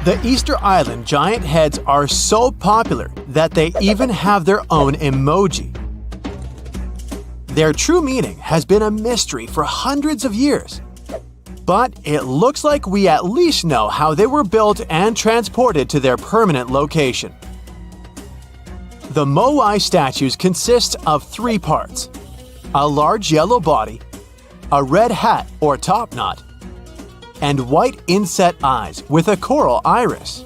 The Easter Island giant heads are so popular that they even have their own emoji. Their true meaning has been a mystery for hundreds of years. But it looks like we at least know how they were built and transported to their permanent location. The moai statues consist of 3 parts: a large yellow body, a red hat or top knot, and white inset eyes with a coral iris.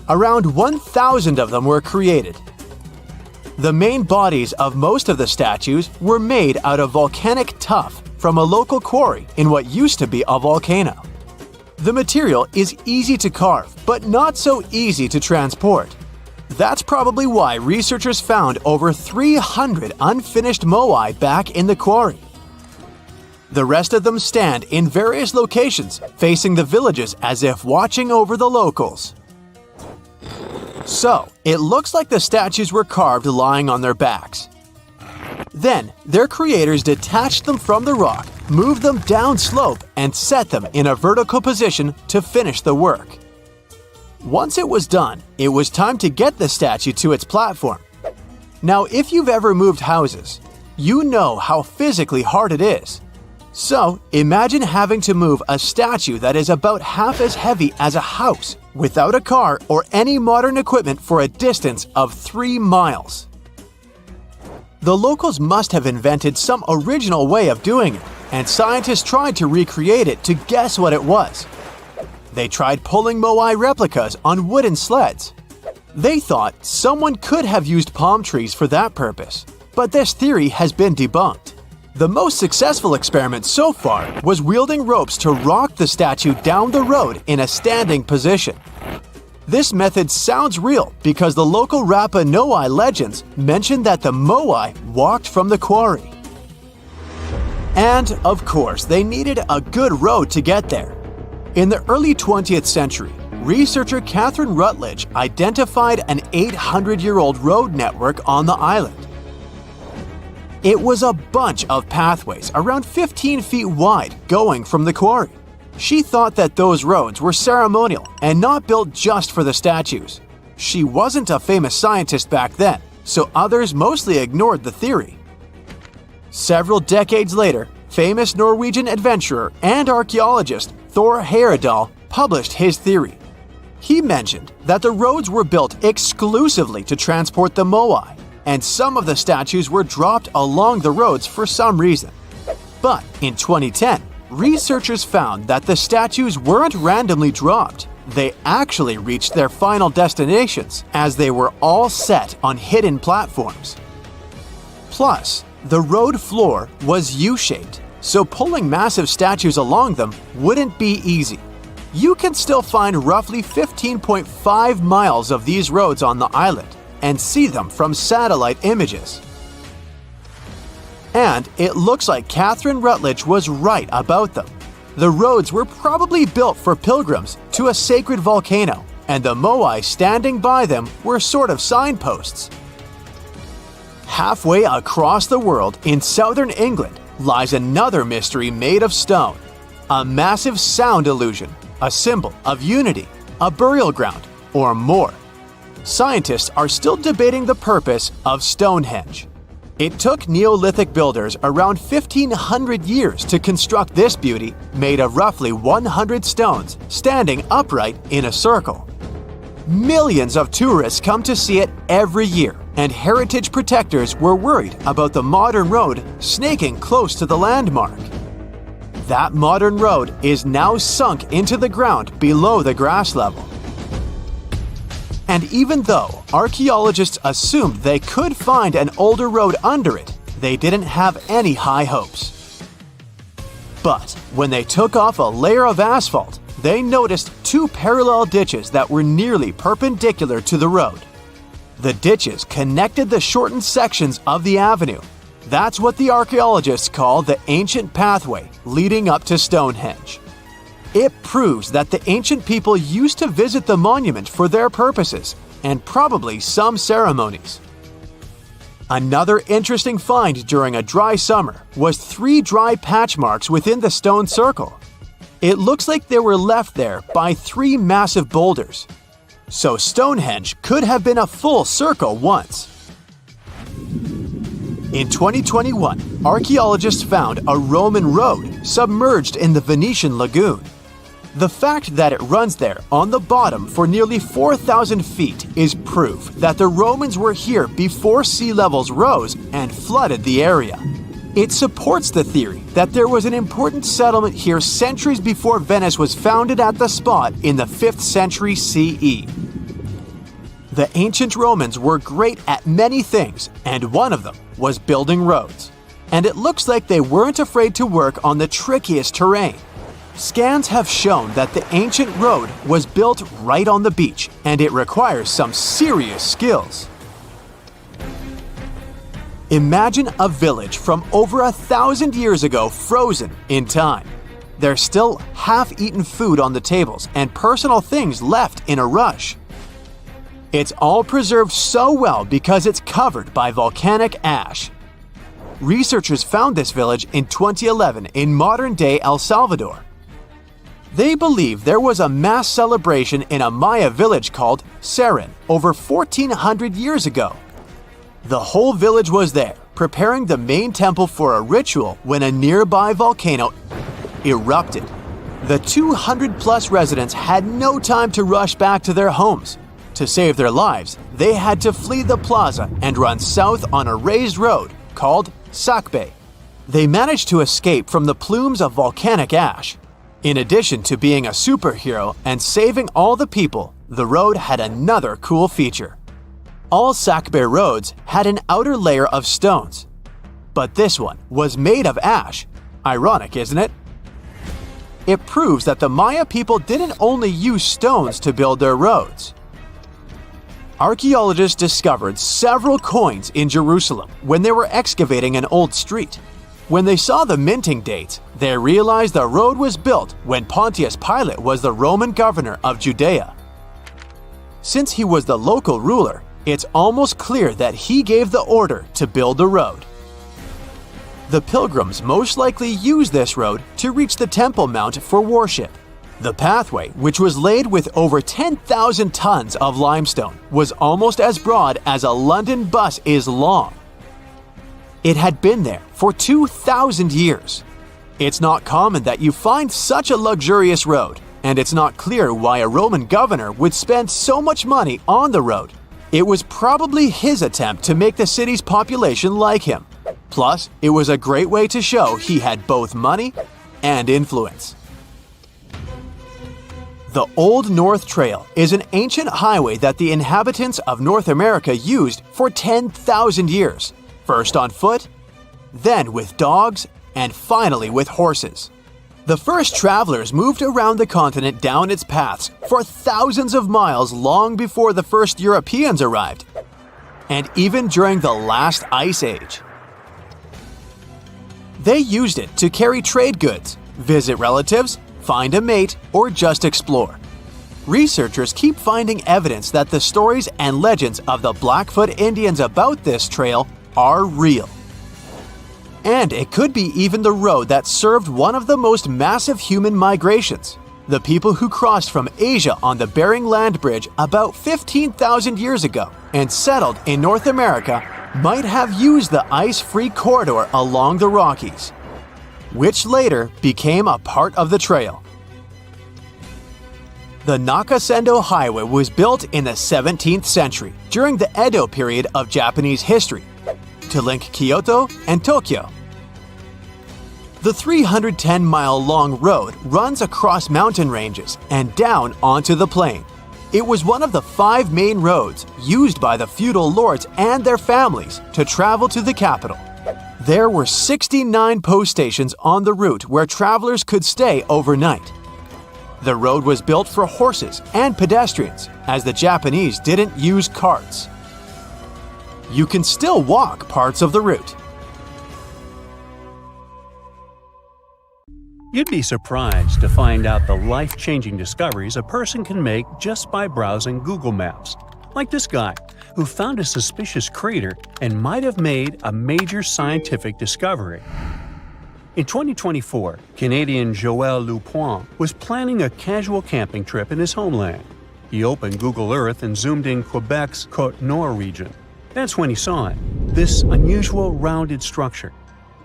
Around 1,000 of them were created. The main bodies of most of the statues were made out of volcanic tuff from a local quarry in what used to be a volcano. The material is easy to carve, but not so easy to transport. That's probably why researchers found over 300 unfinished moai back in the quarry. The rest of them stand in various locations, facing the villages as if watching over the locals. So, it looks like the statues were carved lying on their backs. Then, their creators detached them from the rock, moved them downslope, and set them in a vertical position to finish the work. Once it was done, it was time to get the statue to its platform. Now, if you've ever moved houses, you know how physically hard it is. So, imagine having to move a statue that is about half as heavy as a house without a car or any modern equipment for a distance of 3 miles. The locals must have invented some original way of doing it, and scientists tried to recreate it to guess what it was. They tried pulling moai replicas on wooden sleds. They thought someone could have used palm trees for that purpose, but this theory has been debunked. The most successful experiment so far was wielding ropes to rock the statue down the road in a standing position. This method sounds real because the local Rapa Nui legends mention that the moai walked from the quarry. And, of course, they needed a good road to get there. In the early 20th century, researcher Catherine Rutledge identified an 800-year-old road network on the island. It was a bunch of pathways around 15 feet wide going from the quarry. She thought that those roads were ceremonial and not built just for the statues. She wasn't a famous scientist back then, so others mostly ignored the theory. Several decades later, famous Norwegian adventurer and archaeologist Thor Heyerdahl published his theory. He mentioned that the roads were built exclusively to transport the moai, and some of the statues were dropped along the roads for some reason. But in 2010, researchers found that the statues weren't randomly dropped. They actually reached their final destinations, as they were all set on hidden platforms. Plus, the road floor was U-shaped, so pulling massive statues along them wouldn't be easy. You can still find roughly 15.5 miles of these roads on the island, and see them from satellite images. And it looks like Catherine Rutledge was right about them. The roads were probably built for pilgrims to a sacred volcano, and the moai standing by them were sort of signposts. Halfway across the world in southern England lies another mystery made of stone, a massive sound illusion, a symbol of unity, a burial ground, or more. Scientists are still debating the purpose of Stonehenge. It took Neolithic builders around 1,500 years to construct this beauty made of roughly 100 stones standing upright in a circle. Millions of tourists come to see it every year, and heritage protectors were worried about the modern road snaking close to the landmark. That modern road is now sunk into the ground below the grass level. And even though archaeologists assumed they could find an older road under it, they didn't have any high hopes. But when they took off a layer of asphalt, they noticed 2 parallel ditches that were nearly perpendicular to the road. The ditches connected the shortened sections of the avenue. That's what the archaeologists call the ancient pathway leading up to Stonehenge. It proves that the ancient people used to visit the monument for their purposes, and probably some ceremonies. Another interesting find during a dry summer was 3 dry patch marks within the stone circle. It looks like they were left there by 3 massive boulders. So Stonehenge could have been a full circle once. In 2021, archaeologists found a Roman road submerged in the Venetian lagoon. The fact that it runs there on the bottom for nearly 4,000 feet is proof that the Romans were here before sea levels rose and flooded the area. It supports the theory that there was an important settlement here centuries before Venice was founded at the spot in the 5th century CE. The ancient Romans were great at many things, and one of them was building roads. And it looks like they weren't afraid to work on the trickiest terrain. Scans have shown that the ancient road was built right on the beach, and it requires some serious skills. Imagine a village from over 1,000 years ago frozen in time. There's still half-eaten food on the tables and personal things left in a rush. It's all preserved so well because it's covered by volcanic ash. Researchers found this village in 2011 in modern-day El Salvador. They believe there was a mass celebration in a Maya village called Sarin over 1,400 years ago. The whole village was there, preparing the main temple for a ritual when a nearby volcano erupted. The 200-plus residents had no time to rush back to their homes. To save their lives, they had to flee the plaza and run south on a raised road called Sakbe. They managed to escape from the plumes of volcanic ash. In addition to being a superhero and saving all the people, the road had another cool feature. All Sakbe roads had an outer layer of stones, but this one was made of ash. Ironic, isn't it? It proves that the Maya people didn't only use stones to build their roads. Archaeologists discovered several coins in Jerusalem when they were excavating an old street. When they saw the minting dates, they realized the road was built when Pontius Pilate was the Roman governor of Judea. Since he was the local ruler, it's almost clear that he gave the order to build the road. The pilgrims most likely used this road to reach the Temple Mount for worship. The pathway, which was laid with over 10,000 tons of limestone, was almost as broad as a London bus is long. It had been there for 2,000 years. It's not common that you find such a luxurious road, and it's not clear why a Roman governor would spend so much money on the road. It was probably his attempt to make the city's population like him. Plus, it was a great way to show he had both money and influence. The Old North Trail is an ancient highway that the inhabitants of North America used for 10,000 years. First on foot, then with dogs, and finally with horses. The first travelers moved around the continent down its paths for thousands of miles long before the first Europeans arrived, and even during the last ice age. They used it to carry trade goods, visit relatives, find a mate, or just explore. Researchers keep finding evidence that the stories and legends of the Blackfoot Indians about this trail are real. And it could be even the road that served one of the most massive human migrations. The people who crossed from Asia on the Bering Land Bridge about 15,000 years ago and settled in North America might have used the ice-free corridor along the Rockies, which later became a part of the trail. The Nakasendo Highway was built in the 17th century during the Edo period of Japanese history to link Kyoto and Tokyo. The 310-mile-long road runs across mountain ranges and down onto the plain. It was one of the 5 main roads used by the feudal lords and their families to travel to the capital. There were 69 post stations on the route where travelers could stay overnight. The road was built for horses and pedestrians, as the Japanese didn't use carts. You can still walk parts of the route. You'd be surprised to find out the life-changing discoveries a person can make just by browsing Google Maps. Like this guy, who found a suspicious crater and might have made a major scientific discovery. In 2024, Canadian Joël Lupoint was planning a casual camping trip in his homeland. He opened Google Earth and zoomed in Quebec's Côte-Nord region. That's when he saw it, this unusual rounded structure.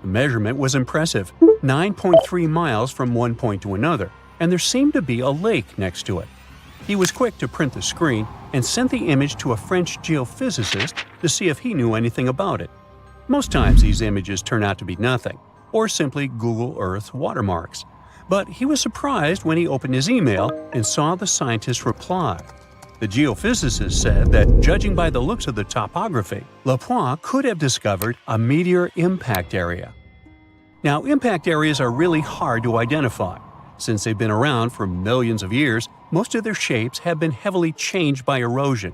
The measurement was impressive, 9.3 miles from one point to another, and there seemed to be a lake next to it. He was quick to print the screen and sent the image to a French geophysicist to see if he knew anything about it. Most times these images turn out to be nothing, or simply Google Earth watermarks. But he was surprised when he opened his email and saw the scientist's reply. The geophysicist said that, judging by the looks of the topography, Lupoint could have discovered a meteor impact area. Now, impact areas are really hard to identify. Since they've been around for millions of years, most of their shapes have been heavily changed by erosion.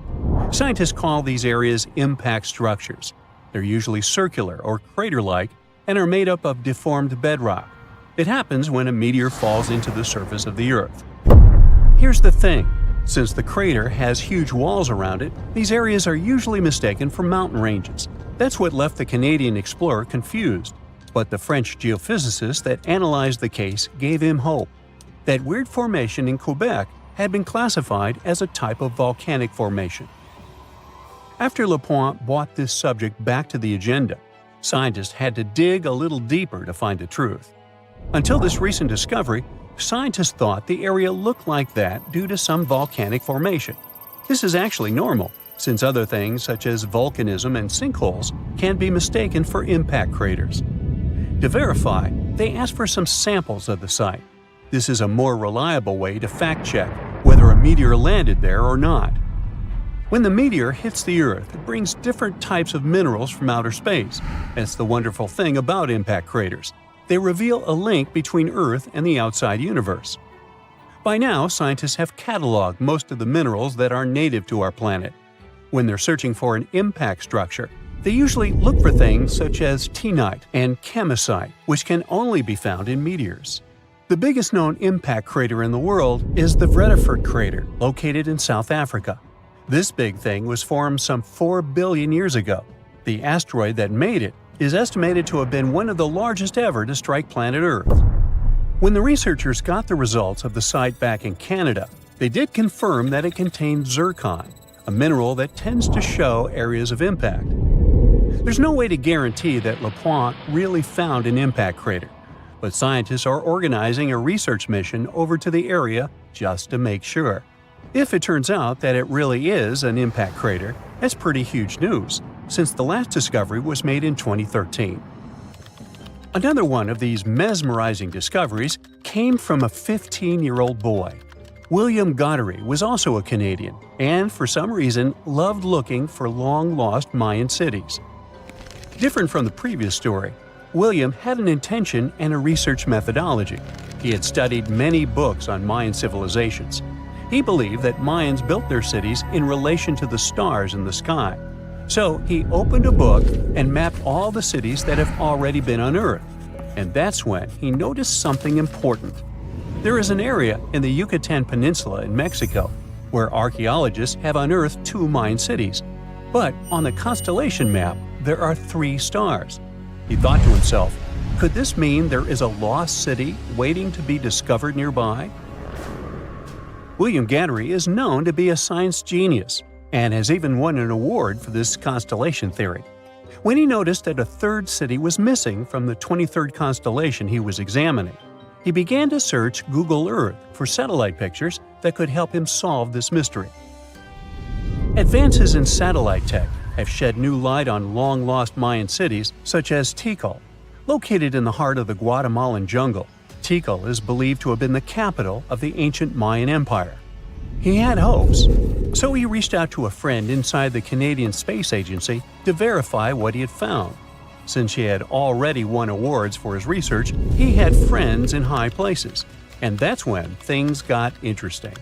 Scientists call these areas impact structures. They're usually circular or crater-like and are made up of deformed bedrock. It happens when a meteor falls into the surface of the Earth. Here's the thing. Since the crater has huge walls around it, these areas are usually mistaken for mountain ranges. That's what left the Canadian explorer confused. But the French geophysicist that analyzed the case gave him hope. That weird formation in Quebec had been classified as a type of volcanic formation. After Lupoint brought this subject back to the agenda, scientists had to dig a little deeper to find the truth. Until this recent discovery, scientists thought the area looked like that due to some volcanic formation. This is actually normal, since other things such as volcanism and sinkholes can be mistaken for impact craters. To verify, they asked for some samples of the site. This is a more reliable way to fact-check whether a meteor landed there or not. When the meteor hits the Earth, it brings different types of minerals from outer space. That's the wonderful thing about impact craters. They reveal a link between Earth and the outside universe. By now, scientists have cataloged most of the minerals that are native to our planet. When they're searching for an impact structure, they usually look for things such as tinnite and chemisite, which can only be found in meteors. The biggest known impact crater in the world is the Vredefort crater, located in South Africa. This big thing was formed some 4 billion years ago. The asteroid that made it is estimated to have been one of the largest ever to strike planet Earth. When the researchers got the results of the site back in Canada, they did confirm that it contained zircon, a mineral that tends to show areas of impact. There's no way to guarantee that Lupoint really found an impact crater, but scientists are organizing a research mission over to the area just to make sure. If it turns out that it really is an impact crater, that's pretty huge news, since the last discovery was made in 2013. Another one of these mesmerizing discoveries came from a 15-year-old boy. William Goddery was also a Canadian, and for some reason loved looking for long-lost Mayan cities. Different from the previous story, William had an intention and a research methodology. He had studied many books on Mayan civilizations. He believed that Mayans built their cities in relation to the stars in the sky. So he opened a book and mapped all the cities that have already been unearthed. And that's when he noticed something important. There is an area in the Yucatan Peninsula in Mexico where archaeologists have unearthed 2 Mayan cities. But on the constellation map, there are 3 stars. He thought to himself, could this mean there is a lost city waiting to be discovered nearby? William Goddery is known to be a science genius and has even won an award for this constellation theory. When he noticed that a 3rd city was missing from the 23rd constellation he was examining, he began to search Google Earth for satellite pictures that could help him solve this mystery. Advances in satellite tech have shed new light on long-lost Mayan cities such as Tikal. Located in the heart of the Guatemalan jungle, Tikal is believed to have been the capital of the ancient Mayan Empire. He had hopes, so he reached out to a friend inside the Canadian Space Agency to verify what he had found. Since he had already won awards for his research, he had friends in high places, and that's when things got interesting.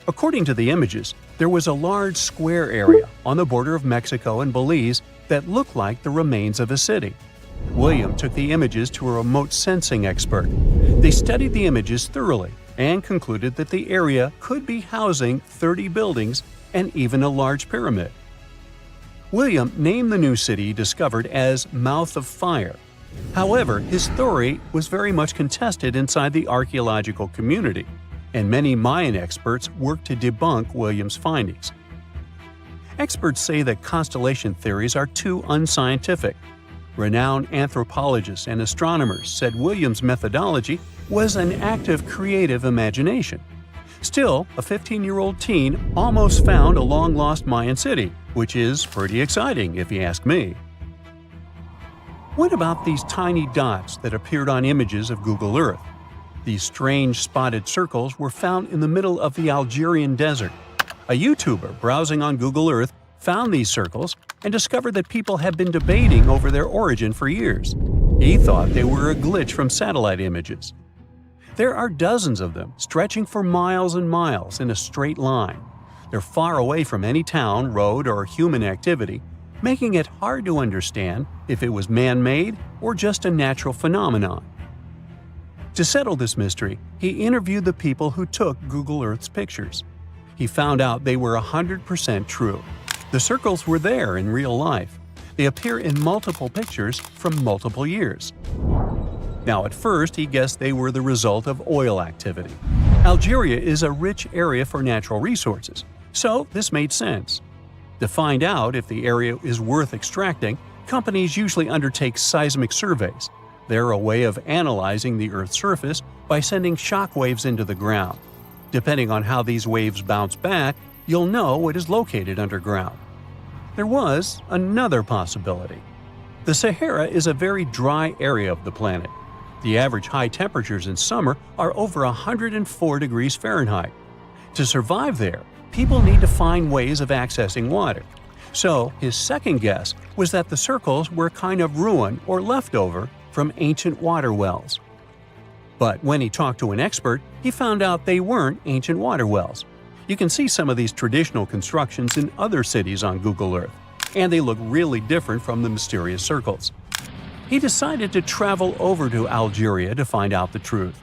According to the images, there was a large square area on the border of Mexico and Belize that looked like the remains of a city. William took the images to a remote sensing expert. They studied the images thoroughly and concluded that the area could be housing 30 buildings and even a large pyramid. William named the new city discovered as Mouth of Fire, However, his theory was very much contested inside the archaeological community, and many Mayan experts worked to debunk Williams' findings. Experts say that constellation theories are too unscientific. Renowned anthropologists and astronomers said Williams' methodology was an act of creative imagination. Still, a 15-year-old teen almost found a long-lost Mayan city, which is pretty exciting if you ask me. What about these tiny dots that appeared on images of Google Earth? These strange spotted circles were found in the middle of the Algerian desert. A YouTuber browsing on Google Earth found these circles and discovered that people had been debating over their origin for years. He thought they were a glitch from satellite images. There are dozens of them, stretching for miles and miles in a straight line. They're far away from any town, road, or human activity, making it hard to understand if it was man-made or just a natural phenomenon. To settle this mystery, he interviewed the people who took Google Earth's pictures. He found out they were 100% true. The circles were there in real life. They appear in multiple pictures from multiple years. Now, at first, he guessed they were the result of oil activity. Algeria is a rich area for natural resources, so this made sense. To find out if the area is worth extracting, companies usually undertake seismic surveys. They're a way of analyzing the Earth's surface by sending shock waves into the ground. Depending on how these waves bounce back, you'll know what is located underground. There was another possibility. The Sahara is a very dry area of the planet. The average high temperatures in summer are over 104 degrees Fahrenheit. To survive there, people need to find ways of accessing water. So, his second guess was that the circles were kind of ruin or leftover from ancient water wells. But when he talked to an expert, he found out they weren't ancient water wells. You can see some of these traditional constructions in other cities on Google Earth, and they look really different from the mysterious circles. He decided to travel over to Algeria to find out the truth.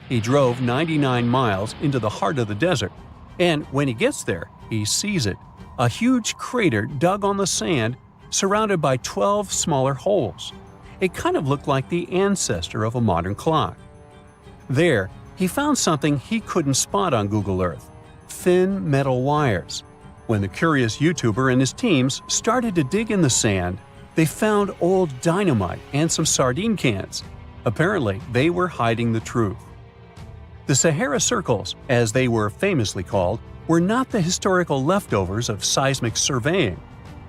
He drove 99 miles into the heart of the desert, and when he gets there, he sees it. A huge crater dug on the sand, surrounded by 12 smaller holes. It kind of looked like the ancestor of a modern clock. There, he found something he couldn't spot on Google Earth: thin metal wires. When the curious YouTuber and his teams started to dig in the sand, they found old dynamite and some sardine cans. Apparently, they were hiding the truth. The Sahara Circles, as they were famously called, were not the historical leftovers of seismic surveying.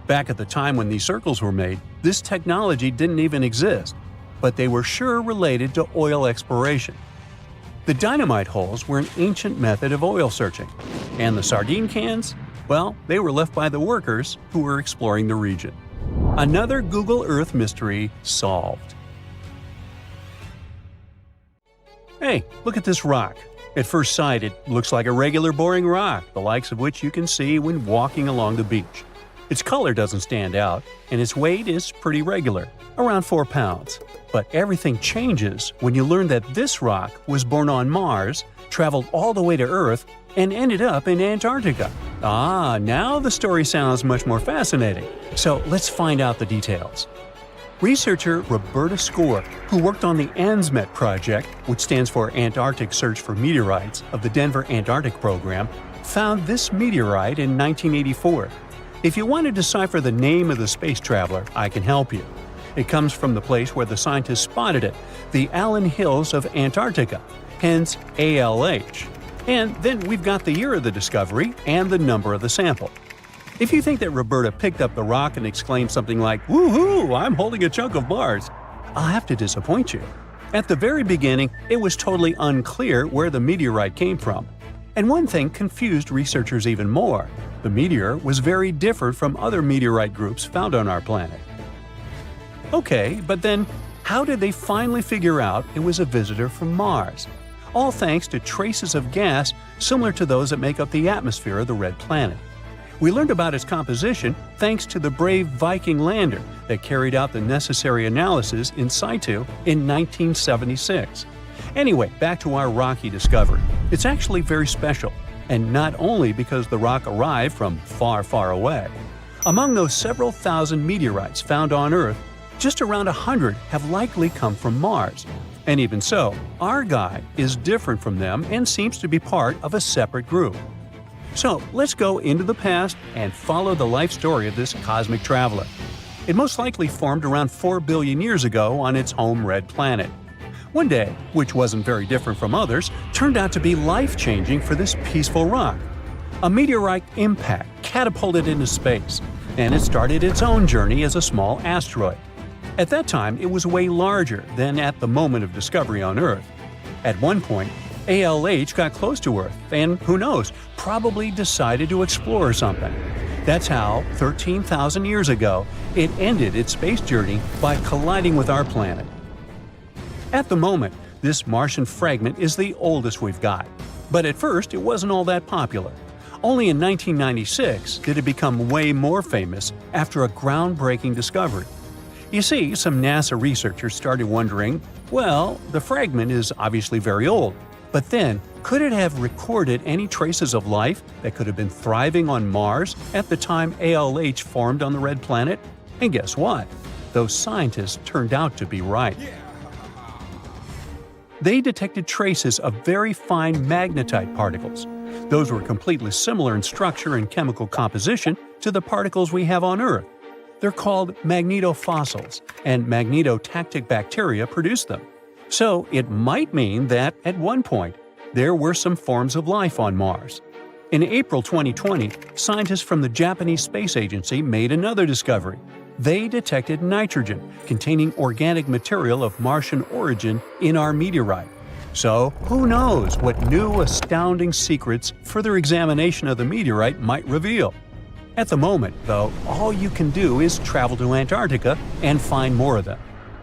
Back at the time when these circles were made, this technology didn't even exist, but they were sure related to oil exploration. The dynamite holes were an ancient method of oil searching, and the sardine cans, well, they were left by the workers who were exploring the region. Another Google Earth mystery solved. Hey, look at this rock. At first sight, it looks like a regular boring rock, the likes of which you can see when walking along the beach. Its color doesn't stand out, and its weight is pretty regular, around 4 pounds. But everything changes when you learn that this rock was born on Mars, traveled all the way to Earth, and ended up in Antarctica. Now the story sounds much more fascinating. So let's find out the details. Researcher Roberta Score, who worked on the ANSMET project, which stands for Antarctic Search for Meteorites of the Denver Antarctic Program, found this meteorite in 1984. If you want to decipher the name of the space traveler, I can help you. It comes from the place where the scientists spotted it, the Allen Hills of Antarctica, hence ALH. And then we've got the year of the discovery and the number of the sample. If you think that Roberta picked up the rock and exclaimed something like, "Woohoo, I'm holding a chunk of Mars," I'll have to disappoint you. At the very beginning, it was totally unclear where the meteorite came from. And one thing confused researchers even more. The meteor was very different from other meteorite groups found on our planet. Okay, but then how did they finally figure out it was a visitor from Mars? All thanks to traces of gas similar to those that make up the atmosphere of the red planet. We learned about its composition thanks to the brave Viking lander that carried out the necessary analysis in situ in 1976. Anyway, back to our rocky discovery. It's actually very special, and not only because the rock arrived from far, far away. Among those several thousand meteorites found on Earth, just around 100 have likely come from Mars. And even so, our guy is different from them and seems to be part of a separate group. So let's go into the past and follow the life story of this cosmic traveler. It most likely formed around 4 billion years ago on its home red planet. One day, which wasn't very different from others, turned out to be life-changing for this peaceful rock. A meteorite impact catapulted into space, and it started its own journey as a small asteroid. At that time, it was way larger than at the moment of discovery on Earth. At one point, ALH got close to Earth and, who knows, probably decided to explore something. That's how, 13,000 years ago, it ended its space journey by colliding with our planet. At the moment, this Martian fragment is the oldest we've got. But at first, it wasn't all that popular. Only in 1996 did it become way more famous after a groundbreaking discovery. You see, some NASA researchers started wondering, well, the fragment is obviously very old, but then, could it have recorded any traces of life that could have been thriving on Mars at the time ALH formed on the red planet? And guess what? Those scientists turned out to be right. They detected traces of very fine magnetite particles. Those were completely similar in structure and chemical composition to the particles we have on Earth. They're called magnetofossils, and magnetotactic bacteria produce them. So it might mean that, at one point, there were some forms of life on Mars. In April 2020, scientists from the Japanese Space Agency made another discovery. They detected nitrogen, containing organic material of Martian origin, in our meteorite. So, who knows what new, astounding secrets further examination of the meteorite might reveal? At the moment, though, all you can do is travel to Antarctica and find more of them.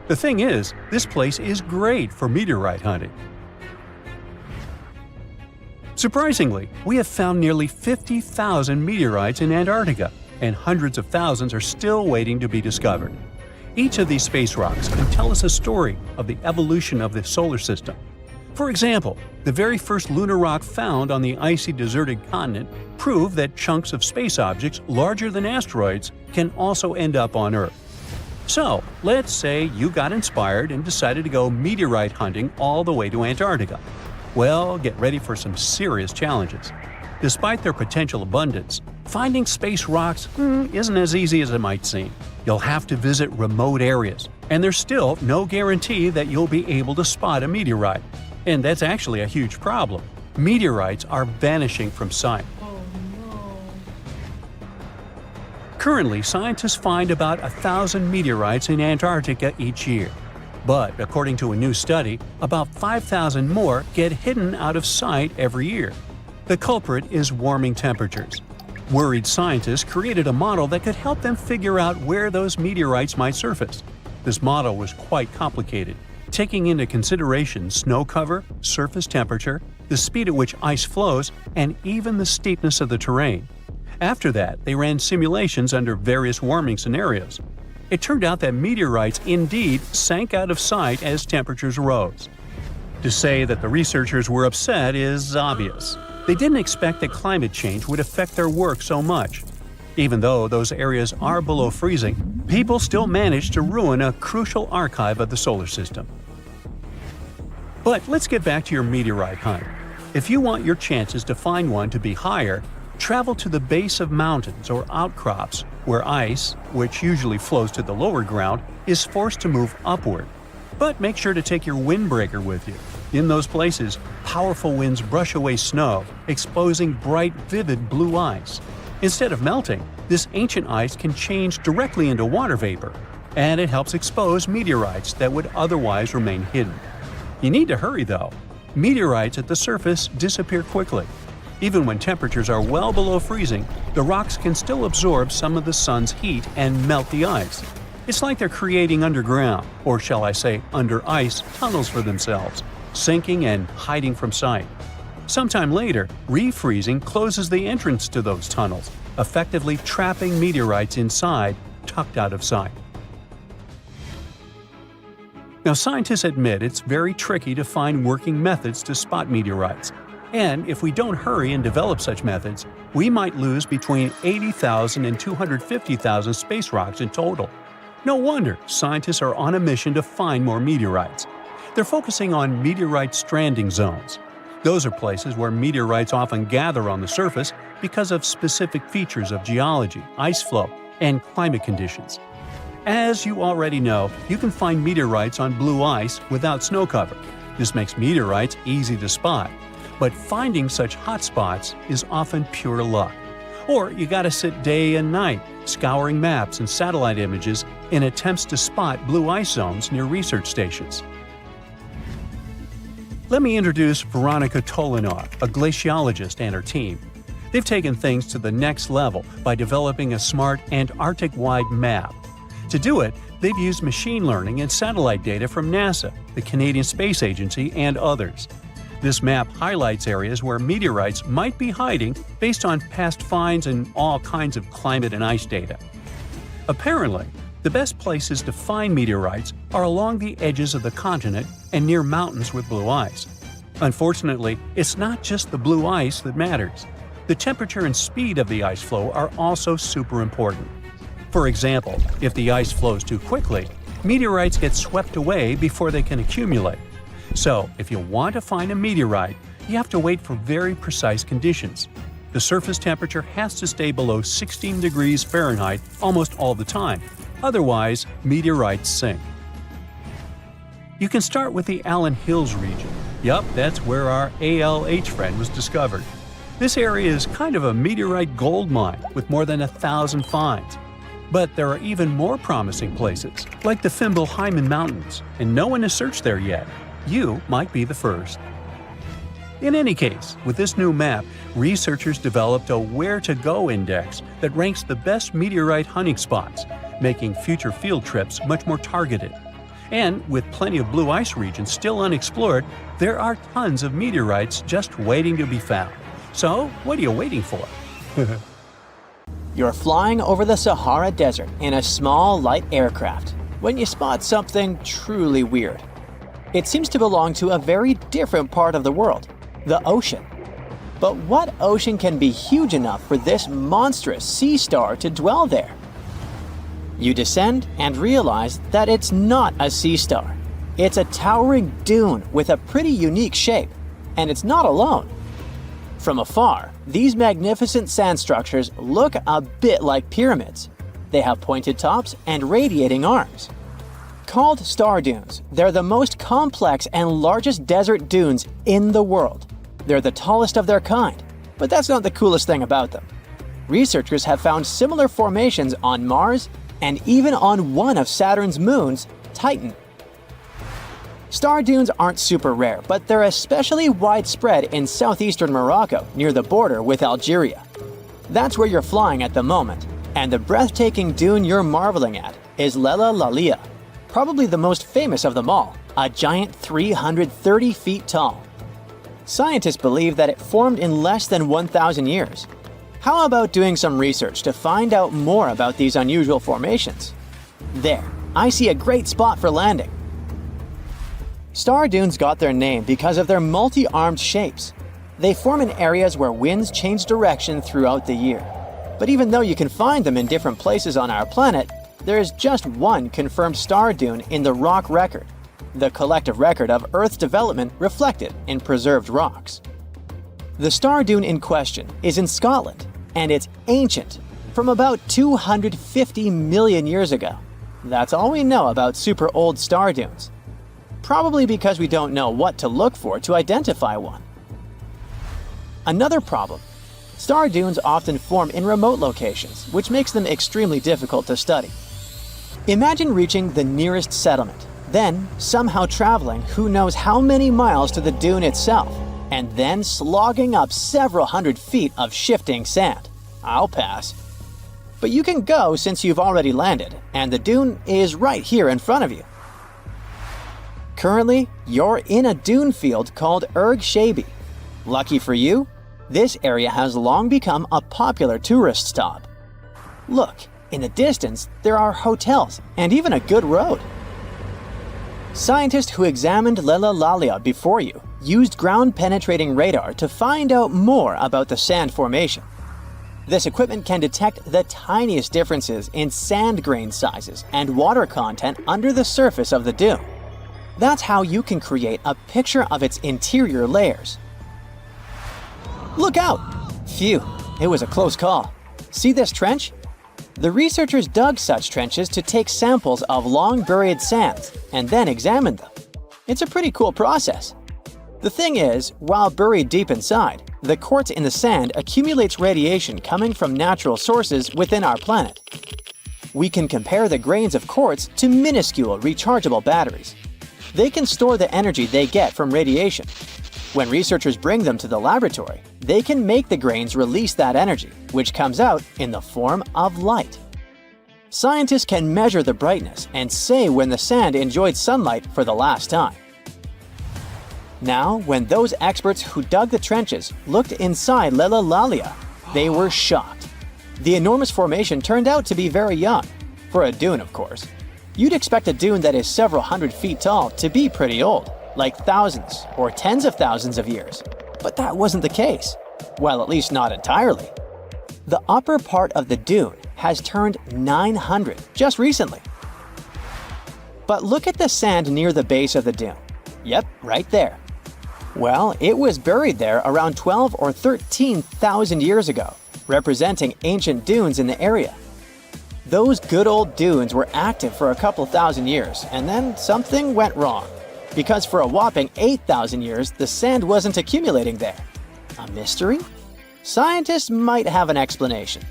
The thing is, this place is great for meteorite hunting. Surprisingly, we have found nearly 50,000 meteorites in Antarctica, and hundreds of thousands are still waiting to be discovered. Each of these space rocks can tell us a story of the evolution of the solar system. For example, the very first lunar rock found on the icy deserted continent proved that chunks of space objects larger than asteroids can also end up on Earth. So, let's say you got inspired and decided to go meteorite hunting all the way to Antarctica. Well, get ready for some serious challenges. Despite their potential abundance, finding space rocks isn't as easy as it might seem. You'll have to visit remote areas, and there's still no guarantee that you'll be able to spot a meteorite. And that's actually a huge problem. Meteorites are vanishing from sight. Currently, scientists find about 1,000 meteorites in Antarctica each year. But according to a new study, about 5,000 more get hidden out of sight every year. The culprit is warming temperatures. Worried scientists created a model that could help them figure out where those meteorites might surface. This model was quite complicated, taking into consideration snow cover, surface temperature, the speed at which ice flows, and even the steepness of the terrain. After that, they ran simulations under various warming scenarios. It turned out that meteorites indeed sank out of sight as temperatures rose. To say that the researchers were upset is obvious. They didn't expect that climate change would affect their work so much. Even though those areas are below freezing, people still managed to ruin a crucial archive of the solar system. But let's get back to your meteorite hunt. If you want your chances to find one to be higher, travel to the base of mountains or outcrops where ice, which usually flows to the lower ground, is forced to move upward. But make sure to take your windbreaker with you. In those places, powerful winds brush away snow, exposing bright, vivid blue ice. Instead of melting, this ancient ice can change directly into water vapor, and it helps expose meteorites that would otherwise remain hidden. You need to hurry though. Meteorites at the surface disappear quickly. Even when temperatures are well below freezing, the rocks can still absorb some of the sun's heat and melt the ice. It's like they're creating underground, or shall I say under ice, tunnels for themselves, sinking and hiding from sight. Sometime later, refreezing closes the entrance to those tunnels, effectively trapping meteorites inside, tucked out of sight. Now, scientists admit it's very tricky to find working methods to spot meteorites. And if we don't hurry and develop such methods, we might lose between 80,000 and 250,000 space rocks in total. No wonder scientists are on a mission to find more meteorites. They're focusing on meteorite stranding zones. Those are places where meteorites often gather on the surface because of specific features of geology, ice flow, and climate conditions. As you already know, you can find meteorites on blue ice without snow cover. This makes meteorites easy to spot. But finding such hotspots is often pure luck. Or you gotta sit day and night, scouring maps and satellite images in attempts to spot blue ice zones near research stations. Let me introduce Veronika Tolinov, a glaciologist, and her team. They've taken things to the next level by developing a smart Antarctic-wide map. To do it, they've used machine learning and satellite data from NASA, the Canadian Space Agency, and others. This map highlights areas where meteorites might be hiding based on past finds and all kinds of climate and ice data. Apparently, the best places to find meteorites are along the edges of the continent and near mountains with blue ice. Unfortunately, it's not just the blue ice that matters. The temperature and speed of the ice flow are also super important. For example, if the ice flows too quickly, meteorites get swept away before they can accumulate. So, if you want to find a meteorite, you have to wait for very precise conditions. The surface temperature has to stay below 16 degrees Fahrenheit almost all the time. Otherwise, meteorites sink. You can start with the Allen Hills region. Yup, that's where our ALH friend was discovered. This area is kind of a meteorite gold mine with more than 1,000 finds. But there are even more promising places, like the Fimbulheimen Mountains, and no one has searched there yet. You might be the first. In any case, with this new map, researchers developed a where-to-go index that ranks the best meteorite hunting spots, making future field trips much more targeted. And with plenty of blue ice regions still unexplored, there are tons of meteorites just waiting to be found. So, what are you waiting for? You're flying over the Sahara Desert in a small, light aircraft when you spot something truly weird. It seems to belong to a very different part of the world, the ocean. But what ocean can be huge enough for this monstrous sea star to dwell there? You descend and realize that it's not a sea star. It's a towering dune with a pretty unique shape, and it's not alone. From afar, these magnificent sand structures look a bit like pyramids. They have pointed tops and radiating arms. Called star dunes, they're the most complex and largest desert dunes in the world. They're the tallest of their kind, but that's not the coolest thing about them. Researchers have found similar formations on Mars and even on one of Saturn's moons, Titan. Star dunes aren't super rare, but they're especially widespread in southeastern Morocco near the border with Algeria. That's where you're flying at the moment, and the breathtaking dune you're marveling at is Lella Lalia, probably the most famous of them all, a giant 330 feet tall. Scientists believe that it formed in less than 1,000 years. How about doing some research to find out more about these unusual formations? There, I see a great spot for landing. Star dunes got their name because of their multi-armed shapes. They form in areas where winds change direction throughout the year. But even though you can find them in different places on our planet, there is just one confirmed star dune in the rock record, the collective record of Earth's development reflected in preserved rocks. The star dune in question is in Scotland, and it's ancient, from about 250 million years ago. That's all we know about super old star dunes. Probably because we don't know what to look for to identify one. Another problem: star dunes often form in remote locations, which makes them extremely difficult to study. Imagine reaching the nearest settlement, then somehow traveling who knows how many miles to the dune itself, and then slogging up several hundred feet of shifting sand. I'll pass. But you can go since you've already landed, and the dune is right here in front of you. Currently, you're in a dune field called Erg Shabi. Lucky for you, this area has long become a popular tourist stop. Look, in the distance, there are hotels and even a good road. Scientists who examined Lella Lalia before you used ground-penetrating radar to find out more about the sand formation. This equipment can detect the tiniest differences in sand grain sizes and water content under the surface of the dune. That's how you can create a picture of its interior layers. Look out! Phew, it was a close call. See this trench? The researchers dug such trenches to take samples of long-buried sands and then examined them. It's a pretty cool process. The thing is, while buried deep inside, the quartz in the sand accumulates radiation coming from natural sources within our planet. We can compare the grains of quartz to minuscule rechargeable batteries. They can store the energy they get from radiation. When researchers bring them to the laboratory, they can make the grains release that energy, which comes out in the form of light. Scientists can measure the brightness and say when the sand enjoyed sunlight for the last time. Now, when those experts who dug the trenches looked inside Lelalalia, they were shocked. The enormous formation turned out to be very young, for a dune, of course. You'd expect a dune that is several hundred feet tall to be pretty old, like thousands or tens of thousands of years. But that wasn't the case. Well, at least not entirely. The upper part of the dune has turned 900 just recently. But look at the sand near the base of the dune. Yep, right there. Well, it was buried there around 12 or 13,000 years ago, representing ancient dunes in the area. Those good old dunes were active for a couple thousand years, and then something went wrong. Because for a whopping 8,000 years, the sand wasn't accumulating there. A mystery? Scientists might have an explanation.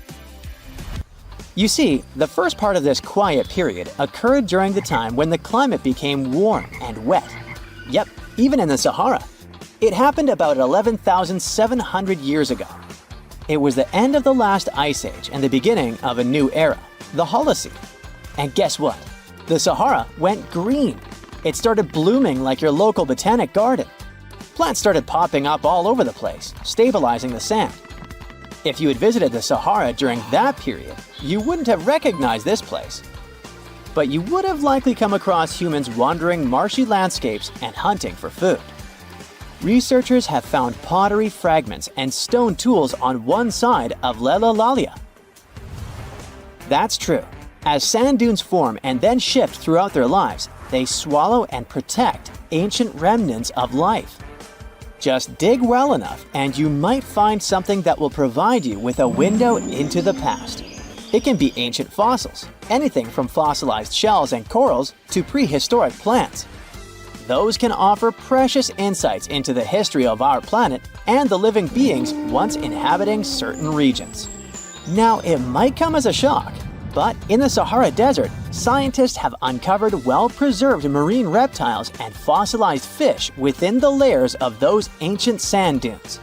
You see, the first part of this quiet period occurred during the time when the climate became warm and wet. Yep, even in the Sahara. It happened about 11,700 years ago. It was the end of the last ice age and the beginning of a new era, the Holocene. And guess what? The Sahara went green. It started blooming like your local botanic garden. Plants started popping up all over the place, stabilizing the sand. If you had visited the Sahara during that period, you wouldn't have recognized this place. But you would have likely come across humans wandering marshy landscapes and hunting for food. Researchers have found pottery fragments and stone tools on one side of Lelalalia. That's true. As sand dunes form and then shift throughout their lives, they swallow and protect ancient remnants of life. Just dig well enough and you might find something that will provide you with a window into the past. It can be ancient fossils, anything from fossilized shells and corals to prehistoric plants. Those can offer precious insights into the history of our planet and the living beings once inhabiting certain regions. Now, it might come as a shock, but in the Sahara Desert, scientists have uncovered well-preserved marine reptiles and fossilized fish within the layers of those ancient sand dunes.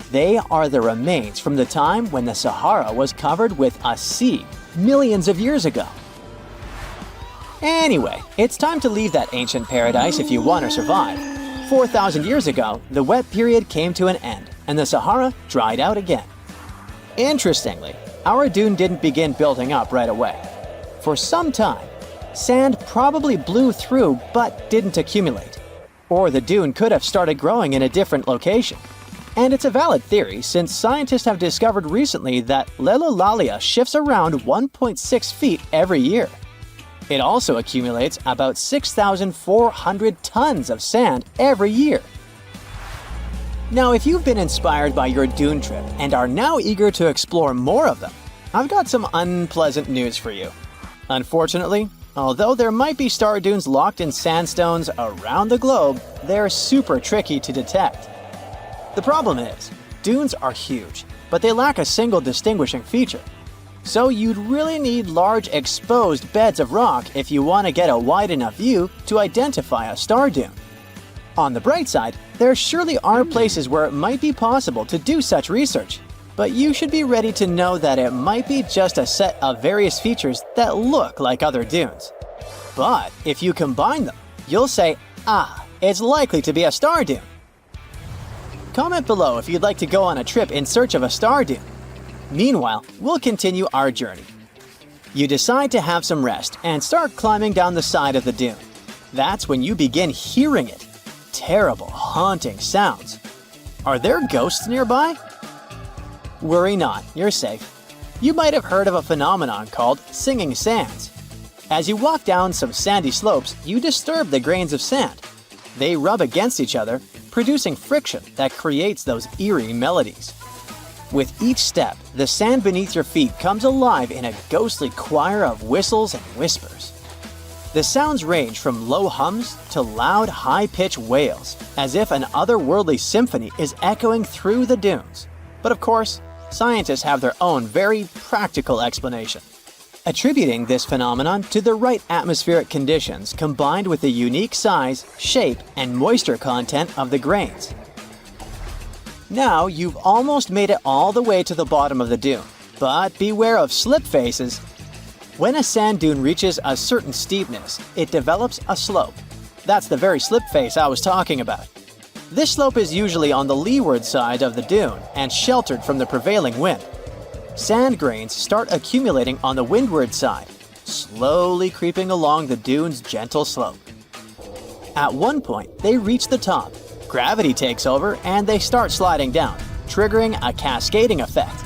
They are the remains from the time when the Sahara was covered with a sea millions of years ago. Anyway, it's time to leave that ancient paradise if you want to survive. 4,000 years ago, the wet period came to an end, and the Sahara dried out again. Interestingly, our dune didn't begin building up right away. For some time, sand probably blew through but didn't accumulate. Or the dune could have started growing in a different location. And it's a valid theory since scientists have discovered recently that Lelalalia shifts around 1.6 feet every year. It also accumulates about 6,400 tons of sand every year. Now, if you've been inspired by your dune trip and are now eager to explore more of them, I've got some unpleasant news for you. Unfortunately, although there might be star dunes locked in sandstones around the globe, they're super tricky to detect. The problem is, dunes are huge, but they lack a single distinguishing feature. So you'd really need large exposed beds of rock if you want to get a wide enough view to identify a star dune. On the bright side, there surely are places where it might be possible to do such research, but you should be ready to know that it might be just a set of various features that look like other dunes. But if you combine them, you'll say, it's likely to be a star dune. Comment below if you'd like to go on a trip in search of a star dune. Meanwhile, we'll continue our journey. You decide to have some rest and start climbing down the side of the dune. That's when you begin hearing it. Terrible, haunting sounds. Are there ghosts nearby? Worry not, you're safe. You might have heard of a phenomenon called singing sands. As you walk down some sandy slopes, you disturb the grains of sand. They rub against each other, producing friction that creates those eerie melodies. With each step, the sand beneath your feet comes alive in a ghostly choir of whistles and whispers. The sounds range from low hums to loud, high-pitched wails, as if an otherworldly symphony is echoing through the dunes. But of course, scientists have their own very practical explanation, attributing this phenomenon to the right atmospheric conditions combined with the unique size, shape, and moisture content of the grains. Now you've almost made it all the way to the bottom of the dune, but beware of slip faces. When a sand dune reaches a certain steepness, it develops a slope. That's the very slip face I was talking about. This slope is usually on the leeward side of the dune and sheltered from the prevailing wind. Sand grains start accumulating on the windward side, slowly creeping along the dune's gentle slope. At one point, they reach the top. Gravity takes over and they start sliding down, triggering a cascading effect.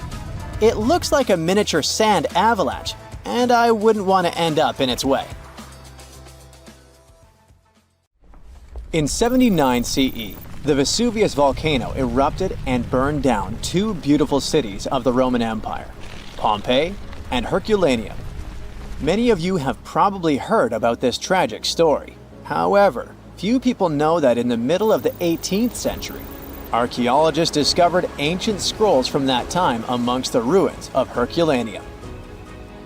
It looks like a miniature sand avalanche, and I wouldn't want to end up in its way. In 79 CE, the Vesuvius volcano erupted and burned down two beautiful cities of the Roman Empire, Pompeii and Herculaneum. Many of you have probably heard about this tragic story. However, few people know that in the middle of the 18th century, archaeologists discovered ancient scrolls from that time amongst the ruins of Herculaneum.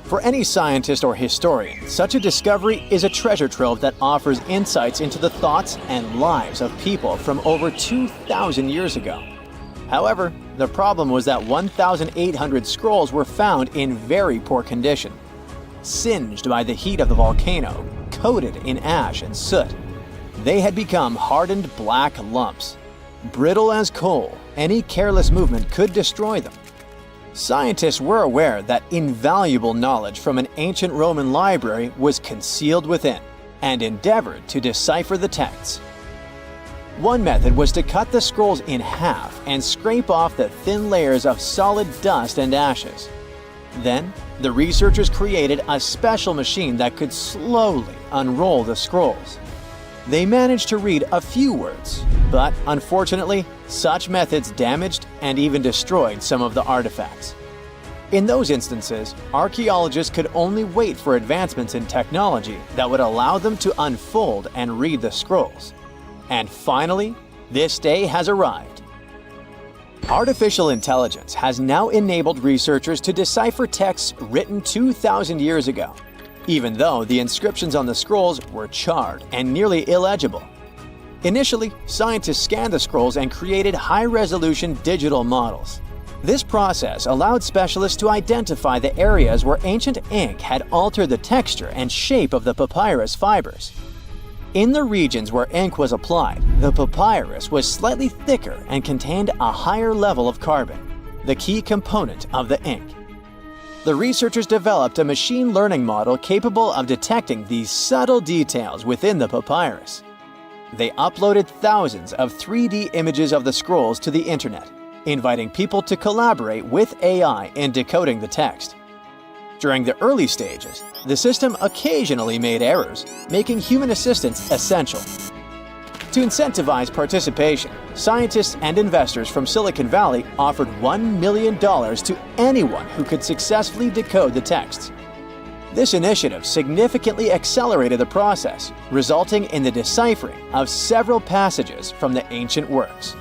For any scientist or historian, such a discovery is a treasure trove that offers insights into the thoughts and lives of people from over 2,000 years ago. However, the problem was that 1,800 scrolls were found in very poor condition, singed by the heat of the volcano, coated in ash and soot. They had become hardened black lumps. Brittle as coal, any careless movement could destroy them. Scientists were aware that invaluable knowledge from an ancient Roman library was concealed within, and endeavored to decipher the texts. One method was to cut the scrolls in half and scrape off the thin layers of solid dust and ashes. Then, the researchers created a special machine that could slowly unroll the scrolls. They managed to read a few words, but unfortunately, such methods damaged and even destroyed some of the artifacts. In those instances, archaeologists could only wait for advancements in technology that would allow them to unfold and read the scrolls. And finally, this day has arrived. Artificial intelligence has now enabled researchers to decipher texts written 2,000 years ago, even though the inscriptions on the scrolls were charred and nearly illegible. Initially, scientists scanned the scrolls and created high-resolution digital models. This process allowed specialists to identify the areas where ancient ink had altered the texture and shape of the papyrus fibers. In the regions where ink was applied, the papyrus was slightly thicker and contained a higher level of carbon, the key component of the ink. The researchers developed a machine learning model capable of detecting these subtle details within the papyrus. They uploaded thousands of 3D images of the scrolls to the internet, inviting people to collaborate with AI in decoding the text. During the early stages, the system occasionally made errors, making human assistance essential. To incentivize participation, scientists and investors from Silicon Valley offered $1 million to anyone who could successfully decode the texts. This initiative significantly accelerated the process, resulting in the deciphering of several passages from the ancient works.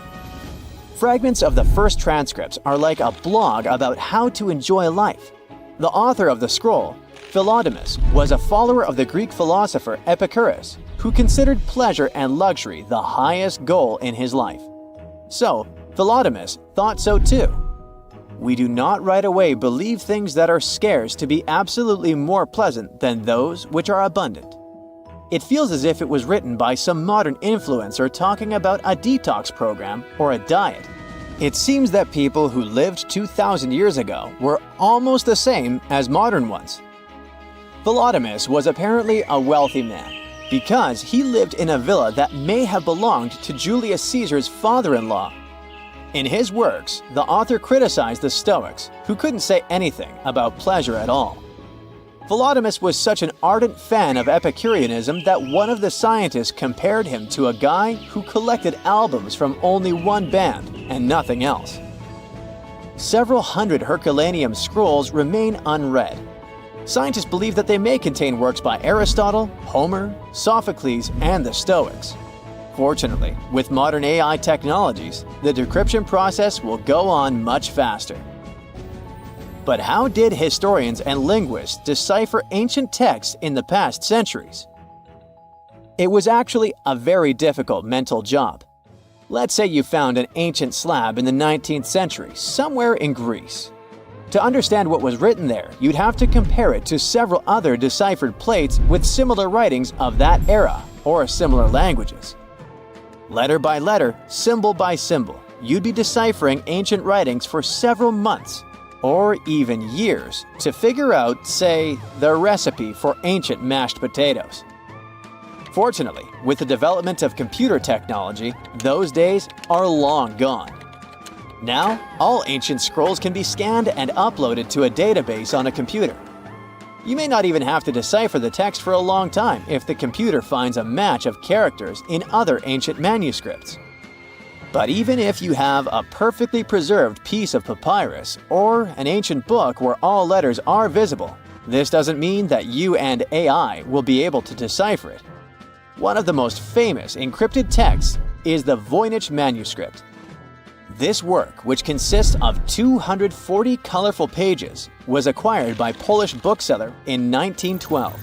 Fragments of the first transcripts are like a blog about how to enjoy life. The author of the scroll, Philodemus, was a follower of the Greek philosopher Epicurus, who considered pleasure and luxury the highest goal in his life. So, Philodemus thought so too. We do not right away believe things that are scarce to be absolutely more pleasant than those which are abundant. It feels as if it was written by some modern influencer talking about a detox program or a diet. It seems that people who lived 2,000 years ago were almost the same as modern ones. Philodemus was apparently a wealthy man, because he lived in a villa that may have belonged to Julius Caesar's father-in-law. In his works, the author criticized the Stoics, who couldn't say anything about pleasure at all. Philodemus was such an ardent fan of Epicureanism that one of the scientists compared him to a guy who collected albums from only one band and nothing else. Several hundred Herculaneum scrolls remain unread. Scientists believe that they may contain works by Aristotle, Homer, Sophocles, and the Stoics. Fortunately, with modern AI technologies, the decryption process will go on much faster. But how did historians and linguists decipher ancient texts in the past centuries? It was actually a very difficult mental job. Let's say you found an ancient slab in the 19th century somewhere in Greece. To understand what was written there, you'd have to compare it to several other deciphered plates with similar writings of that era or similar languages. Letter by letter, symbol by symbol, you'd be deciphering ancient writings for several months or even years to figure out, say, the recipe for ancient mashed potatoes. Fortunately, with the development of computer technology, those days are long gone. Now, all ancient scrolls can be scanned and uploaded to a database on a computer. You may not even have to decipher the text for a long time if the computer finds a match of characters in other ancient manuscripts. But even if you have a perfectly preserved piece of papyrus or an ancient book where all letters are visible, this doesn't mean that you and AI will be able to decipher it. One of the most famous encrypted texts is the Voynich manuscript. This work, which consists of 240 colorful pages, was acquired by Polish bookseller in 1912.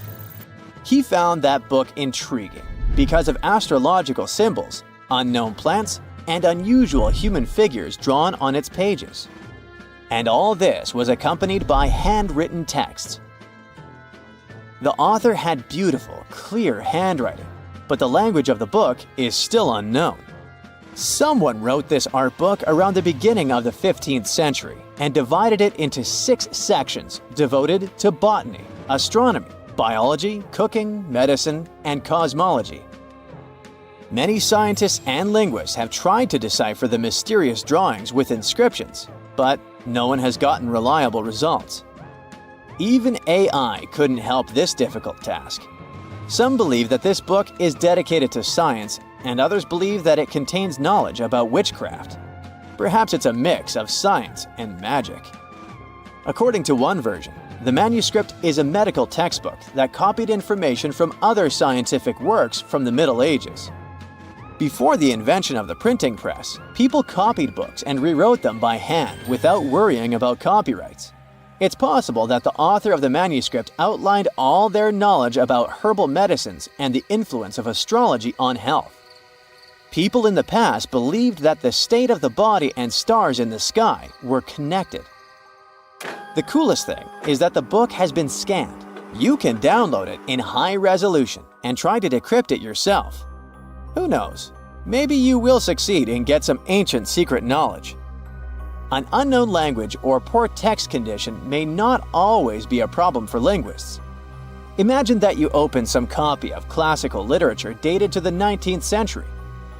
He found that book intriguing because of astrological symbols, unknown plants, and unusual human figures drawn on its pages. And all this was accompanied by handwritten texts. The author had beautiful, clear handwriting, but the language of the book is still unknown. Someone wrote this art book around the beginning of the 15th century and divided it into 6 sections devoted to botany, astronomy, biology, cooking, medicine, and cosmology. Many scientists and linguists have tried to decipher the mysterious drawings with inscriptions, but no one has gotten reliable results. Even AI couldn't help this difficult task. Some believe that this book is dedicated to science, and others believe that it contains knowledge about witchcraft. Perhaps it's a mix of science and magic. According to one version, the manuscript is a medical textbook that copied information from other scientific works from the Middle Ages. Before the invention of the printing press, people copied books and rewrote them by hand without worrying about copyrights. It's possible that the author of the manuscript outlined all their knowledge about herbal medicines and the influence of astrology on health. People in the past believed that the state of the body and stars in the sky were connected. The coolest thing is that the book has been scanned. You can download it in high resolution and try to decrypt it yourself. Who knows? Maybe you will succeed and get some ancient secret knowledge. An unknown language or poor text condition may not always be a problem for linguists. Imagine that you open some copy of classical literature dated to the 19th century.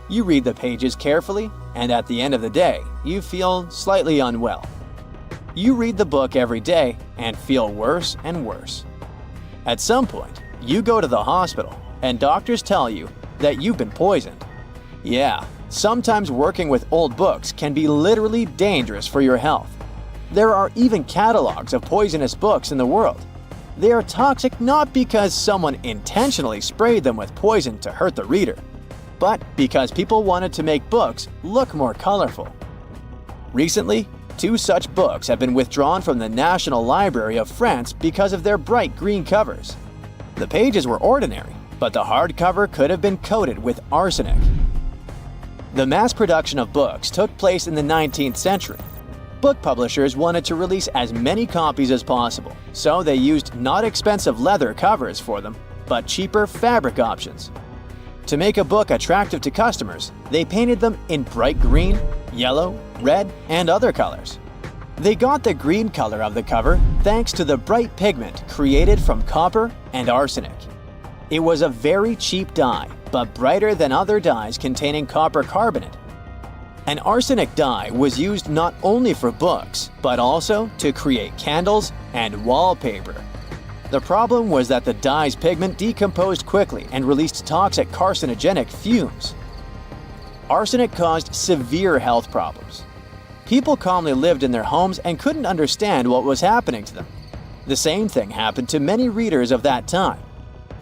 You read the pages carefully, and at the end of the day, you feel slightly unwell. You read the book every day and feel worse and worse. At some point, you go to the hospital, and doctors tell you that you've been poisoned. Yeah, sometimes working with old books can be literally dangerous for your health. There are even catalogs of poisonous books in the world. They are toxic not because someone intentionally sprayed them with poison to hurt the reader, but because people wanted to make books look more colorful. Recently, 2 such books have been withdrawn from the National Library of France because of their bright green covers. The pages were ordinary, but the hardcover could have been coated with arsenic. The mass production of books took place in the 19th century. Book publishers wanted to release as many copies as possible, so they used not expensive leather covers for them, but cheaper fabric options. To make a book attractive to customers, they painted them in bright green, yellow, red, and other colors. They got the green color of the cover thanks to the bright pigment created from copper and arsenic. It was a very cheap dye, but brighter than other dyes containing copper carbonate. An arsenic dye was used not only for books, but also to create candles and wallpaper. The problem was that the dye's pigment decomposed quickly and released toxic carcinogenic fumes. Arsenic caused severe health problems. People calmly lived in their homes and couldn't understand what was happening to them. The same thing happened to many readers of that time.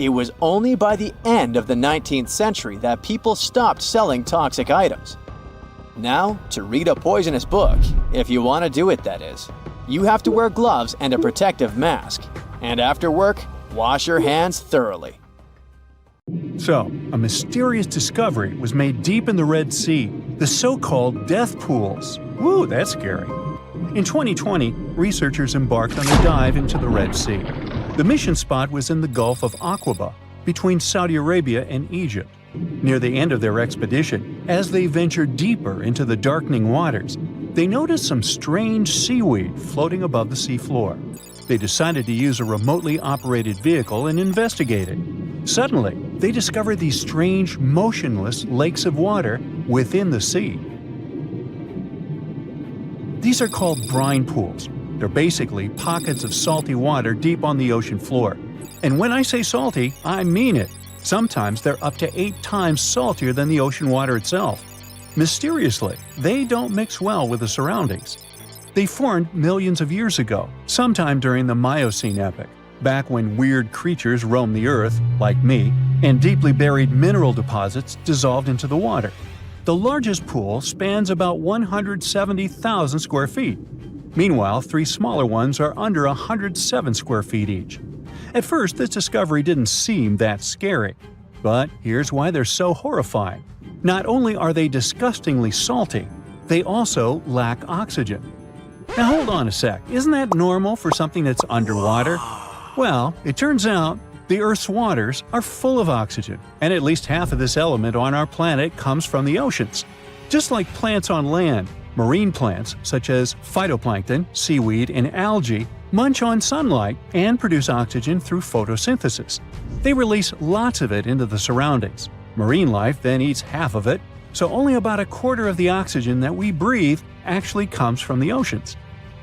It was only by the end of the 19th century that people stopped selling toxic items. Now, to read a poisonous book, if you want to do it that is, you have to wear gloves and a protective mask. And after work, wash your hands thoroughly. So, a mysterious discovery was made deep in the Red Sea, the so-called death pools. Woo, that's scary. In 2020, researchers embarked on a dive into the Red Sea. The mission spot was in the Gulf of Aqaba, between Saudi Arabia and Egypt. Near the end of their expedition, as they ventured deeper into the darkening waters, they noticed some strange seaweed floating above the seafloor. They decided to use a remotely operated vehicle and investigate it. Suddenly, they discovered these strange, motionless lakes of water within the sea. These are called brine pools. They're basically pockets of salty water deep on the ocean floor. And when I say salty, I mean it. Sometimes they're up to 8 times saltier than the ocean water itself. Mysteriously, they don't mix well with the surroundings. They formed millions of years ago, sometime during the Miocene epoch, back when weird creatures roamed the earth, like me, and deeply buried mineral deposits dissolved into the water. The largest pool spans about 170,000 square feet. Meanwhile, 3 smaller ones are under 107 square feet each. At first, this discovery didn't seem that scary. But here's why they're so horrifying. Not only are they disgustingly salty, they also lack oxygen. Now hold on a sec, isn't that normal for something that's underwater? Well, it turns out the Earth's waters are full of oxygen, and at least half of this element on our planet comes from the oceans. Just like plants on land, marine plants such as phytoplankton, seaweed, and algae munch on sunlight and produce oxygen through photosynthesis. They release lots of it into the surroundings. Marine life then eats half of it, so only about a quarter of the oxygen that we breathe actually comes from the oceans.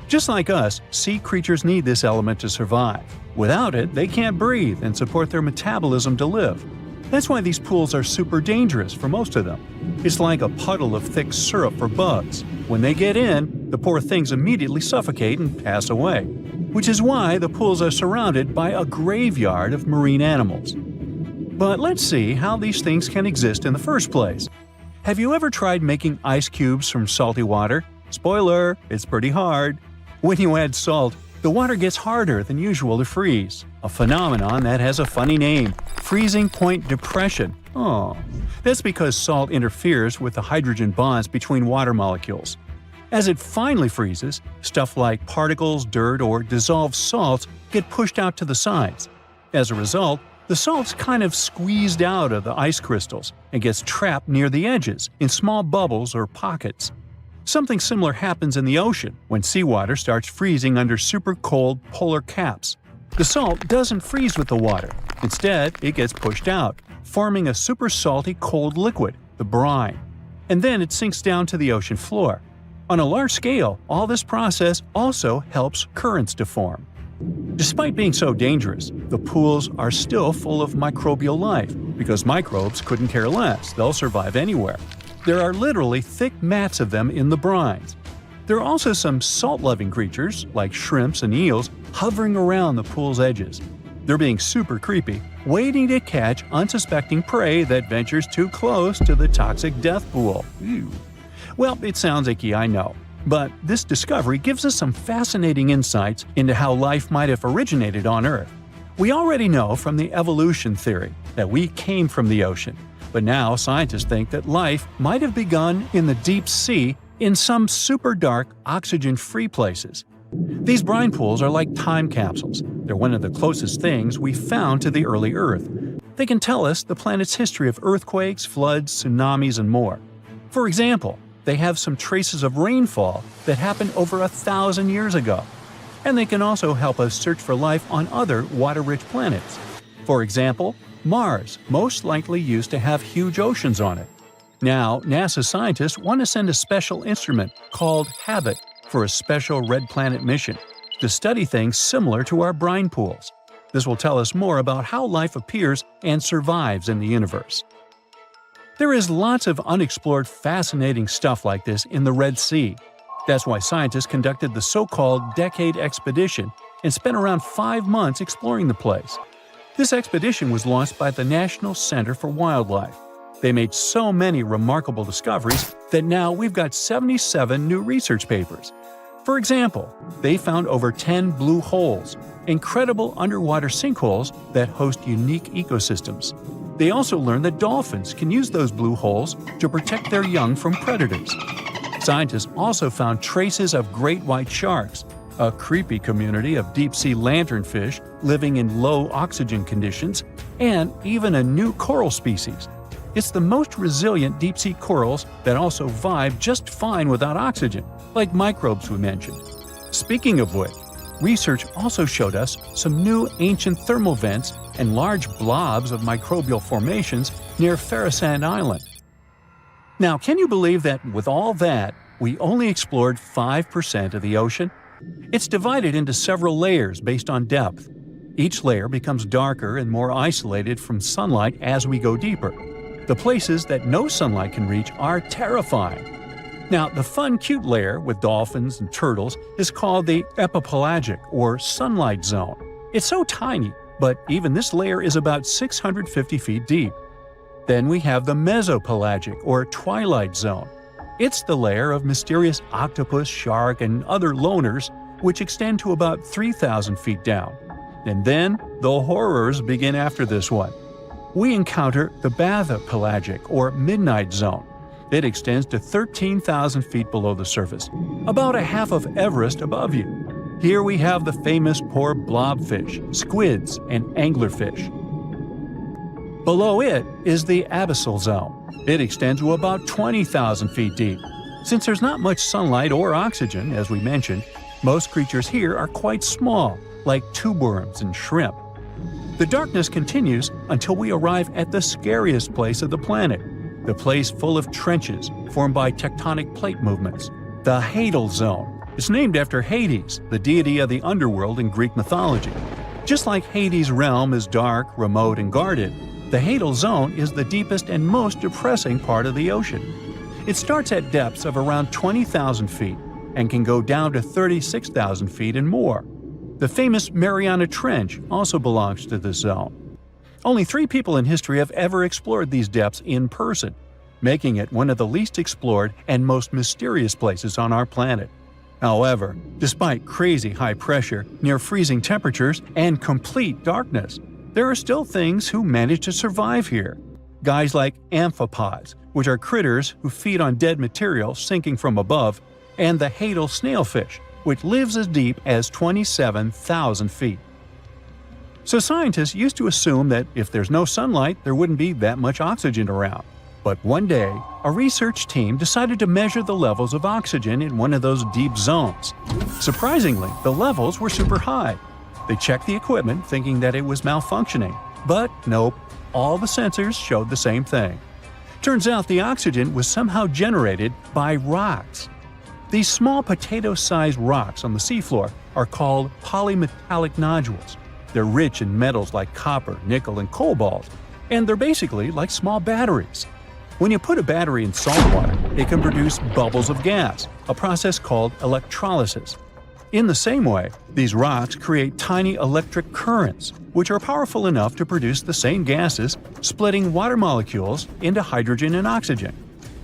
Just like us, sea creatures need this element to survive. Without it, they can't breathe and support their metabolism to live. That's why these pools are super dangerous for most of them. It's like a puddle of thick syrup for bugs. When they get in, the poor things immediately suffocate and pass away. Which is why the pools are surrounded by a graveyard of marine animals. But let's see how these things can exist in the first place. Have you ever tried making ice cubes from salty water? Spoiler, it's pretty hard. When you add salt, the water gets harder than usual to freeze, a phenomenon that has a funny name, freezing point depression. Oh, that's because salt interferes with the hydrogen bonds between water molecules. As it finally freezes, stuff like particles, dirt, or dissolved salts get pushed out to the sides. As a result, the salt's kind of squeezed out of the ice crystals and gets trapped near the edges in small bubbles or pockets. Something similar happens in the ocean when seawater starts freezing under super cold polar caps. The salt doesn't freeze with the water. Instead, it gets pushed out, forming a super salty cold liquid, the brine. And then it sinks down to the ocean floor. On a large scale, all this process also helps currents to form. Despite being so dangerous, the pools are still full of microbial life, because microbes couldn't care less, they'll survive anywhere. There are literally thick mats of them in the brines. There are also some salt-loving creatures, like shrimps and eels, hovering around the pool's edges. They're being super creepy, waiting to catch unsuspecting prey that ventures too close to the toxic death pool. Ew. Well, it sounds icky, I know. But this discovery gives us some fascinating insights into how life might have originated on Earth. We already know from the evolution theory that we came from the ocean, but now scientists think that life might have begun in the deep sea in some super dark, oxygen-free places. These brine pools are like time capsules. They're one of the closest things we've found to the early Earth. They can tell us the planet's history of earthquakes, floods, tsunamis, and more. For example, they have some traces of rainfall that happened over 1,000 years ago. And they can also help us search for life on other water-rich planets. For example, Mars most likely used to have huge oceans on it. Now, NASA scientists want to send a special instrument called HABIT for a special red planet mission to study things similar to our brine pools. This will tell us more about how life appears and survives in the universe. There is lots of unexplored fascinating stuff like this in the Red Sea. That's why scientists conducted the so-called Decade Expedition and spent around 5 months exploring the place. This expedition was launched by the National Center for Wildlife. They made so many remarkable discoveries that now we've got 77 new research papers. For example, they found over 10 blue holes, incredible underwater sinkholes that host unique ecosystems. They also learned that dolphins can use those blue holes to protect their young from predators. Scientists also found traces of great white sharks, a creepy community of deep-sea lanternfish living in low oxygen conditions, and even a new coral species. It's the most resilient deep-sea corals that also vibe just fine without oxygen, like microbes we mentioned. Speaking of which, research also showed us some new ancient thermal vents and large blobs of microbial formations near Ferrisand Island. Now, can you believe that with all that, we only explored 5% of the ocean? It's divided into several layers based on depth. Each layer becomes darker and more isolated from sunlight as we go deeper. The places that no sunlight can reach are terrifying. Now, the fun, cute layer with dolphins and turtles is called the epipelagic or sunlight zone. It's so tiny, but even this layer is about 650 feet deep. Then we have the mesopelagic or twilight zone. It's the layer of mysterious octopus, shark, and other loners, which extend to about 3,000 feet down. And then the horrors begin after this one. We encounter the bathypelagic or midnight zone. It extends to 13,000 feet below the surface, about a half of Everest above you. Here we have the famous poor blobfish, squids, and anglerfish. Below it is the abyssal zone. It extends to about 20,000 feet deep. Since there's not much sunlight or oxygen, as we mentioned, most creatures here are quite small, like tube worms and shrimp. The darkness continues until we arrive at the scariest place of the planet, the place full of trenches formed by tectonic plate movements, the Hadal Zone. It's named after Hades, the deity of the underworld in Greek mythology. Just like Hades' realm is dark, remote, and guarded, the Hadal Zone is the deepest and most depressing part of the ocean. It starts at depths of around 20,000 feet and can go down to 36,000 feet and more. The famous Mariana Trench also belongs to this zone. Only 3 people in history have ever explored these depths in person, making it one of the least explored and most mysterious places on our planet. However, despite crazy high pressure, near freezing temperatures, and complete darkness, there are still things who manage to survive here. Guys like amphipods, which are critters who feed on dead material sinking from above, and the Hadal snailfish, which lives as deep as 27,000 feet. So scientists used to assume that if there's no sunlight, there wouldn't be that much oxygen around. But one day, a research team decided to measure the levels of oxygen in one of those deep zones. Surprisingly, the levels were super high. They checked the equipment thinking that it was malfunctioning, but nope, all the sensors showed the same thing. Turns out the oxygen was somehow generated by rocks. These small potato-sized rocks on the seafloor are called polymetallic nodules. They're rich in metals like copper, nickel, and cobalt, and they're basically like small batteries. When you put a battery in salt water, it can produce bubbles of gas, a process called electrolysis. In the same way, these rocks create tiny electric currents, which are powerful enough to produce the same gases, splitting water molecules into hydrogen and oxygen.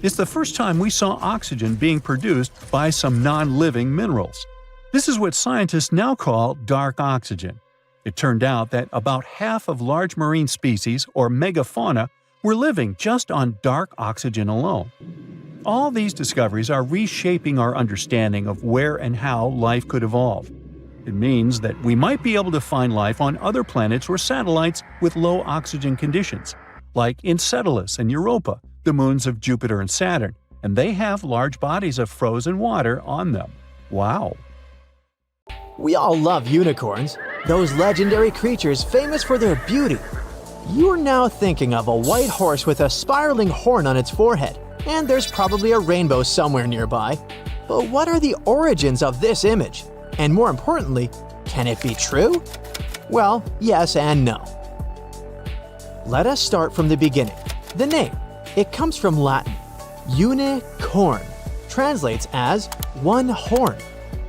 It's the first time we saw oxygen being produced by some non-living minerals. This is what scientists now call dark oxygen. It turned out that about half of large marine species, or megafauna, were living just on dark oxygen alone. All these discoveries are reshaping our understanding of where and how life could evolve. It means that we might be able to find life on other planets or satellites with low oxygen conditions, like Enceladus and Europa, the moons of Jupiter and Saturn, and they have large bodies of frozen water on them. Wow! We all love unicorns, those legendary creatures famous for their beauty. You're now thinking of a white horse with a spiraling horn on its forehead, and there's probably a rainbow somewhere nearby. But what are the origins of this image? And more importantly, can it be true? Well, yes and no. Let us start from the beginning. The name. It comes from Latin. Unicorn translates as one horn.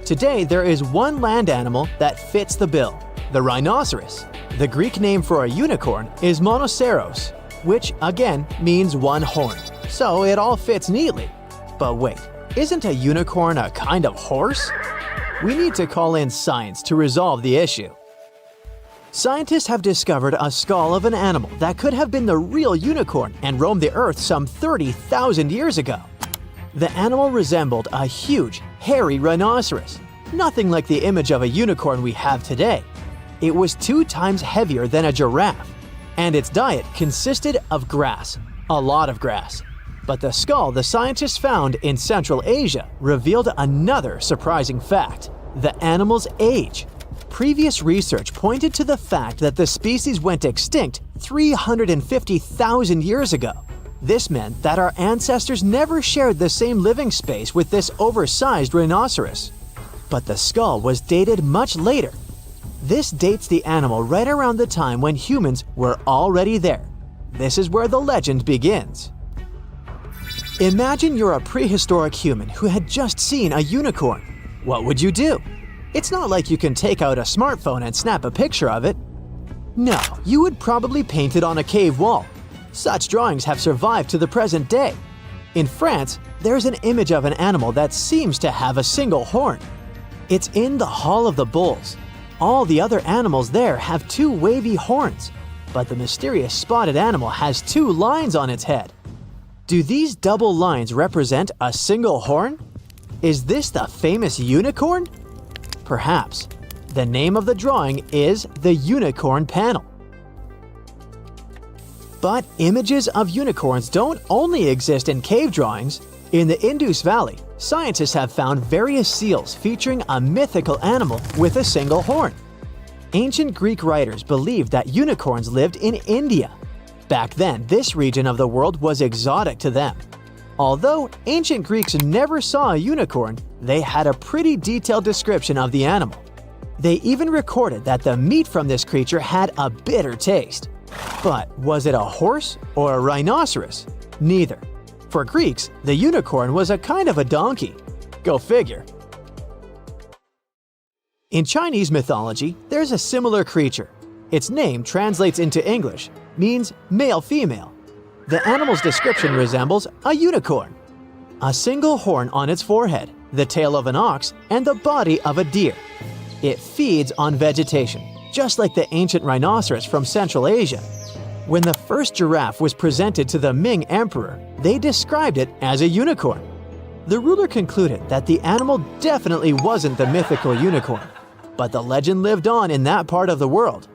Today, there is one land animal that fits the bill, the rhinoceros. The Greek name for a unicorn is monoceros, which again means one horn. So it all fits neatly. But wait, isn't a unicorn a kind of horse? We need to call in science to resolve the issue. Scientists have discovered a skull of an animal that could have been the real unicorn and roamed the earth some 30,000 years ago. The animal resembled a huge, hairy rhinoceros, nothing like the image of a unicorn we have today. It was 2 times heavier than a giraffe, and its diet consisted of grass, a lot of grass. But the skull the scientists found in Central Asia revealed another surprising fact: the animal's age. Previous research pointed to the fact that the species went extinct 350,000 years ago. This meant that our ancestors never shared the same living space with this oversized rhinoceros. But the skull was dated much later. This dates the animal right around the time when humans were already there. This is where the legend begins. Imagine you're a prehistoric human who had just seen a unicorn. What would you do? It's not like you can take out a smartphone and snap a picture of it. No, you would probably paint it on a cave wall. Such drawings have survived to the present day. In France, there's an image of an animal that seems to have a single horn. It's in the Hall of the Bulls. All the other animals there have 2 wavy horns, but the mysterious spotted animal has 2 lines on its head. Do these double lines represent a single horn? Is this the famous unicorn? Perhaps. The name of the drawing is the Unicorn Panel. But images of unicorns don't only exist in cave drawings. In the Indus Valley, scientists have found various seals featuring a mythical animal with a single horn. Ancient Greek writers believed that unicorns lived in India. Back then, this region of the world was exotic to them. Although ancient Greeks never saw a unicorn, they had a pretty detailed description of the animal. They even recorded that the meat from this creature had a bitter taste. But was it a horse or a rhinoceros? Neither. For Greeks, the unicorn was a kind of a donkey. Go figure. In Chinese mythology, there's a similar creature. Its name translates into English, means male-female. The animal's description resembles a unicorn. A single horn on its forehead, the tail of an ox, and the body of a deer. It feeds on vegetation, just like the ancient rhinoceros from Central Asia. When the first giraffe was presented to the Ming Emperor, they described it as a unicorn. The ruler concluded that the animal definitely wasn't the mythical unicorn, but the legend lived on in that part of the world.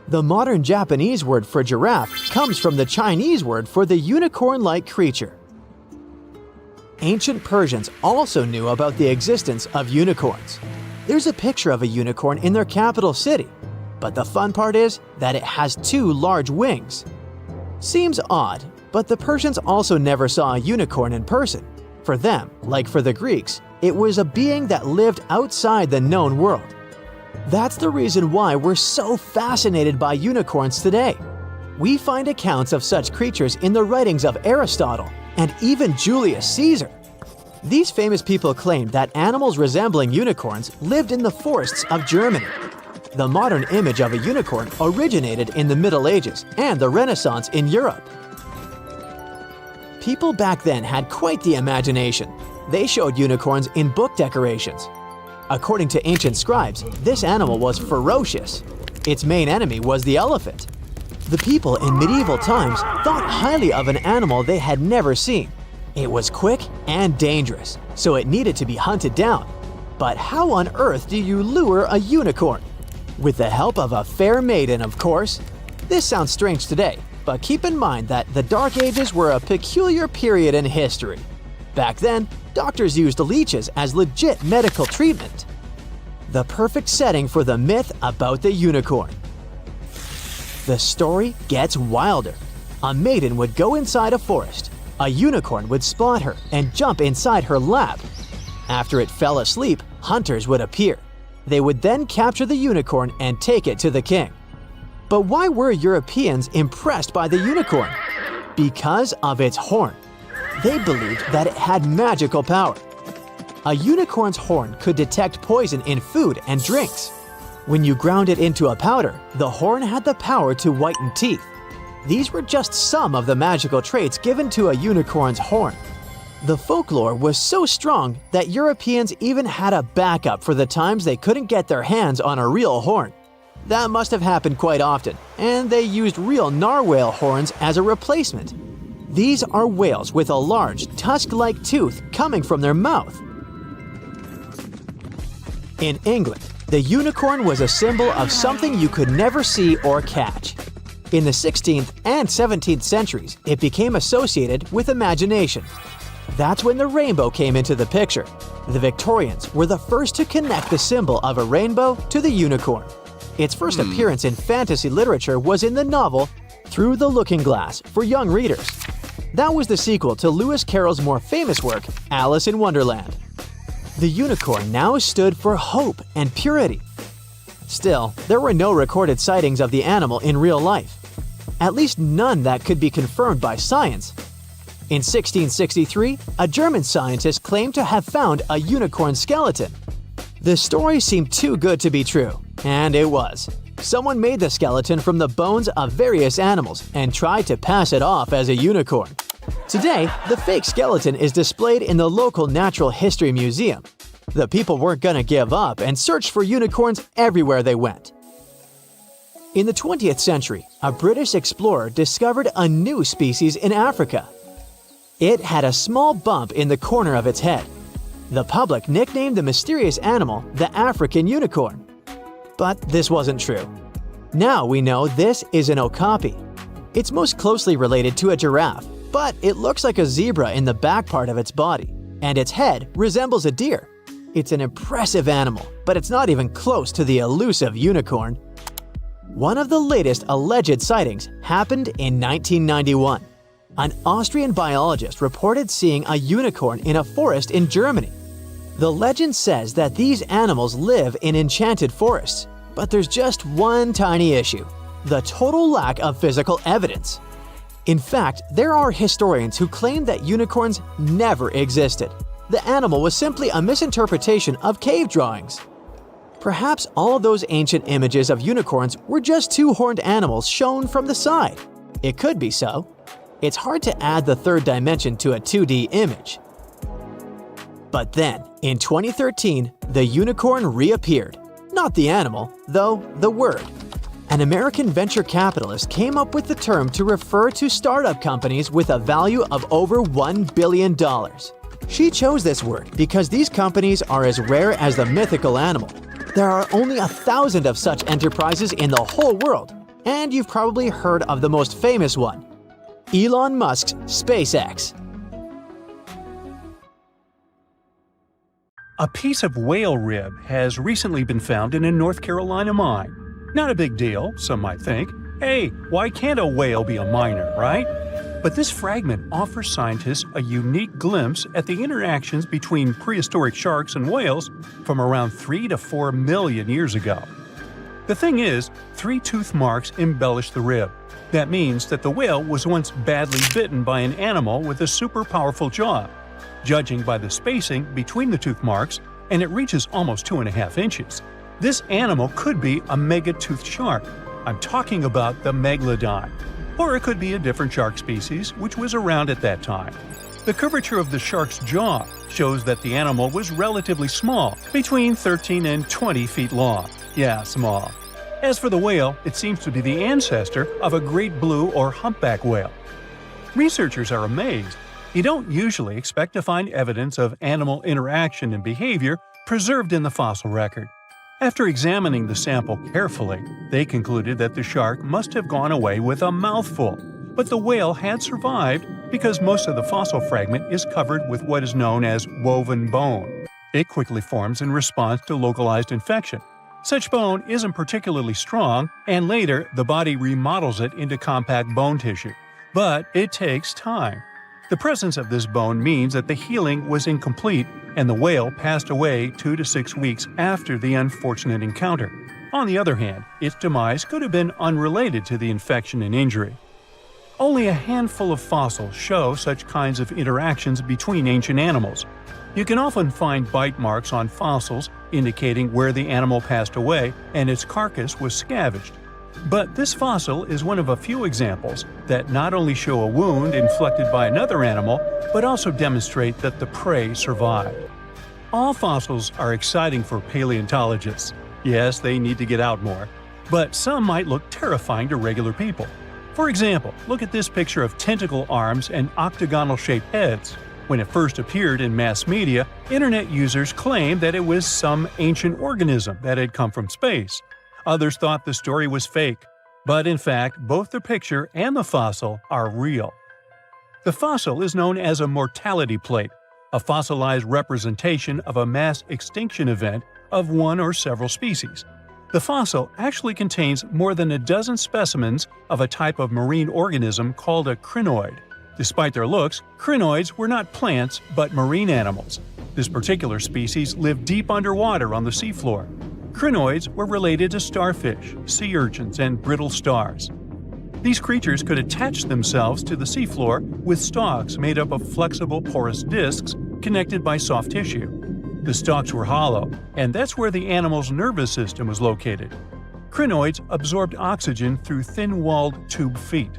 The modern Japanese word for giraffe comes from the Chinese word for the unicorn-like creature. Ancient Persians also knew about the existence of unicorns. There's a picture of a unicorn in their capital city, but the fun part is that it has 2 large wings. Seems odd, but the Persians also never saw a unicorn in person. For them, like for the Greeks, it was a being that lived outside the known world. That's the reason why we're so fascinated by unicorns today. We find accounts of such creatures in the writings of Aristotle and even Julius Caesar. These famous people claimed that animals resembling unicorns lived in the forests of Germany. The modern image of a unicorn originated in the Middle Ages and the Renaissance in Europe. People back then had quite the imagination. They showed unicorns in book decorations. According to ancient scribes, this animal was ferocious. Its main enemy was the elephant. The people in medieval times thought highly of an animal they had never seen. It was quick and dangerous, so it needed to be hunted down. But how on earth do you lure a unicorn? With the help of a fair maiden, of course. This sounds strange today, but keep in mind that the Dark Ages were a peculiar period in history. Back then, doctors used leeches as legit medical treatment. The perfect setting for the myth about the unicorn. The story gets wilder. A maiden would go inside a forest. a unicorn would spot her and jump inside her lap. After it fell asleep, hunters would appear. They would then capture the unicorn and take it to the king. But why were Europeans impressed by the unicorn? Because of its horn. They believed that it had magical power. A unicorn's horn could detect poison in food and drinks. When you ground it into a powder, the horn had the power to whiten teeth. These were just some of the magical traits given to a unicorn's horn. The folklore was so strong that Europeans even had a backup for the times they couldn't get their hands on a real horn. That must have happened quite often, and they used real narwhal horns as a replacement. These are whales with a large, tusk-like tooth coming from their mouth. In England, the unicorn was a symbol of something you could never see or catch. In the 16th and 17th centuries, it became associated with imagination. That's when the rainbow came into the picture. The Victorians were the first to connect the symbol of a rainbow to the unicorn. Its first appearance in fantasy literature was in the novel Through the Looking Glass for young readers. That was the sequel to Lewis Carroll's more famous work, Alice in Wonderland. The unicorn now stood for hope and purity. Still, there were no recorded sightings of the animal in real life. At least none that could be confirmed by science. In 1663, a German scientist claimed to have found a unicorn skeleton. The story seemed too good to be true, and it was. Someone made the skeleton from the bones of various animals and tried to pass it off as a unicorn. Today, the fake skeleton is displayed in the local Natural History Museum. The people weren't gonna give up and searched for unicorns everywhere they went. In the 20th century, a British explorer discovered a new species in Africa. It had a small bump in the corner of its head. The public nicknamed the mysterious animal the African unicorn. But this wasn't true. Now we know this is an okapi. It's most closely related to a giraffe, but it looks like a zebra in the back part of its body, and its head resembles a deer. It's an impressive animal, but it's not even close to the elusive unicorn. One of the latest alleged sightings happened in 1991. An Austrian biologist reported seeing a unicorn in a forest in Germany. The legend says that these animals live in enchanted forests, but there's just one tiny issue: the total lack of physical evidence. In fact, there are historians who claim that unicorns never existed. The animal was simply a misinterpretation of cave drawings. Perhaps all those ancient images of unicorns were just two-horned animals shown from the side. It could be so. It's hard to add the third dimension to a 2D image. But then, in 2013, the unicorn reappeared. Not the animal, though the word. An American venture capitalist came up with the term to refer to startup companies with a value of over $1 billion. She chose this word because these companies are as rare as the mythical animal. There are only 1,000 of such enterprises in the whole world, and you've probably heard of the most famous one, Elon Musk's SpaceX. A piece of whale rib has recently been found in a North Carolina mine. Not a big deal, some might think. Hey, why can't a whale be a miner, right? But this fragment offers scientists a unique glimpse at the interactions between prehistoric sharks and whales from around 3 to 4 million years ago. The thing is, 3 tooth marks embellish the rib. That means that the whale was once badly bitten by an animal with a super powerful jaw. Judging by the spacing between the tooth marks, and it reaches almost 2.5 inches. This animal could be a mega-toothed shark. I'm talking about the megalodon. Or it could be a different shark species which was around at that time. The curvature of the shark's jaw shows that the animal was relatively small, between 13 and 20 feet long. Yeah, small. As for the whale, it seems to be the ancestor of a great blue or humpback whale. Researchers are amazed. You don't usually expect to find evidence of animal interaction and behavior preserved in the fossil record. After examining the sample carefully, they concluded that the shark must have gone away with a mouthful, but the whale had survived because most of the fossil fragment is covered with what is known as woven bone. It quickly forms in response to localized infection. Such bone isn't particularly strong, and later the body remodels it into compact bone tissue. But it takes time. The presence of this bone means that the healing was incomplete and the whale passed away 2 to 6 weeks after the unfortunate encounter. On the other hand, its demise could have been unrelated to the infection and injury. Only a handful of fossils show such kinds of interactions between ancient animals. You can often find bite marks on fossils indicating where the animal passed away and its carcass was scavenged. But this fossil is one of a few examples that not only show a wound inflicted by another animal, but also demonstrate that the prey survived. All fossils are exciting for paleontologists. Yes, they need to get out more. But some might look terrifying to regular people. For example, look at this picture of tentacle arms and octagonal-shaped heads. When it first appeared in mass media, internet users claimed that it was some ancient organism that had come from space. Others thought the story was fake. But in fact, both the picture and the fossil are real. The fossil is known as a mortality plate, a fossilized representation of a mass extinction event of one or several species. The fossil actually contains more than a dozen specimens of a type of marine organism called a crinoid. Despite their looks, crinoids were not plants but marine animals. This particular species lived deep underwater on the seafloor. Crinoids were related to starfish, sea urchins, and brittle stars. These creatures could attach themselves to the seafloor with stalks made up of flexible porous discs connected by soft tissue. The stalks were hollow, and that's where the animal's nervous system was located. Crinoids absorbed oxygen through thin-walled tube feet.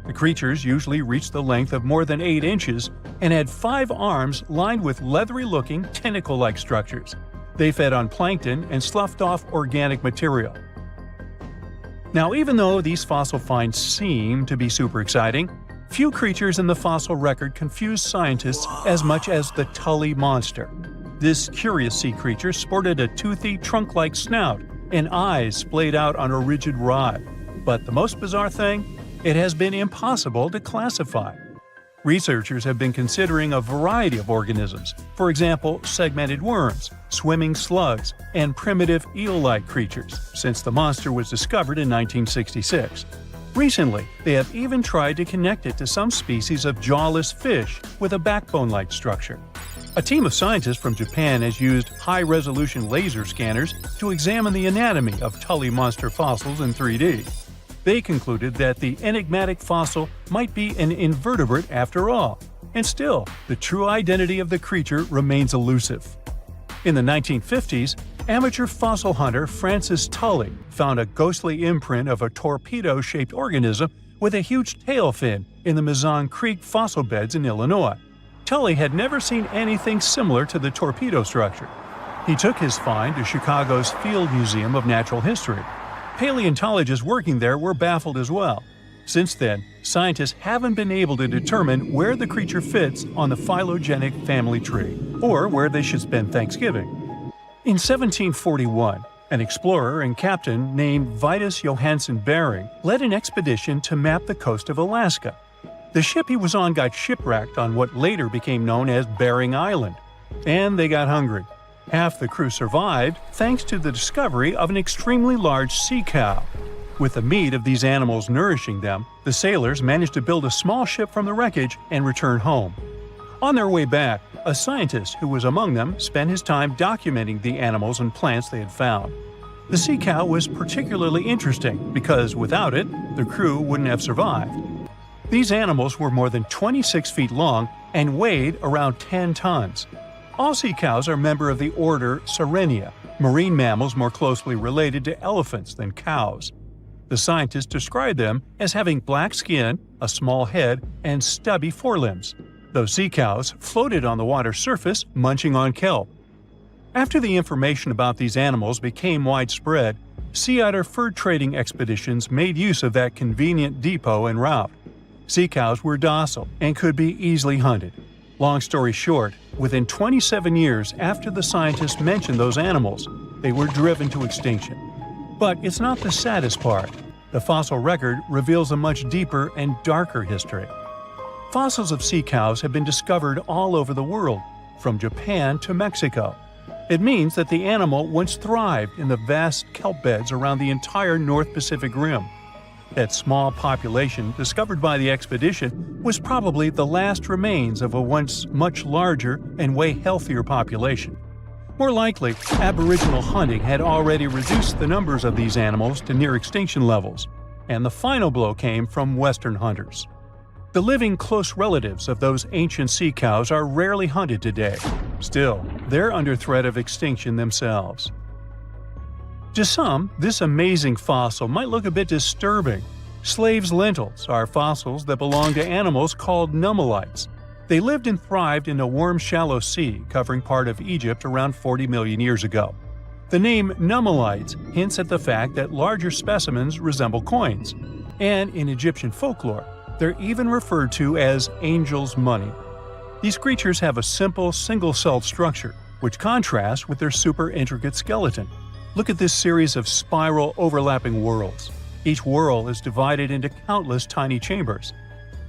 The creatures usually reached the length of more than 8 inches and had 5 arms lined with leathery-looking, tentacle-like structures. They fed on plankton and sloughed off organic material. Now, even though these fossil finds seem to be super exciting, few creatures in the fossil record confuse scientists as much as the Tully monster. This curious sea creature sported a toothy, trunk-like snout and eyes splayed out on a rigid rod. But the most bizarre thing? It has been impossible to classify. Researchers have been considering a variety of organisms, for example, segmented worms, swimming slugs, and primitive eel-like creatures, since the monster was discovered in 1966. Recently, they have even tried to connect it to some species of jawless fish with a backbone-like structure. A team of scientists from Japan has used high-resolution laser scanners to examine the anatomy of Tully monster fossils in 3D. They concluded that the enigmatic fossil might be an invertebrate after all, and still, the true identity of the creature remains elusive. In the 1950s, amateur fossil hunter Francis Tully found a ghostly imprint of a torpedo-shaped organism with a huge tail fin in the Mazon Creek fossil beds in Illinois. Tully had never seen anything similar to the torpedo structure. He took his find to Chicago's Field Museum of Natural History. Paleontologists working there were baffled as well. Since then, scientists haven't been able to determine where the creature fits on the phylogenetic family tree, or where they should spend Thanksgiving. In 1741, an explorer and captain named Vitus Johansen Bering led an expedition to map the coast of Alaska. The ship he was on got shipwrecked on what later became known as Bering Island, and they got hungry. Half the crew survived thanks to the discovery of an extremely large sea cow. With the meat of these animals nourishing them, the sailors managed to build a small ship from the wreckage and return home. On their way back, a scientist who was among them spent his time documenting the animals and plants they had found. The sea cow was particularly interesting because without it, the crew wouldn't have survived. These animals were more than 26 feet long and weighed around 10 tons. All sea cows are members of the order Sirenia, marine mammals more closely related to elephants than cows. The scientists described them as having black skin, a small head, and stubby forelimbs. Those sea cows floated on the water's surface, munching on kelp. After the information about these animals became widespread, sea otter fur trading expeditions made use of that convenient depot en route. Sea cows were docile and could be easily hunted. Long story short, within 27 years after the scientists mentioned those animals, they were driven to extinction. But it's not the saddest part. The fossil record reveals a much deeper and darker history. Fossils of sea cows have been discovered all over the world, from Japan to Mexico. It means that the animal once thrived in the vast kelp beds around the entire North Pacific Rim. That small population discovered by the expedition was probably the last remains of a once much larger and way healthier population. More likely, Aboriginal hunting had already reduced the numbers of these animals to near extinction levels, and the final blow came from Western hunters. The living close relatives of those ancient sea cows are rarely hunted today. Still, they're under threat of extinction themselves. To some, this amazing fossil might look a bit disturbing. Slaves' lentils are fossils that belong to animals called nummelites. They lived and thrived in a warm, shallow sea covering part of Egypt around 40 million years ago. The name nummelites hints at the fact that larger specimens resemble coins, and in Egyptian folklore, they're even referred to as angel's money. These creatures have a simple, single-celled structure, which contrasts with their super intricate skeleton. Look at this series of spiral overlapping whorls. Each whorl is divided into countless tiny chambers.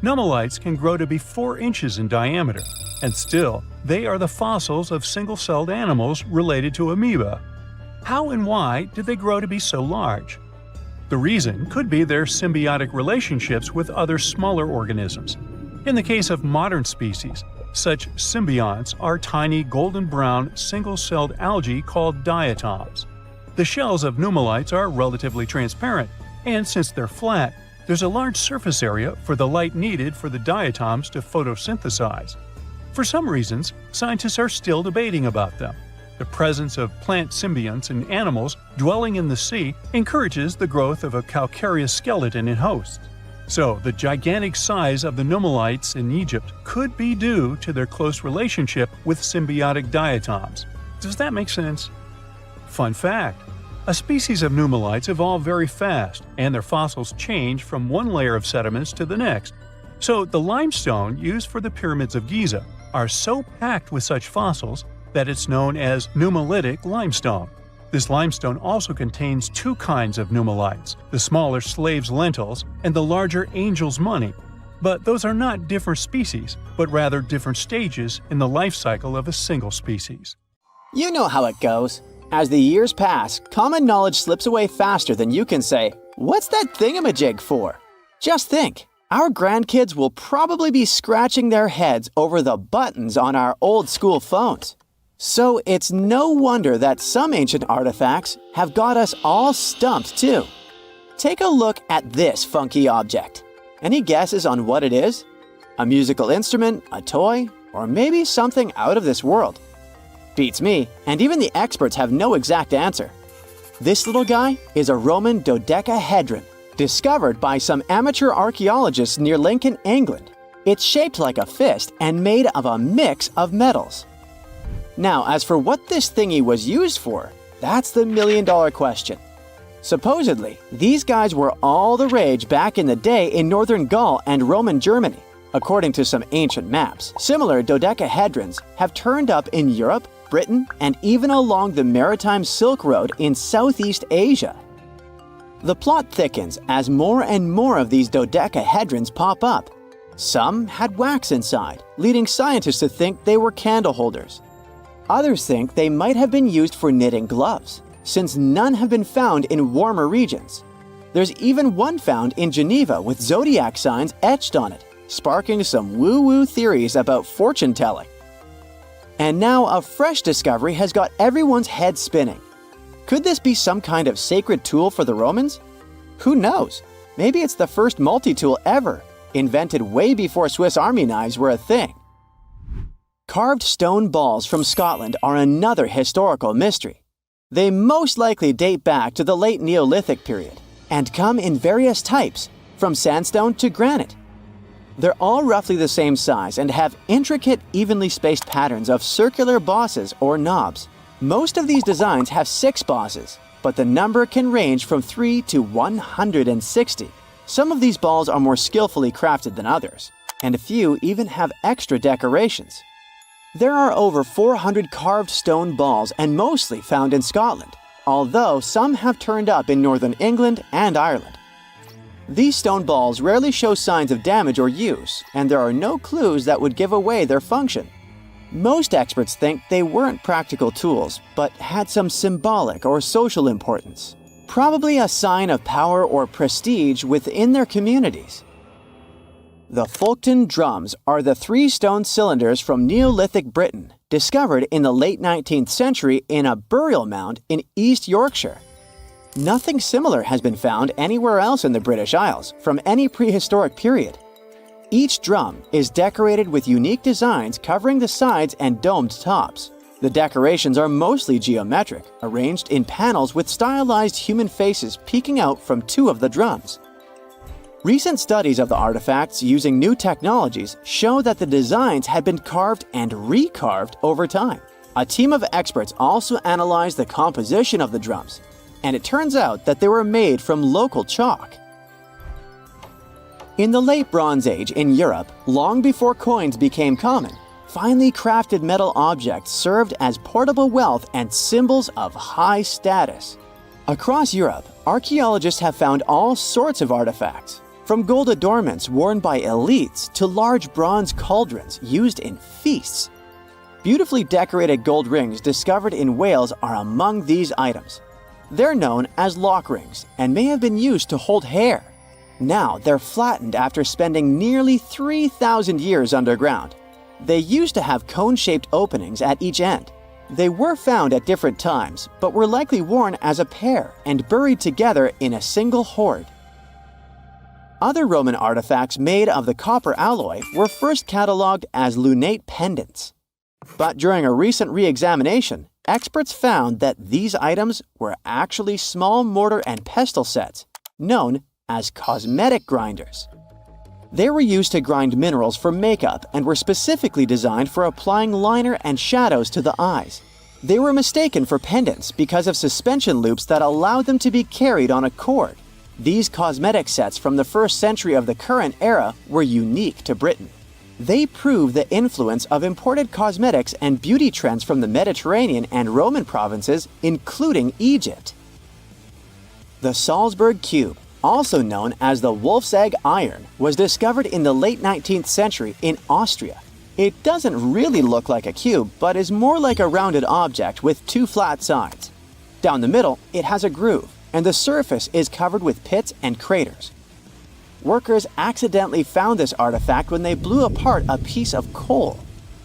Nummelites can grow to be 4 inches in diameter, and still, they are the fossils of single-celled animals related to amoeba. How and why did they grow to be so large? The reason could be their symbiotic relationships with other smaller organisms. In the case of modern species, such symbionts are tiny golden-brown single-celled algae called diatoms. The shells of nummelites are relatively transparent, and since they're flat, there's a large surface area for the light needed for the diatoms to photosynthesize. For some reasons, scientists are still debating about them. The presence of plant symbionts in animals dwelling in the sea encourages the growth of a calcareous skeleton in hosts. So, the gigantic size of the nummelites in Egypt could be due to their close relationship with symbiotic diatoms. Does that make sense? Fun fact: a species of nummelites evolve very fast, and their fossils change from one layer of sediments to the next. So the limestone used for the pyramids of Giza are so packed with such fossils that it's known as nummelitic limestone. This limestone also contains 2 kinds of nummelites, the smaller slave's lentils and the larger angel's money. But those are not different species, but rather different stages in the life cycle of a single species. You know how it goes. As the years pass, common knowledge slips away faster than you can say, "What's that thingamajig for?" Just think, our grandkids will probably be scratching their heads over the buttons on our old school phones. So it's no wonder that some ancient artifacts have got us all stumped too. Take a look at this funky object. Any guesses on what it is? A musical instrument, a toy, or maybe something out of this world? Beats me, and even the experts have no exact answer. This little guy is a Roman dodecahedron, discovered by some amateur archaeologists near Lincoln, England. It's shaped like a fist and made of a mix of metals. Now, as for what this thingy was used for, that's the million-dollar question. Supposedly, these guys were all the rage back in the day in northern Gaul and Roman Germany. According to some ancient maps, similar dodecahedrons have turned up in Europe, Britain, and even along the maritime Silk Road in Southeast Asia. The plot thickens as more and more of these dodecahedrons pop up. Some had wax inside, leading scientists to think they were candle holders. Others think they might have been used for knitting gloves, since none have been found in warmer regions. There's even one found in Geneva with zodiac signs etched on it, sparking some woo-woo theories about fortune-telling. And now a fresh discovery has got everyone's head spinning. Could this be some kind of sacred tool for the Romans? Who knows? Maybe it's the first multi-tool ever, invented way before Swiss Army knives were a thing. Carved stone balls from Scotland are another historical mystery. They most likely date back to the late Neolithic period and come in various types, from sandstone to granite. They're all roughly the same size and have intricate, evenly spaced patterns of circular bosses or knobs. Most of these designs have 6 bosses, but the number can range from 3 to 160. Some of these balls are more skillfully crafted than others, and a few even have extra decorations. There are over 400 carved stone balls and mostly found in Scotland, although some have turned up in northern England and Ireland. These stone balls rarely show signs of damage or use, and there are no clues that would give away their function. Most experts think they weren't practical tools, but had some symbolic or social importance. probably a sign of power or prestige within their communities. The Fulton drums are the 3 stone cylinders from Neolithic Britain, discovered in the late 19th century in a burial mound in East Yorkshire. Nothing similar has been found anywhere else in the British Isles from any prehistoric period. Each drum is decorated with unique designs covering the sides and domed tops. The decorations are mostly geometric, arranged in panels with stylized human faces peeking out from 2 of the drums. Recent studies of the artifacts using new technologies show that the designs had been carved and recarved over time. A team of experts also analyzed the composition of the drums, and it turns out that they were made from local chalk. In the late Bronze Age in Europe, long before coins became common, finely crafted metal objects served as portable wealth and symbols of high status. Across Europe, archaeologists have found all sorts of artifacts, from gold adornments worn by elites to large bronze cauldrons used in feasts. Beautifully decorated gold rings discovered in Wales are among these items. They're known as lock rings and may have been used to hold hair. Now they're flattened after spending nearly 3,000 years underground. They used to have cone-shaped openings at each end. They were found at different times, but were likely worn as a pair and buried together in a single hoard. Other Roman artifacts made of the copper alloy were first catalogued as lunate pendants. But during a recent re-examination, experts found that these items were actually small mortar and pestle sets, known as cosmetic grinders. They were used to grind minerals for makeup and were specifically designed for applying liner and shadows to the eyes. They were mistaken for pendants because of suspension loops that allowed them to be carried on a cord. These cosmetic sets from the 1st century of the current era were unique to Britain. They prove the influence of imported cosmetics and beauty trends from the Mediterranean and Roman provinces, including Egypt. The Salzburg cube, also known as the wolf's egg iron, was discovered in the late 19th century in Austria. It doesn't really look like a cube, but is more like a rounded object with 2 flat sides. Down the middle, it has a groove, and the surface is covered with pits and craters. Workers accidentally found this artifact when they blew apart a piece of coal.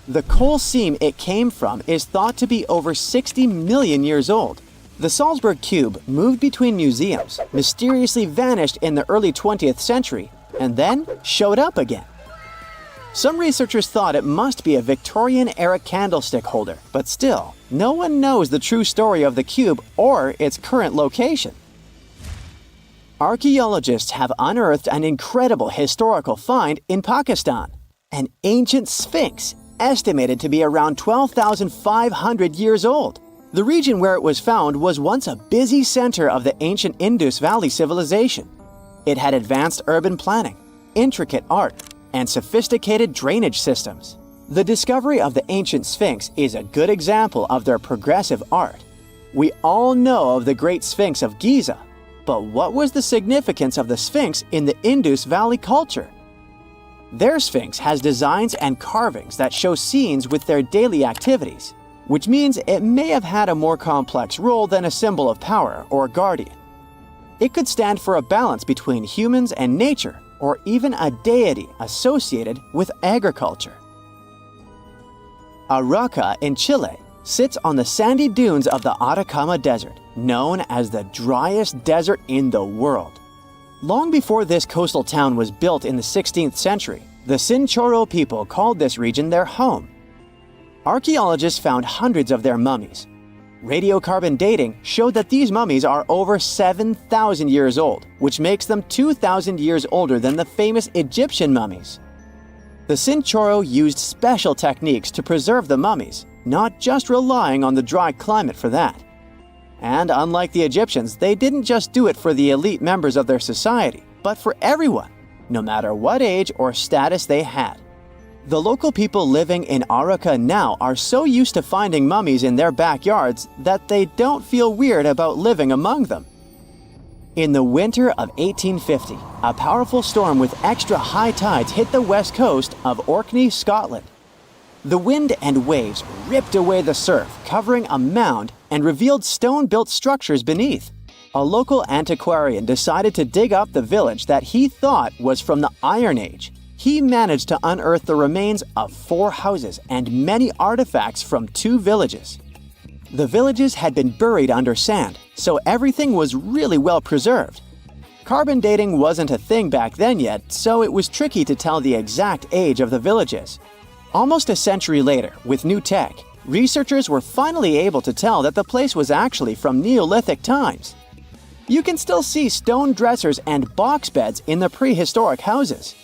The coal seam it came from is thought to be over 60 million years old. The Salzburg cube moved between museums, mysteriously vanished in the early 20th century, and then showed up again. Some researchers thought it must be a Victorian-era candlestick holder, but still, no one knows the true story of the cube or its current location. Archaeologists have unearthed an incredible historical find in Pakistan, an ancient Sphinx estimated to be around 12,500 years old. The region where it was found was once a busy center of the ancient Indus Valley civilization. It had advanced urban planning, intricate art, and sophisticated drainage systems. The discovery of the ancient Sphinx is a good example of their progressive art. We all know of the Great Sphinx of Giza, but what was the significance of the Sphinx in the Indus Valley culture? Their Sphinx has designs and carvings that show scenes with their daily activities, which means it may have had a more complex role than a symbol of power or guardian. It could stand for a balance between humans and nature, or even a deity associated with agriculture. Arica in Chile sits on the sandy dunes of the Atacama Desert, known as the driest desert in the world. Long before this coastal town was built in the 16th century, the Chinchorro people called this region their home. Archaeologists found hundreds of their mummies. Radiocarbon dating showed that these mummies are over 7,000 years old, which makes them 2,000 years older than the famous Egyptian mummies. The Chinchorro used special techniques to preserve the mummies, not just relying on the dry climate for that. And unlike the Egyptians, they didn't just do it for the elite members of their society, but for everyone, no matter what age or status they had. The local people living in Arica now are so used to finding mummies in their backyards that they don't feel weird about living among them. In the winter of 1850, a powerful storm with extra high tides hit the west coast of Orkney, Scotland. The wind and waves ripped away the surf, covering a mound and revealed stone-built structures beneath. a local antiquarian decided to dig up the village that he thought was from the Iron Age. He managed to unearth the remains of 4 houses and many artifacts from 2 villages. The villages had been buried under sand, so everything was really well preserved. Carbon dating wasn't a thing back then yet, so it was tricky to tell the exact age of the villages. Almost a century later, with new tech, researchers were finally able to tell that the place was actually from Neolithic times. You can still see stone dressers and box beds in the prehistoric houses.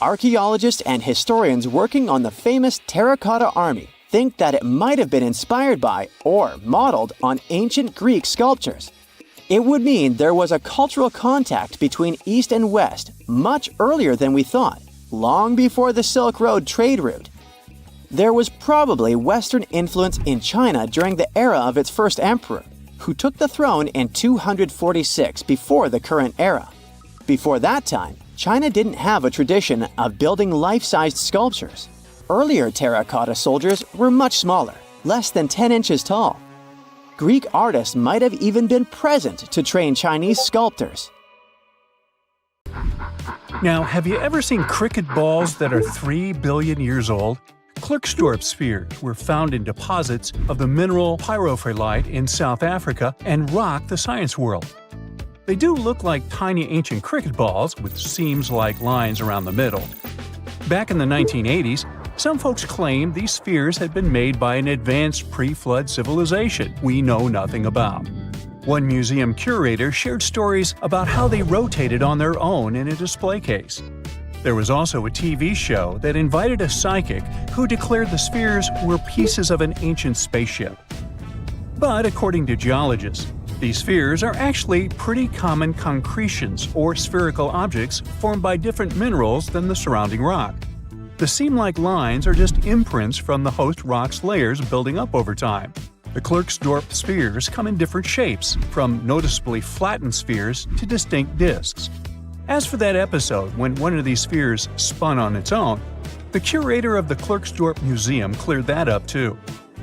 Archaeologists and historians working on the famous Terracotta army think that it might have been inspired by or modeled on ancient Greek sculptures. It would mean there was a cultural contact between East and West much earlier than we thought, long before the Silk Road trade route. There was probably Western influence in China during the era of its first emperor, who took the throne in 246 before the current era. Before that time, China didn't have a tradition of building life-sized sculptures. Earlier terracotta soldiers were much smaller, less than 10 inches tall. Greek artists might have even been present to train Chinese sculptors. Now, have you ever seen cricket balls that are 3 billion years old? Klerksdorp spheres were found in deposits of the mineral pyrophyllite in South Africa and rock the science world. They do look like tiny ancient cricket balls with seams like lines around the middle. Back in the 1980s, some folks claimed these spheres had been made by an advanced pre-flood civilization we know nothing about. One museum curator shared stories about how they rotated on their own in a display case. There was also a TV show that invited a psychic who declared the spheres were pieces of an ancient spaceship. But according to geologists, these spheres are actually pretty common concretions or spherical objects formed by different minerals than the surrounding rock. The seam-like lines are just imprints from the host rock's layers building up over time. The Klerksdorp spheres come in different shapes, from noticeably flattened spheres to distinct discs. As for that episode when one of these spheres spun on its own, the curator of the Klerksdorp Museum cleared that up too.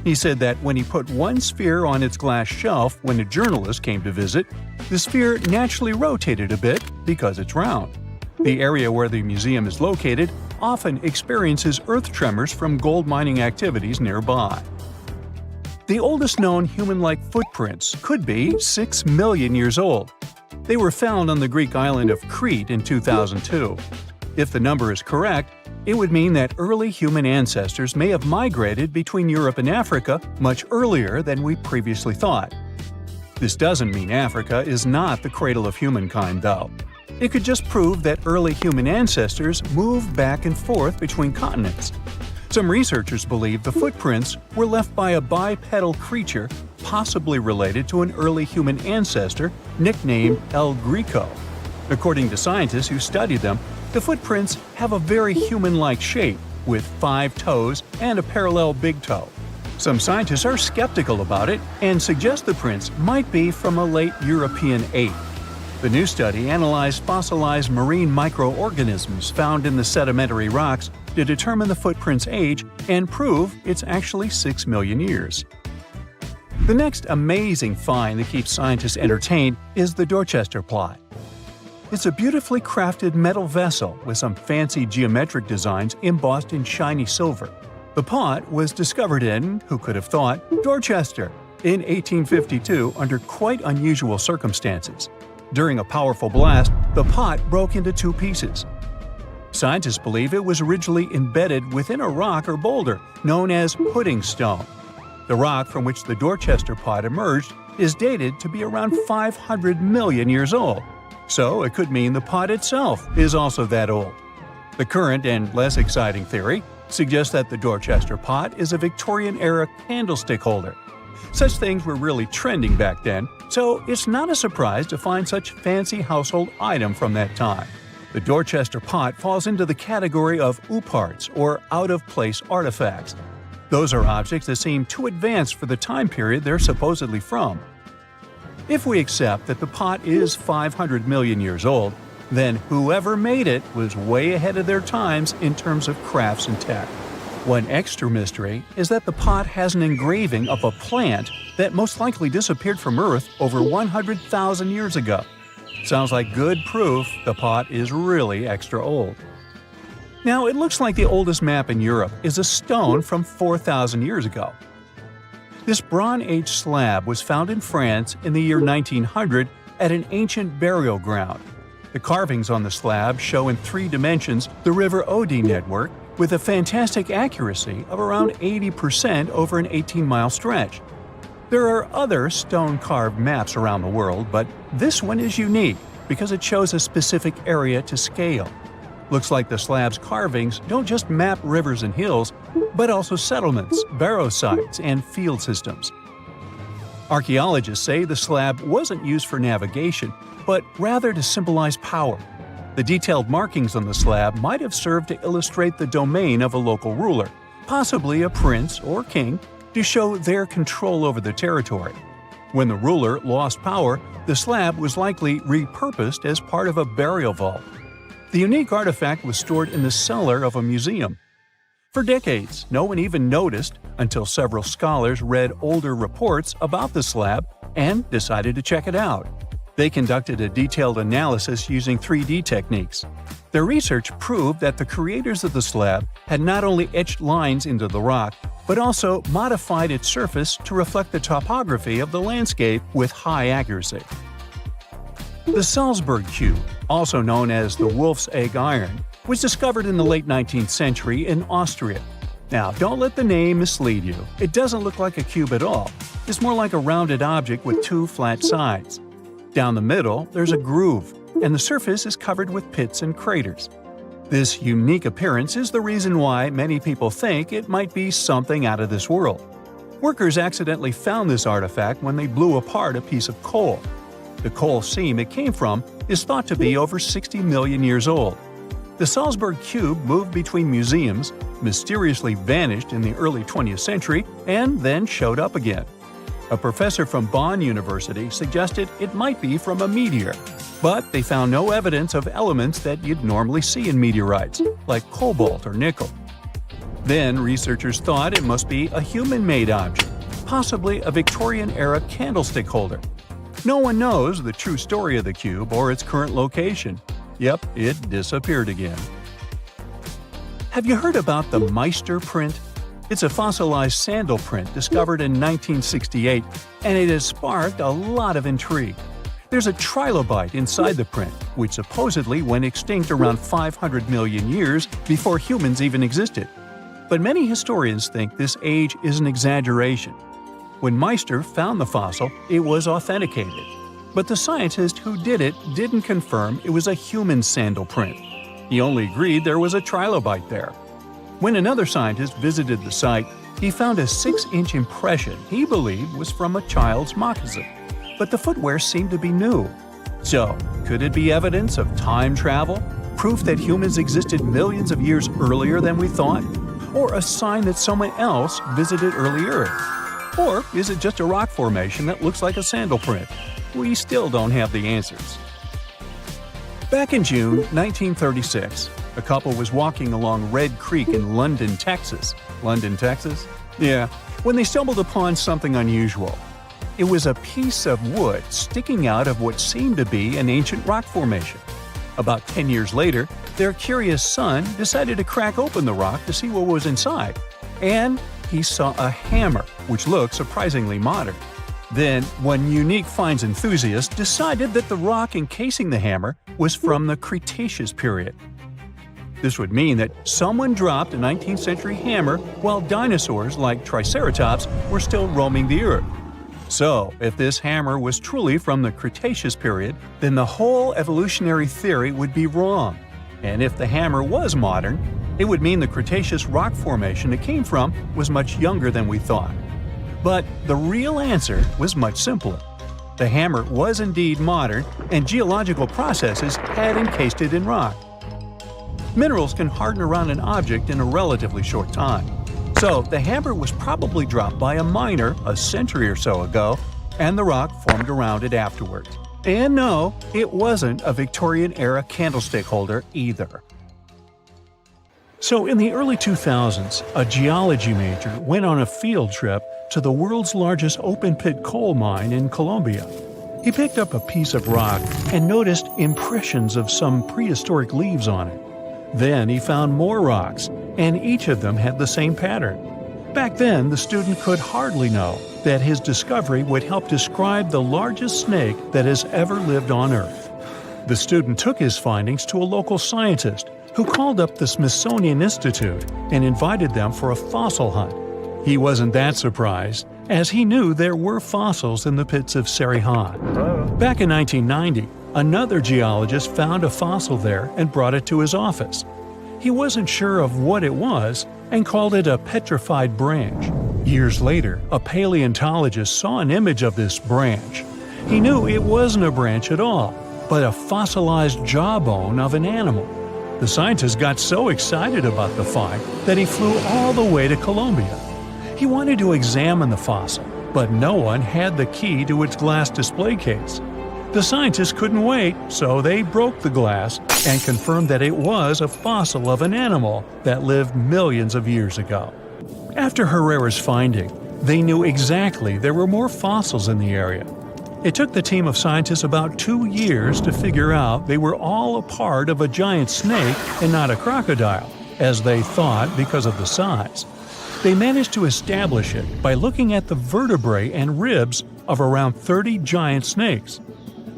He said that when he put one sphere on its glass shelf when a journalist came to visit, the sphere naturally rotated a bit because it's round. The area where the museum is located often experiences earth tremors from gold mining activities nearby. The oldest known human-like footprints could be 6 million years old. They were found on the Greek island of Crete in 2002. If the number is correct, it would mean that early human ancestors may have migrated between Europe and Africa much earlier than we previously thought. This doesn't mean Africa is not the cradle of humankind, though. It could just prove that early human ancestors moved back and forth between continents. Some researchers believe the footprints were left by a bipedal creature possibly related to an early human ancestor nicknamed El Greco. According to scientists who studied them, the footprints have a very human-like shape, with 5 toes and a parallel big toe. Some scientists are skeptical about it and suggest the prints might be from a late European ape. The new study analyzed fossilized marine microorganisms found in the sedimentary rocks to determine the footprint's age and prove it's actually 6 million years. The next amazing find that keeps scientists entertained is the Dorchester plot. It's a beautifully crafted metal vessel with some fancy geometric designs embossed in shiny silver. The pot was discovered in, who could have thought, Dorchester in 1852 under quite unusual circumstances. During a powerful blast, the pot broke into 2 pieces. Scientists believe it was originally embedded within a rock or boulder known as pudding stone. The rock from which the Dorchester pot emerged is dated to be around 500 million years old, so it could mean the pot itself is also that old. The current and less exciting theory suggests that the Dorchester pot is a Victorian-era candlestick holder. Such things were really trending back then, so it's not a surprise to find such fancy household item from that time. The Dorchester pot falls into the category of ooparts, or out-of-place artifacts. Those are objects that seem too advanced for the time period they're supposedly from. If we accept that the pot is 500 million years old, then whoever made it was way ahead of their times in terms of crafts and tech. One extra mystery is that the pot has an engraving of a plant that most likely disappeared from Earth over 100,000 years ago. Sounds like good proof the pot is really extra old. Now, it looks like the oldest map in Europe is a stone from 4,000 years ago. This Bronze Age slab was found in France in the year 1900 at an ancient burial ground. The carvings on the slab show in 3 dimensions the River Odey network with a fantastic accuracy of around 80% over an 18-mile stretch. There are other stone-carved maps around the world, but this one is unique because it shows a specific area to scale. Looks like the slab's carvings don't just map rivers and hills, but also settlements, barrow sites, and field systems. Archaeologists say the slab wasn't used for navigation, but rather to symbolize power. The detailed markings on the slab might have served to illustrate the domain of a local ruler, possibly a prince or king, to show their control over the territory. When the ruler lost power, the slab was likely repurposed as part of a burial vault. The unique artifact was stored in the cellar of a museum. For decades, no one even noticed until several scholars read older reports about the slab and decided to check it out. They conducted a detailed analysis using 3D techniques. Their research proved that the creators of the slab had not only etched lines into the rock, but also modified its surface to reflect the topography of the landscape with high accuracy. The Salzburg cube, also known as the wolf's egg iron, was discovered in the late 19th century in Austria. Now, don't let the name mislead you. It doesn't look like a cube at all. It's more like a rounded object with 2 flat sides. Down the middle, there's a groove, and the surface is covered with pits and craters. This unique appearance is the reason why many people think it might be something out of this world. Workers accidentally found this artifact when they blew apart a piece of coal. The coal seam it came from is thought to be over 60 million years old. The Salzburg cube moved between museums, mysteriously vanished in the early 20th century, and then showed up again. A professor from Bonn University suggested it might be from a meteor, but they found no evidence of elements that you'd normally see in meteorites, like cobalt or nickel. Then researchers thought it must be a human-made object, possibly a Victorian-era candlestick holder. No one knows the true story of the cube or its current location. Yep, it disappeared again. Have you heard about the Meister print? It's a fossilized sandal print discovered in 1968, and it has sparked a lot of intrigue. There's a trilobite inside the print, which supposedly went extinct around 500 million years before humans even existed. But many historians think this age is an exaggeration. When Meister found the fossil, it was authenticated. But the scientist who did it didn't confirm it was a human sandal print. He only agreed there was a trilobite there. When another scientist visited the site, he found a 6-inch impression he believed was from a child's moccasin. But the footwear seemed to be new. So, could it be evidence of time travel? Proof that humans existed millions of years earlier than we thought? Or a sign that someone else visited early Earth? Or is it just a rock formation that looks like a sandal print? We still don't have the answers. Back in June 1936, a couple was walking along Red Creek in London, Texas. London, Texas? Yeah, when they stumbled upon something unusual. It was a piece of wood sticking out of what seemed to be an ancient rock formation. About 10 years later, their curious son decided to crack open the rock to see what was inside. And he saw a hammer, which looked surprisingly modern. Then, one unique finds enthusiast decided that the rock encasing the hammer was from the Cretaceous period. This would mean that someone dropped a 19th century hammer while dinosaurs like Triceratops were still roaming the earth. So, if this hammer was truly from the Cretaceous period, then the whole evolutionary theory would be wrong. And if the hammer was modern, it would mean the Cretaceous rock formation it came from was much younger than we thought. But the real answer was much simpler. The hammer was indeed modern, and geological processes had encased it in rock. Minerals can harden around an object in a relatively short time. So the hammer was probably dropped by a miner a century or so ago, and the rock formed around it afterwards. And no, it wasn't a Victorian-era candlestick holder either. So in the early 2000s, a geology major went on a field trip to the world's largest open-pit coal mine in Colombia. He picked up a piece of rock and noticed impressions of some prehistoric leaves on it. Then he found more rocks, and each of them had the same pattern. Back then, the student could hardly know that his discovery would help describe the largest snake that has ever lived on Earth. The student took his findings to a local scientist who called up the Smithsonian Institute and invited them for a fossil hunt. He wasn't that surprised, as he knew there were fossils in the pits of Sarihan. Back in 1990, another geologist found a fossil there and brought it to his office. He wasn't sure of what it was and called it a petrified branch. Years later, a paleontologist saw an image of this branch. He knew it wasn't a branch at all, but a fossilized jawbone of an animal. The scientist got so excited about the find that he flew all the way to Colombia. He wanted to examine the fossil, but no one had the key to its glass display case. The scientists couldn't wait, so they broke the glass and confirmed that it was a fossil of an animal that lived millions of years ago. After Herrera's finding, they knew exactly there were more fossils in the area. It took the team of scientists about 2 years to figure out they were all a part of a giant snake and not a crocodile, as they thought because of the size. They managed to establish it by looking at the vertebrae and ribs of around 30 giant snakes.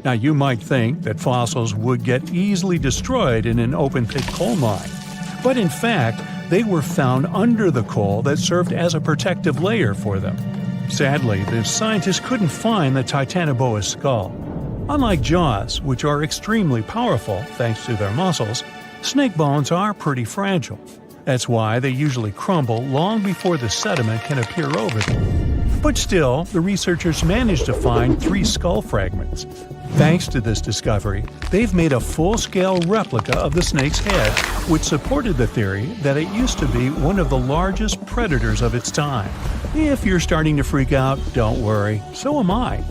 Now, you might think that fossils would get easily destroyed in an open-pit coal mine, but in fact, they were found under the coal that served as a protective layer for them. Sadly, the scientists couldn't find the Titanoboa's skull. Unlike jaws, which are extremely powerful thanks to their muscles, snake bones are pretty fragile. That's why they usually crumble long before the sediment can appear over them. But still, the researchers managed to find 3 skull fragments. Thanks to this discovery, they've made a full-scale replica of the snake's head, which supported the theory that it used to be one of the largest predators of its time. If you're starting to freak out, don't worry, so am I.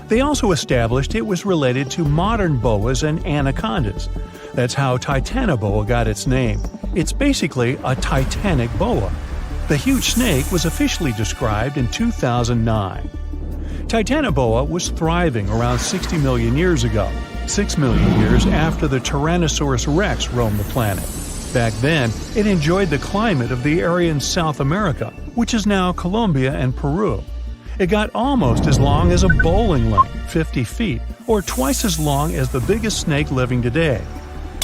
They also established it was related to modern boas and anacondas. That's how Titanoboa got its name. It's basically a titanic boa. The huge snake was officially described in 2009. Titanoboa was thriving around 60 million years ago, 6 million years after the Tyrannosaurus rex roamed the planet. Back then, it enjoyed the climate of the area in South America, which is now Colombia and Peru. It got almost as long as a bowling lane, 50 feet, or twice as long as the biggest snake living today.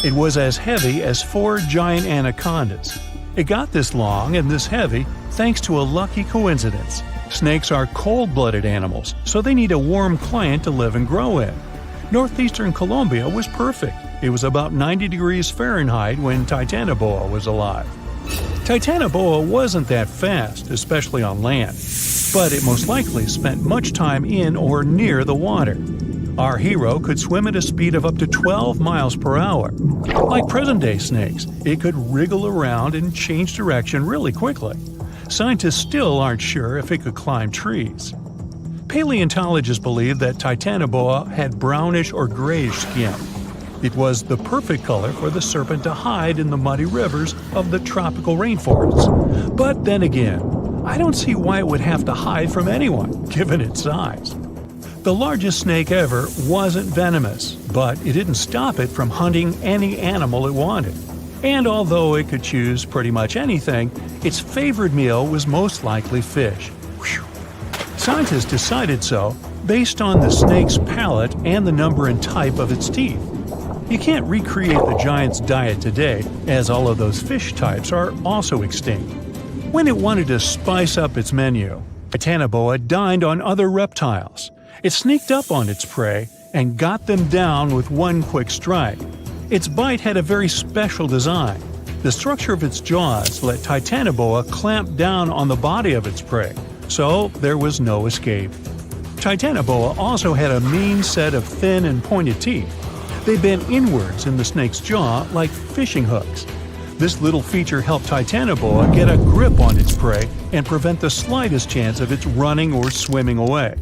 It was as heavy as 4 giant anacondas. It got this long and this heavy thanks to a lucky coincidence. Snakes are cold-blooded animals, so they need a warm climate to live and grow in. Northeastern Colombia was perfect. It was about 90 degrees Fahrenheit when Titanoboa was alive. Titanoboa wasn't that fast, especially on land, but it most likely spent much time in or near the water. Our hero could swim at a speed of up to 12 miles per hour. Like present-day snakes, it could wriggle around and change direction really quickly. Scientists still aren't sure if it could climb trees. Paleontologists believe that Titanoboa had brownish or grayish skin. It was the perfect color for the serpent to hide in the muddy rivers of the tropical rainforests. But then again, I don't see why it would have to hide from anyone, given its size. The largest snake ever wasn't venomous, but it didn't stop it from hunting any animal it wanted. And although it could choose pretty much anything, its favorite meal was most likely fish. Whew. Scientists decided so based on the snake's palate and the number and type of its teeth. You can't recreate the giant's diet today, as all of those fish types are also extinct. When it wanted to spice up its menu, Titanoboa dined on other reptiles. It sneaked up on its prey and got them down with one quick strike. Its bite had a very special design. The structure of its jaws let Titanoboa clamp down on the body of its prey, so there was no escape. Titanoboa also had a mean set of thin and pointed teeth. They bent inwards in the snake's jaw like fishing hooks. This little feature helped Titanoboa get a grip on its prey and prevent the slightest chance of its running or swimming away.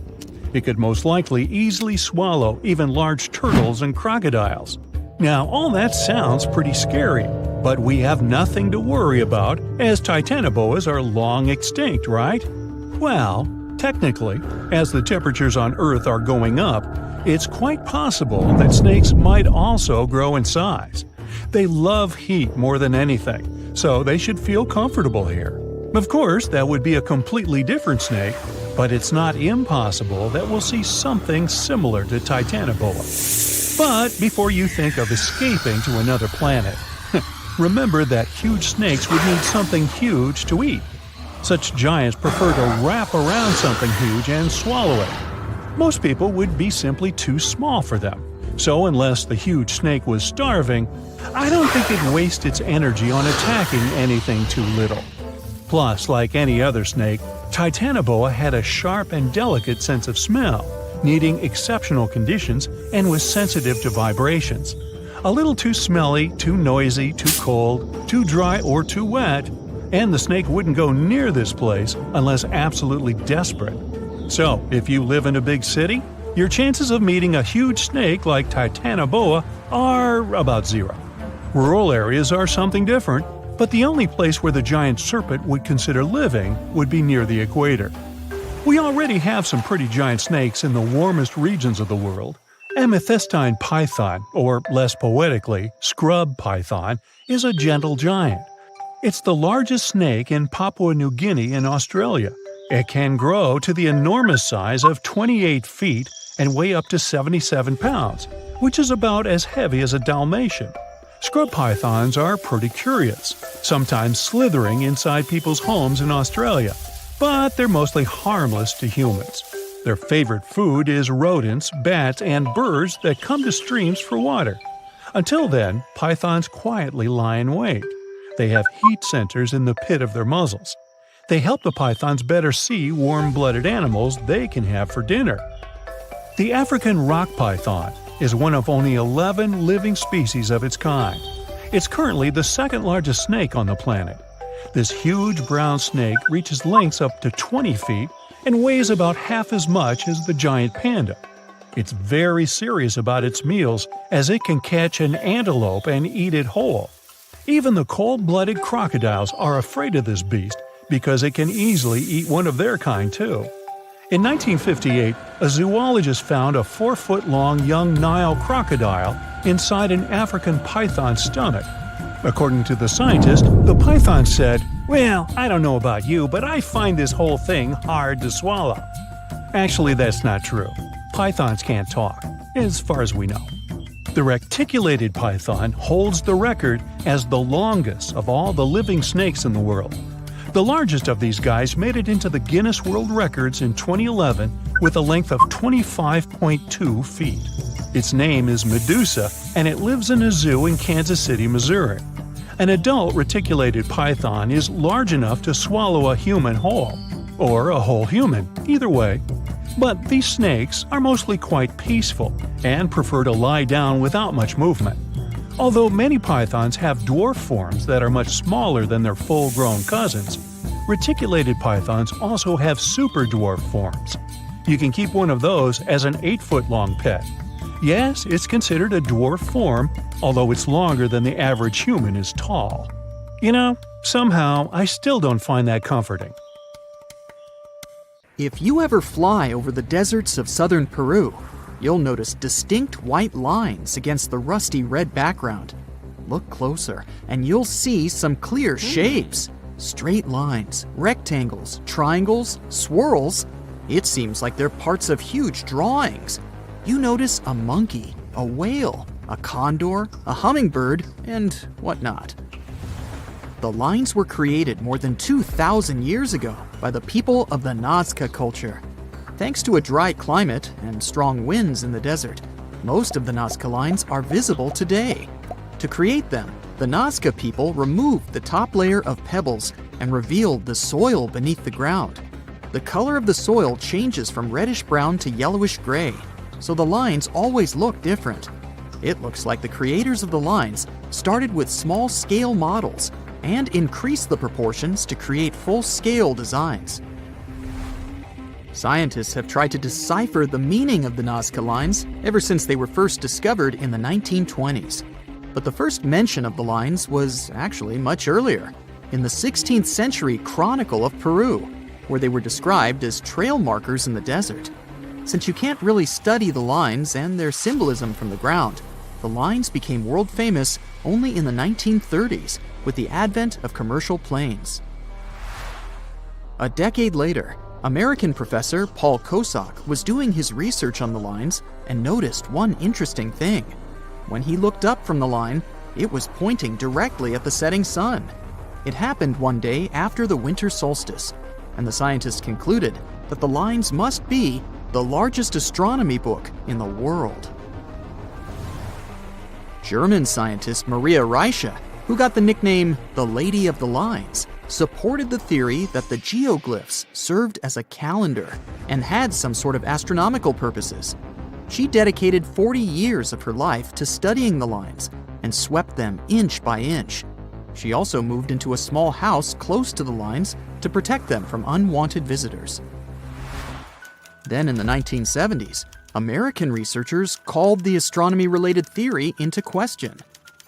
It could most likely easily swallow even large turtles and crocodiles. Now, all that sounds pretty scary, but we have nothing to worry about as Titanoboas are long extinct, right? Well, technically, as the temperatures on Earth are going up, it's quite possible that snakes might also grow in size. They love heat more than anything, so they should feel comfortable here. Of course, that would be a completely different snake, but it's not impossible that we'll see something similar to Titanoboa. But before you think of escaping to another planet, remember that huge snakes would need something huge to eat. Such giants prefer to wrap around something huge and swallow it. Most people would be simply too small for them. So unless the huge snake was starving, I don't think it'd waste its energy on attacking anything too little. Plus, like any other snake, Titanoboa had a sharp and delicate sense of smell, needing exceptional conditions and was sensitive to vibrations. A little too smelly, too noisy, too cold, too dry, or too wet, and the snake wouldn't go near this place unless absolutely desperate. So, if you live in a big city, your chances of meeting a huge snake like Titanoboa are about zero. Rural areas are something different, but the only place where the giant serpent would consider living would be near the equator. We already have some pretty giant snakes in the warmest regions of the world. Amethystine python, or less poetically, scrub python, is a gentle giant. It's the largest snake in Papua New Guinea and Australia. It can grow to the enormous size of 28 feet and weigh up to 77 pounds, which is about as heavy as a Dalmatian. Scrub pythons are pretty curious, sometimes slithering inside people's homes in Australia, but they're mostly harmless to humans. Their favorite food is rodents, bats, and birds that come to streams for water. Until then, pythons quietly lie in wait. They have heat sensors in the pit of their muzzles. They help the pythons better see warm-blooded animals they can have for dinner. The African rock python is one of only 11 living species of its kind. It's currently the second largest snake on the planet. This huge brown snake reaches lengths up to 20 feet and weighs about half as much as the giant panda. It's very serious about its meals, as it can catch an antelope and eat it whole. Even the cold-blooded crocodiles are afraid of this beast because it can easily eat one of their kind too. In 1958, a zoologist found a 4-foot-long young Nile crocodile inside an African python's stomach. According to the scientist, the python said, "Well, I don't know about you, but I find this whole thing hard to swallow." Actually, that's not true. Pythons can't talk, as far as we know. The reticulated python holds the record as the longest of all the living snakes in the world. The largest of these guys made it into the Guinness World Records in 2011 with a length of 25.2 feet. Its name is Medusa, and it lives in a zoo in Kansas City, Missouri. An adult reticulated python is large enough to swallow a human whole, or a whole human, either way. But these snakes are mostly quite peaceful and prefer to lie down without much movement. Although many pythons have dwarf forms that are much smaller than their full-grown cousins, reticulated pythons also have super dwarf forms. You can keep one of those as an 8-foot-long pet. Yes, it's considered a dwarf form, although it's longer than the average human is tall. You know, somehow I still don't find that comforting. If you ever fly over the deserts of southern Peru, you'll notice distinct white lines against the rusty red background. Look closer, and you'll see some clear shapes. Straight lines, rectangles, triangles, swirls. It seems like they're parts of huge drawings. You notice a monkey, a whale, a condor, a hummingbird, and whatnot. The lines were created more than 2,000 years ago by the people of the Nazca culture. Thanks to a dry climate and strong winds in the desert, most of the Nazca lines are visible today. To create them, the Nazca people removed the top layer of pebbles and revealed the soil beneath the ground. The color of the soil changes from reddish-brown to yellowish-gray, so the lines always look different. It looks like the creators of the lines started with small-scale models and increased the proportions to create full-scale designs. Scientists have tried to decipher the meaning of the Nazca lines ever since they were first discovered in the 1920s. But the first mention of the lines was actually much earlier, in the 16th century Chronicle of Peru, where they were described as trail markers in the desert. Since you can't really study the lines and their symbolism from the ground, the lines became world famous only in the 1930s with the advent of commercial planes. A decade later, American professor Paul Kosak was doing his research on the lines and noticed one interesting thing. When he looked up from the line, it was pointing directly at the setting sun. It happened one day after the winter solstice, and the scientists concluded that the lines must be the largest astronomy book in the world. German scientist Maria Reiche, who got the nickname the Lady of the Lines, supported the theory that the geoglyphs served as a calendar and had some sort of astronomical purposes. She dedicated 40 years of her life to studying the lines and swept them inch by inch. She also moved into a small house close to the lines to protect them from unwanted visitors. Then in the 1970s, American researchers called the astronomy-related theory into question.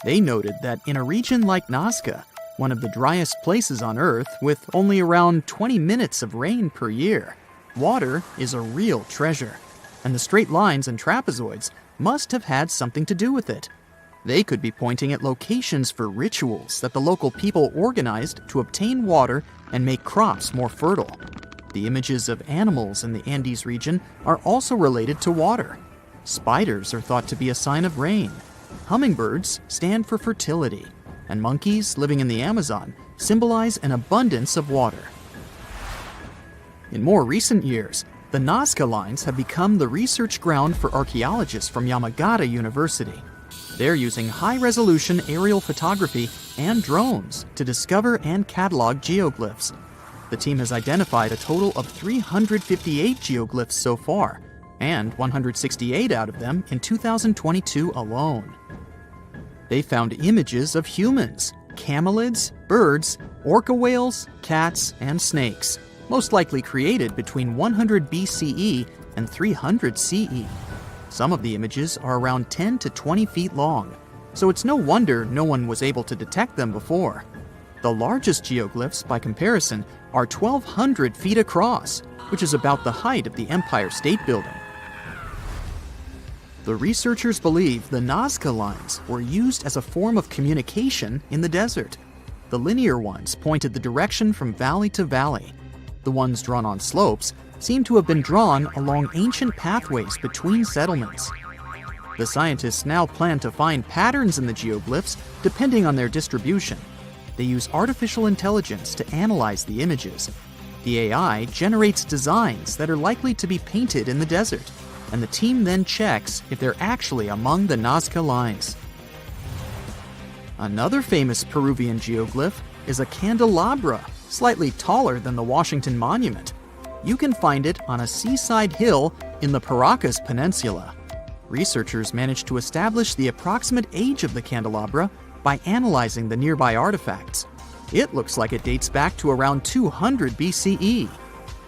They noted that in a region like Nazca, one of the driest places on Earth with only around 20 minutes of rain per year, water is a real treasure, and the straight lines and trapezoids must have had something to do with it. They could be pointing at locations for rituals that the local people organized to obtain water and make crops more fertile. The images of animals in the Andes region are also related to water. Spiders are thought to be a sign of rain. Hummingbirds stand for fertility, and monkeys living in the Amazon symbolize an abundance of water. In more recent years, the Nazca lines have become the research ground for archaeologists from Yamagata University. They're using high-resolution aerial photography and drones to discover and catalog geoglyphs. The team has identified a total of 358 geoglyphs so far, and 168 out of them in 2022 alone. They found images of humans, camelids, birds, orca whales, cats, and snakes, most likely created between 100 BCE and 300 CE. Some of the images are around 10 to 20 feet long, so it's no wonder no one was able to detect them before. The largest geoglyphs, by comparison, are 1,200 feet across, which is about the height of the Empire State Building. The researchers believe the Nazca lines were used as a form of communication in the desert. The linear ones pointed the direction from valley to valley. The ones drawn on slopes seem to have been drawn along ancient pathways between settlements. The scientists now plan to find patterns in the geoglyphs depending on their distribution. They use artificial intelligence to analyze the images. The AI generates designs that are likely to be painted in the desert, and the team then checks if they're actually among the Nazca lines. Another famous Peruvian geoglyph is a candelabra, slightly taller than the Washington Monument. You can find it on a seaside hill in the Paracas Peninsula. Researchers managed to establish the approximate age of the candelabra by analyzing the nearby artifacts. It looks like it dates back to around 200 BCE.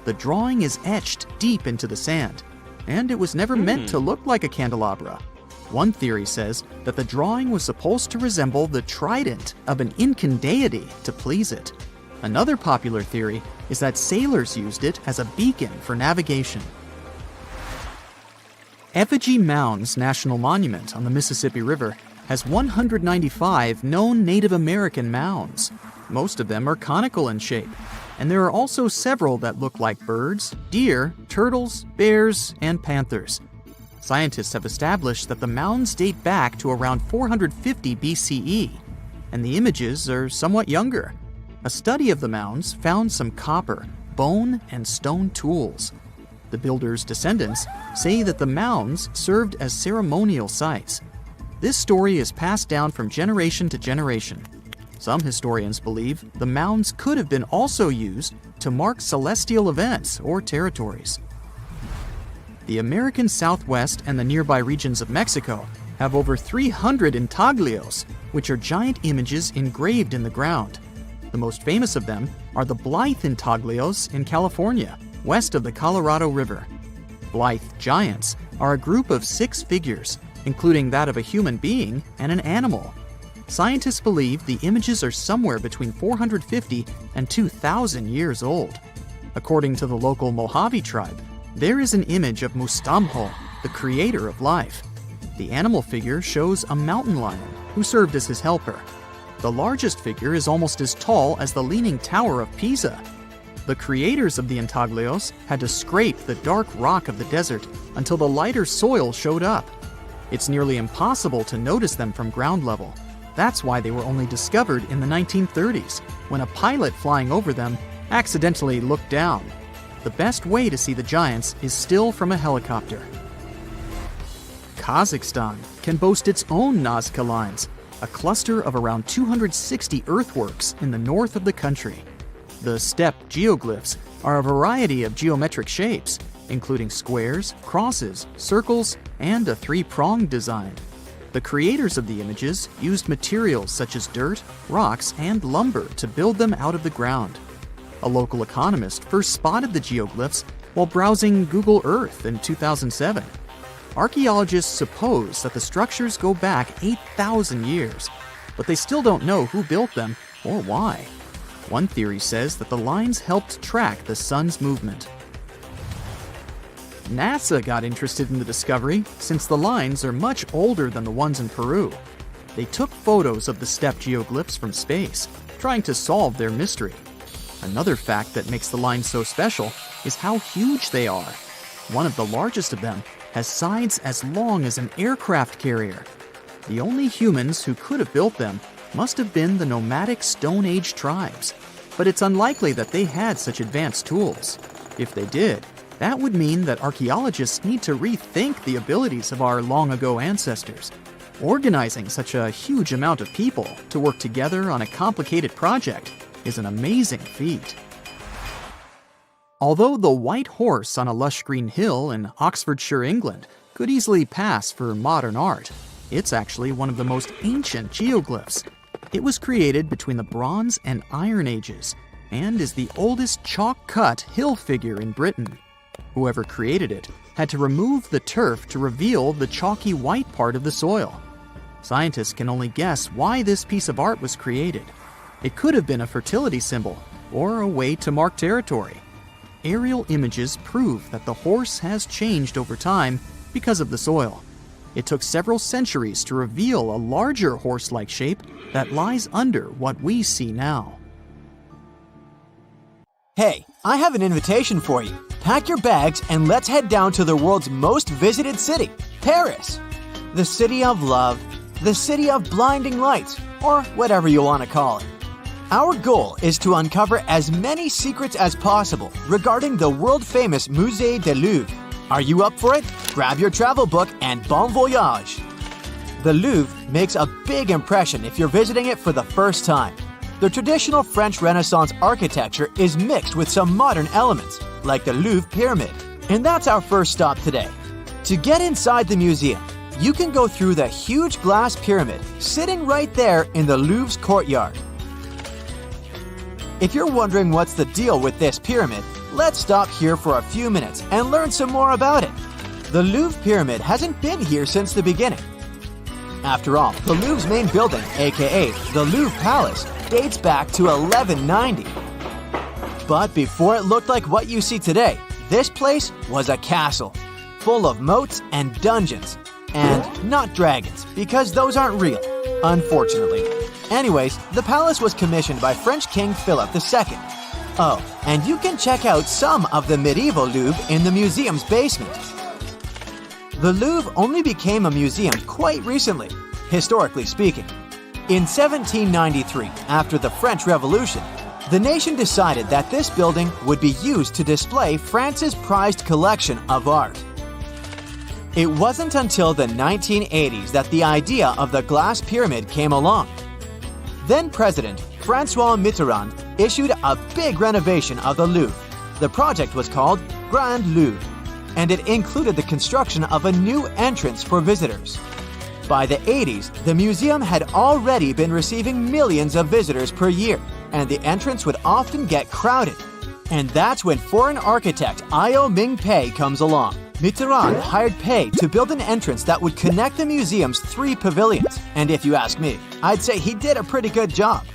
The drawing is etched deep into the sand, and it was never meant to look like a candelabra. One theory says that the drawing was supposed to resemble the trident of an Incan deity to please it. Another popular theory is that sailors used it as a beacon for navigation. Effigy Mounds National Monument on the Mississippi River has 195 known Native American mounds. Most of them are conical in shape, and there are also several that look like birds, deer, turtles, bears, and panthers. Scientists have established that the mounds date back to around 450 BCE, and the images are somewhat younger. A study of the mounds found some copper, bone, and stone tools. The builders' descendants say that the mounds served as ceremonial sites. This story is passed down from generation to generation. Some historians believe the mounds could have been also used to mark celestial events or territories. The American Southwest and the nearby regions of Mexico have over 300 intaglios, which are giant images engraved in the ground. The most famous of them are the Blythe intaglios in California, west of the Colorado River. Blythe giants are a group of 6 figures, including that of a human being and an animal. Scientists believe the images are somewhere between 450 and 2,000 years old. According to the local Mojave tribe, there is an image of Mustamho, the creator of life. The animal figure shows a mountain lion who served as his helper. The largest figure is almost as tall as the Leaning Tower of Pisa. The creators of the intaglios had to scrape the dark rock of the desert until the lighter soil showed up. It's nearly impossible to notice them from ground level. That's why they were only discovered in the 1930s, when a pilot flying over them accidentally looked down. The best way to see the giants is still from a helicopter. Kazakhstan can boast its own Nazca lines, a cluster of around 260 earthworks in the north of the country. The steppe geoglyphs are a variety of geometric shapes, including squares, crosses, circles, and a three-pronged design. The creators of the images used materials such as dirt, rocks, and lumber to build them out of the ground. A local economist first spotted the geoglyphs while browsing Google Earth in 2007. Archaeologists suppose that the structures go back 8,000 years, but they still don't know who built them or why. One theory says that the lines helped track the sun's movement. NASA got interested in the discovery since the lines are much older than the ones in Peru. They took photos of the steppe geoglyphs from space, trying to solve their mystery. Another fact that makes the lines so special is how huge they are. One of the largest of them has sides as long as an aircraft carrier. The only humans who could have built them must have been the nomadic Stone Age tribes, but it's unlikely that they had such advanced tools. If they did, that would mean that archaeologists need to rethink the abilities of our long-ago ancestors. Organizing such a huge amount of people to work together on a complicated project is an amazing feat. Although the white horse on a lush green hill in Oxfordshire, England, could easily pass for modern art, it's actually one of the most ancient geoglyphs. It was created between the Bronze and Iron Ages and is the oldest chalk-cut hill figure in Britain. Whoever created it had to remove the turf to reveal the chalky white part of the soil. Scientists can only guess why this piece of art was created. It could have been a fertility symbol or a way to mark territory. Aerial images prove that the horse has changed over time because of the soil. It took several centuries to reveal a larger horse-like shape that lies under what we see now. Hey, I have an invitation for you. Pack your bags and let's head down to the world's most visited city, Paris. The city of love, the city of blinding lights, or whatever you want to call it. Our goal is to uncover as many secrets as possible regarding the world-famous Musée du Louvre. Are you up for it? Grab your travel book and bon voyage! The Louvre makes a big impression if you're visiting it for the first time. The traditional French Renaissance architecture is mixed with some modern elements, like the Louvre Pyramid. And that's our first stop today. To get inside the museum, you can go through the huge glass pyramid sitting right there in the Louvre's courtyard. If you're wondering what's the deal with this pyramid, let's stop here for a few minutes and learn some more about it. The Louvre Pyramid hasn't been here since the beginning. After all, the Louvre's main building, aka the Louvre Palace, dates back to 1190. But before it looked like what you see today, this place was a castle, full of moats and dungeons. And not dragons, because those aren't real, unfortunately. Anyways, the palace was commissioned by French King Philip II. Oh, and you can check out some of the medieval Louvre in the museum's basement. The Louvre only became a museum quite recently, historically speaking. In 1793, after the French Revolution, the nation decided that this building would be used to display France's prized collection of art. It wasn't until the 1980s that the idea of the glass pyramid came along. Then President François Mitterrand issued a big renovation of the Louvre. The project was called Grand Louvre, and it included the construction of a new entrance for visitors. By the 80s, the museum had already been receiving millions of visitors per year, and the entrance would often get crowded. And that's when foreign architect Io Ming Pei comes along. Mitterrand hired Pei to build an entrance that would connect the museum's 3 pavilions, and if you ask me, I'd say he did a pretty good job.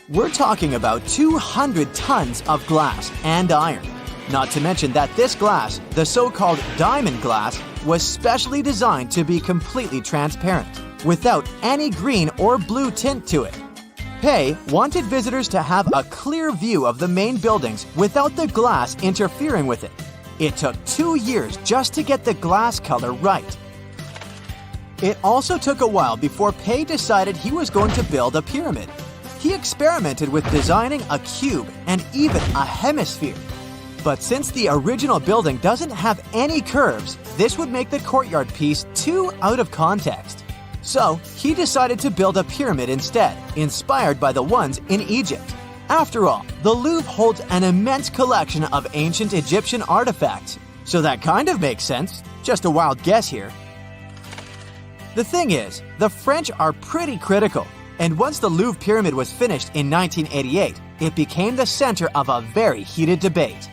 We're talking about 200 tons of glass and iron. Not to mention that this glass, the so-called diamond glass, was specially designed to be completely transparent, without any green or blue tint to it. Pei wanted visitors to have a clear view of the main buildings without the glass interfering with it. It took 2 years just to get the glass color right. It also took a while before Pei decided he was going to build a pyramid. He experimented with designing a cube and even a hemisphere. But since the original building doesn't have any curves, this would make the courtyard piece too out of context. So, he decided to build a pyramid instead, inspired by the ones in Egypt. After all, the Louvre holds an immense collection of ancient Egyptian artifacts, so that kind of makes sense. Just a wild guess here. The thing is, the French are pretty critical, and once the Louvre pyramid was finished in 1988, it became the center of a very heated debate.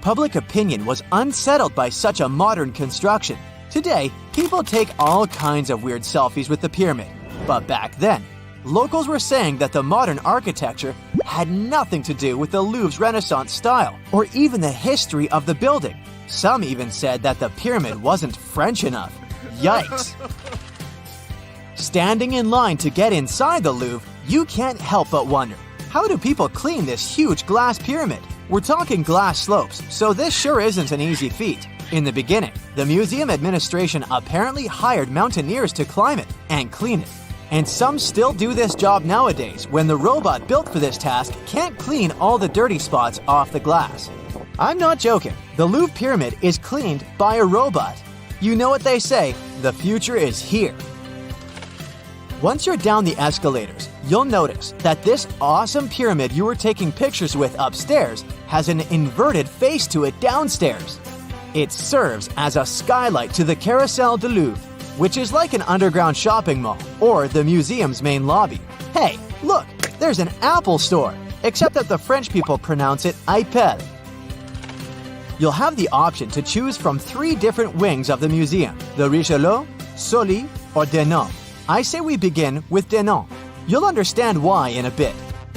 Public opinion was unsettled by such a modern construction. Today, people take all kinds of weird selfies with the pyramid. But back then, locals were saying that the modern architecture had nothing to do with the Louvre's Renaissance style, or even the history of the building. Some even said that the pyramid wasn't French enough. Yikes! Standing in line to get inside the Louvre, you can't help but wonder, how do people clean this huge glass pyramid? We're talking glass slopes, so this sure isn't an easy feat. In the beginning, the museum administration apparently hired mountaineers to climb it and clean it. And some still do this job nowadays when the robot built for this task can't clean all the dirty spots off the glass. I'm not joking. The Louvre pyramid is cleaned by a robot. You know what they say, the future is here. Once you're down the escalators, you'll notice that this awesome pyramid you were taking pictures with upstairs has an inverted face to it downstairs. It serves as a skylight to the Carousel du Louvre, which is like an underground shopping mall or the museum's main lobby. Hey, look, there's an Apple store, except that the French people pronounce it Apple. You'll have the option to choose from 3 different wings of the museum, the Richelieu, Sully, or Denon. I say we begin with Denon. You'll understand why in a bit.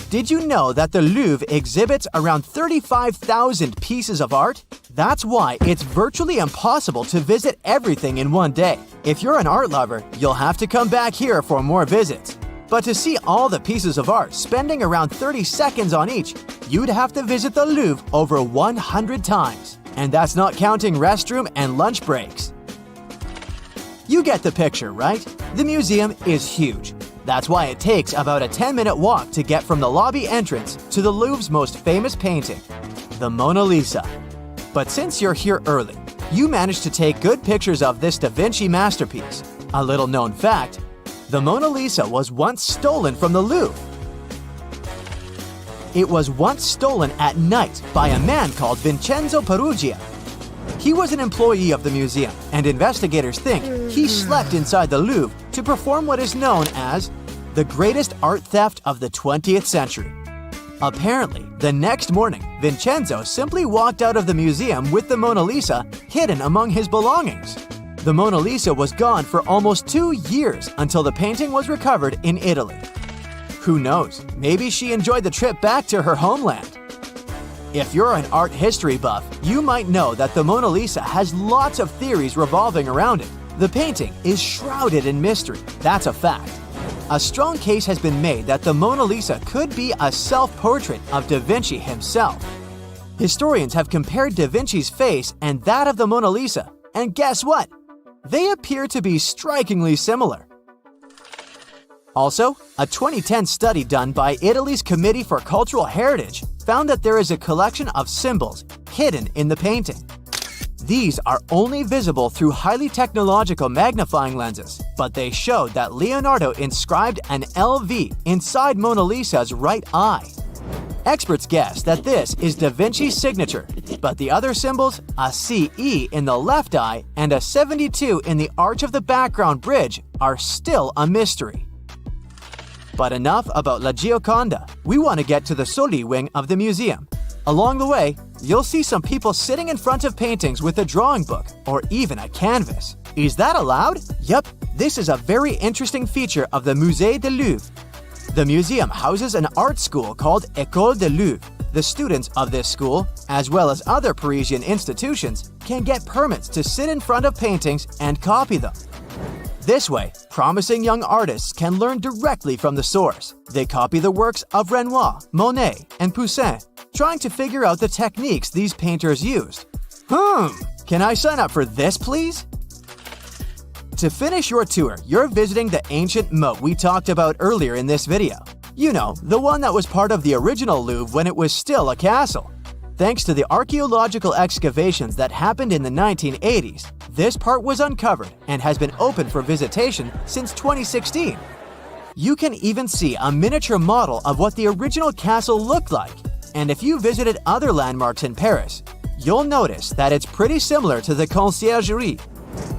Did you know that the Louvre exhibits around 35,000 pieces of art? That's why it's virtually impossible to visit everything in one day. If you're an art lover, you'll have to come back here for more visits. But to see all the pieces of art spending around 30 seconds on each, you'd have to visit the Louvre over 100 times. And that's not counting restroom and lunch breaks. You get the picture, right? The museum is huge. That's why it takes about a 10-minute walk to get from the lobby entrance to the Louvre's most famous painting, the Mona Lisa. But since you're here early, you managed to take good pictures of this Da Vinci masterpiece. A little known fact, the Mona Lisa was once stolen from the Louvre. It was once stolen at night by a man called Vincenzo Peruggia. He was an employee of the museum, and investigators think he slept inside the Louvre to perform what is known as the greatest art theft of the 20th century. Apparently, the next morning, Vincenzo simply walked out of the museum with the Mona Lisa hidden among his belongings. The Mona Lisa was gone for almost 2 years until the painting was recovered in Italy. Who knows, maybe she enjoyed the trip back to her homeland. If you're an art history buff, you might know that the Mona Lisa has lots of theories revolving around it. The painting is shrouded in mystery, that's a fact. A strong case has been made that the Mona Lisa could be a self-portrait of Da Vinci himself. Historians have compared Da Vinci's face and that of the Mona Lisa, and guess what? They appear to be strikingly similar. Also, a 2010 study done by Italy's Committee for Cultural Heritage found that there is a collection of symbols hidden in the painting. These are only visible through highly technological magnifying lenses, but they showed that Leonardo inscribed an LV inside Mona Lisa's right eye. Experts guess that this is Da Vinci's signature, but the other symbols, a CE in the left eye and a 72 in the arch of the background bridge, are still a mystery. But enough about La Gioconda. We want to get to the Sully wing of the museum. Along the way, you'll see some people sitting in front of paintings with a drawing book or even a canvas. Is that allowed? Yep, this is a very interesting feature of the Musée du Louvre. The museum houses an art school called École de Louvre. The students of this school, as well as other Parisian institutions, can get permits to sit in front of paintings and copy them. This way, promising young artists can learn directly from the source. They copy the works of Renoir, Monet, and Poussin, trying to figure out the techniques these painters used. Can I sign up for this, please? To finish your tour, you're visiting the ancient moat we talked about earlier in this video. You know, the one that was part of the original Louvre when it was still a castle. Thanks to the archaeological excavations that happened in the 1980s, this part was uncovered and has been open for visitation since 2016. You can even see a miniature model of what the original castle looked like. And if you visited other landmarks in Paris, you'll notice that it's pretty similar to the Conciergerie.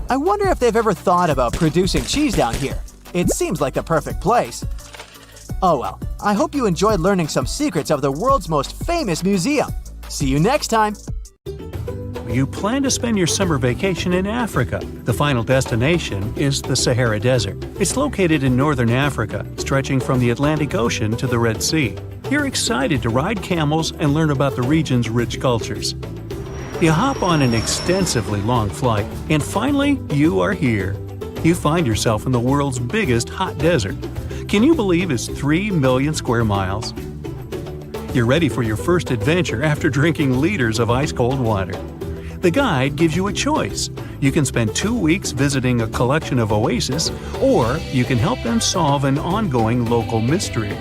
I wonder if they've ever thought about producing cheese down here. It seems like the perfect place. Oh well, I hope you enjoyed learning some secrets of the world's most famous museum. See you next time! You plan to spend your summer vacation in Africa. The final destination is the Sahara Desert. It's located in northern Africa, stretching from the Atlantic Ocean to the Red Sea. You're excited to ride camels and learn about the region's rich cultures. You hop on an extensively long flight, and finally, you are here. You find yourself in the world's biggest hot desert. Can you believe it's 3 million square miles? You're ready for your first adventure after drinking liters of ice-cold water. The guide gives you a choice. You can spend 2 weeks visiting a collection of oases, or you can help them solve an ongoing local mystery.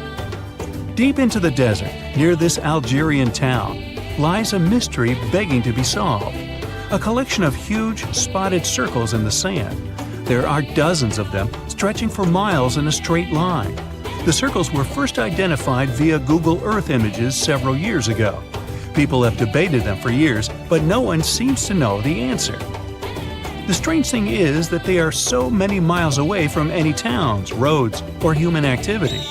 Deep into the desert, near this Algerian town, lies a mystery begging to be solved. A collection of huge, spotted circles in the sand. There are dozens of them, stretching for miles in a straight line. The circles were first identified via Google Earth images several years ago. People have debated them for years, but no one seems to know the answer. The strange thing is that they are so many miles away from any towns, roads, or human activity.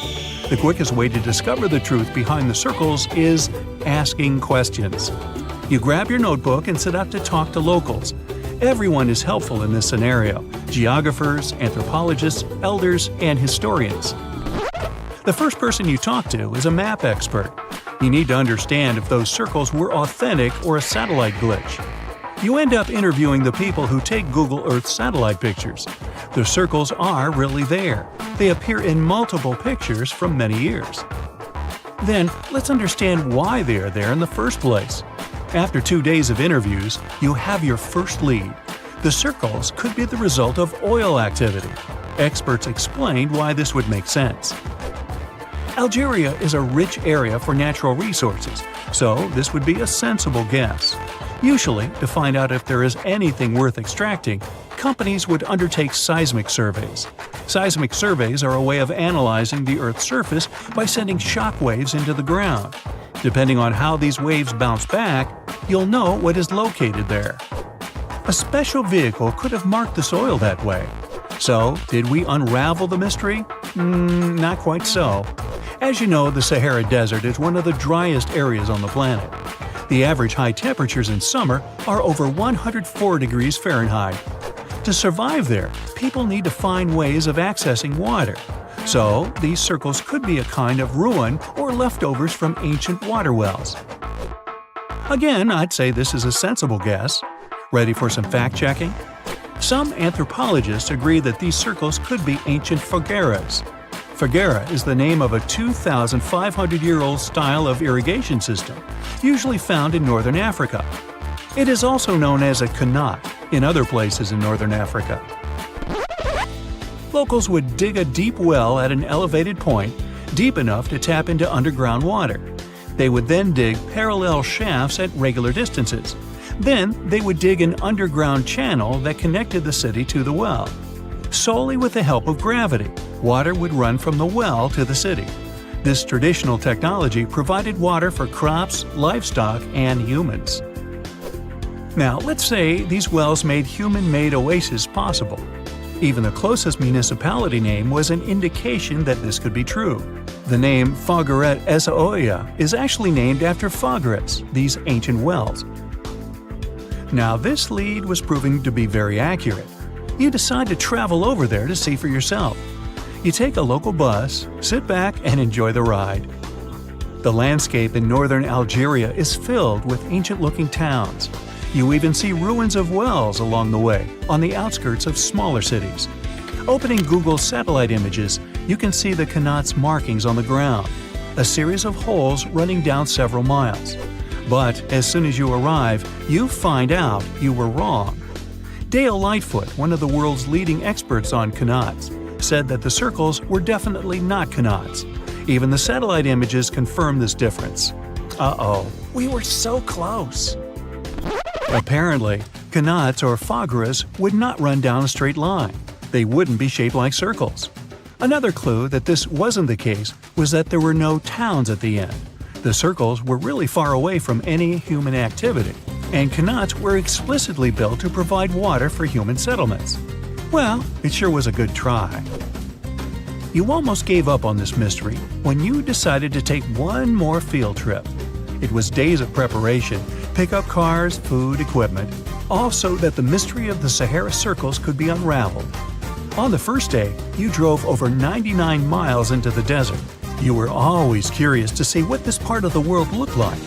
The quickest way to discover the truth behind the circles is asking questions. You grab your notebook and set out to talk to locals. Everyone is helpful in this scenario: geographers, anthropologists, elders, and historians. The first person you talk to is a map expert. You need to understand if those circles were authentic or a satellite glitch. You end up interviewing the people who take Google Earth satellite pictures. The circles are really there. They appear in multiple pictures from many years. Then, let's understand why they are there in the first place. After 2 days of interviews, you have your first lead. The circles could be the result of oil activity. Experts explained why this would make sense. Algeria is a rich area for natural resources, so this would be a sensible guess. Usually, to find out if there is anything worth extracting, companies would undertake seismic surveys. Seismic surveys are a way of analyzing the Earth's surface by sending shock waves into the ground. Depending on how these waves bounce back, you'll know what is located there. A special vehicle could have marked the soil that way. So, did we unravel the mystery? Not quite so. As you know, the Sahara Desert is one of the driest areas on the planet. The average high temperatures in summer are over 104 degrees Fahrenheit. To survive there, people need to find ways of accessing water. So, these circles could be a kind of ruin or leftovers from ancient water wells. Again, I'd say this is a sensible guess. Ready for some fact-checking? Some anthropologists agree that these circles could be ancient fogueras. Foguera is the name of a 2,500-year-old style of irrigation system, usually found in northern Africa. It is also known as a kanat in other places in northern Africa. Locals would dig a deep well at an elevated point, deep enough to tap into underground water. They would then dig parallel shafts at regular distances. Then they would dig an underground channel that connected the city to the well. Solely with the help of gravity, water would run from the well to the city. This traditional technology provided water for crops, livestock, and humans. Now, let's say these wells made human-made oases possible. Even the closest municipality name was an indication that this could be true. The name Fogueret es Oya is actually named after Foguerets, these ancient wells. Now, this lead was proving to be very accurate. You decide to travel over there to see for yourself. You take a local bus, sit back, and enjoy the ride. The landscape in northern Algeria is filled with ancient-looking towns. You even see ruins of wells along the way, on the outskirts of smaller cities. Opening Google's satellite images, you can see the Qanat's markings on the ground, a series of holes running down several miles. But as soon as you arrive, you find out you were wrong. Dale Lightfoot, one of the world's leading experts on Qanats, said that the circles were definitely not Qanats. Even the satellite images confirm this difference. Uh-oh, we were so close. Apparently, Qanats or Fagras would not run down a straight line. They wouldn't be shaped like circles. Another clue that this wasn't the case was that there were no towns at the end. The circles were really far away from any human activity, and Qanats were explicitly built to provide water for human settlements. Well, it sure was a good try. You almost gave up on this mystery when you decided to take one more field trip. It was days of preparation, pick up cars, food, equipment, all so that the mystery of the Sahara Circles could be unraveled. On the first day, you drove over 99 miles into the desert. You were always curious to see what this part of the world looked like.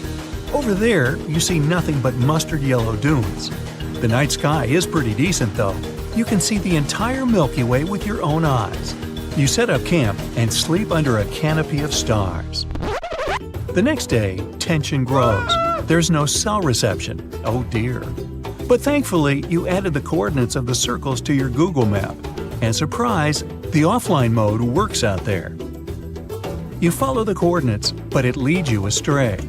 Over there, you see nothing but mustard yellow dunes. The night sky is pretty decent, though. You can see the entire Milky Way with your own eyes. You set up camp and sleep under a canopy of stars. The next day, tension grows. There's no cell reception. Oh dear. But thankfully, you added the coordinates of the circles to your Google map. And surprise, the offline mode works out there. You follow the coordinates, but it leads you astray.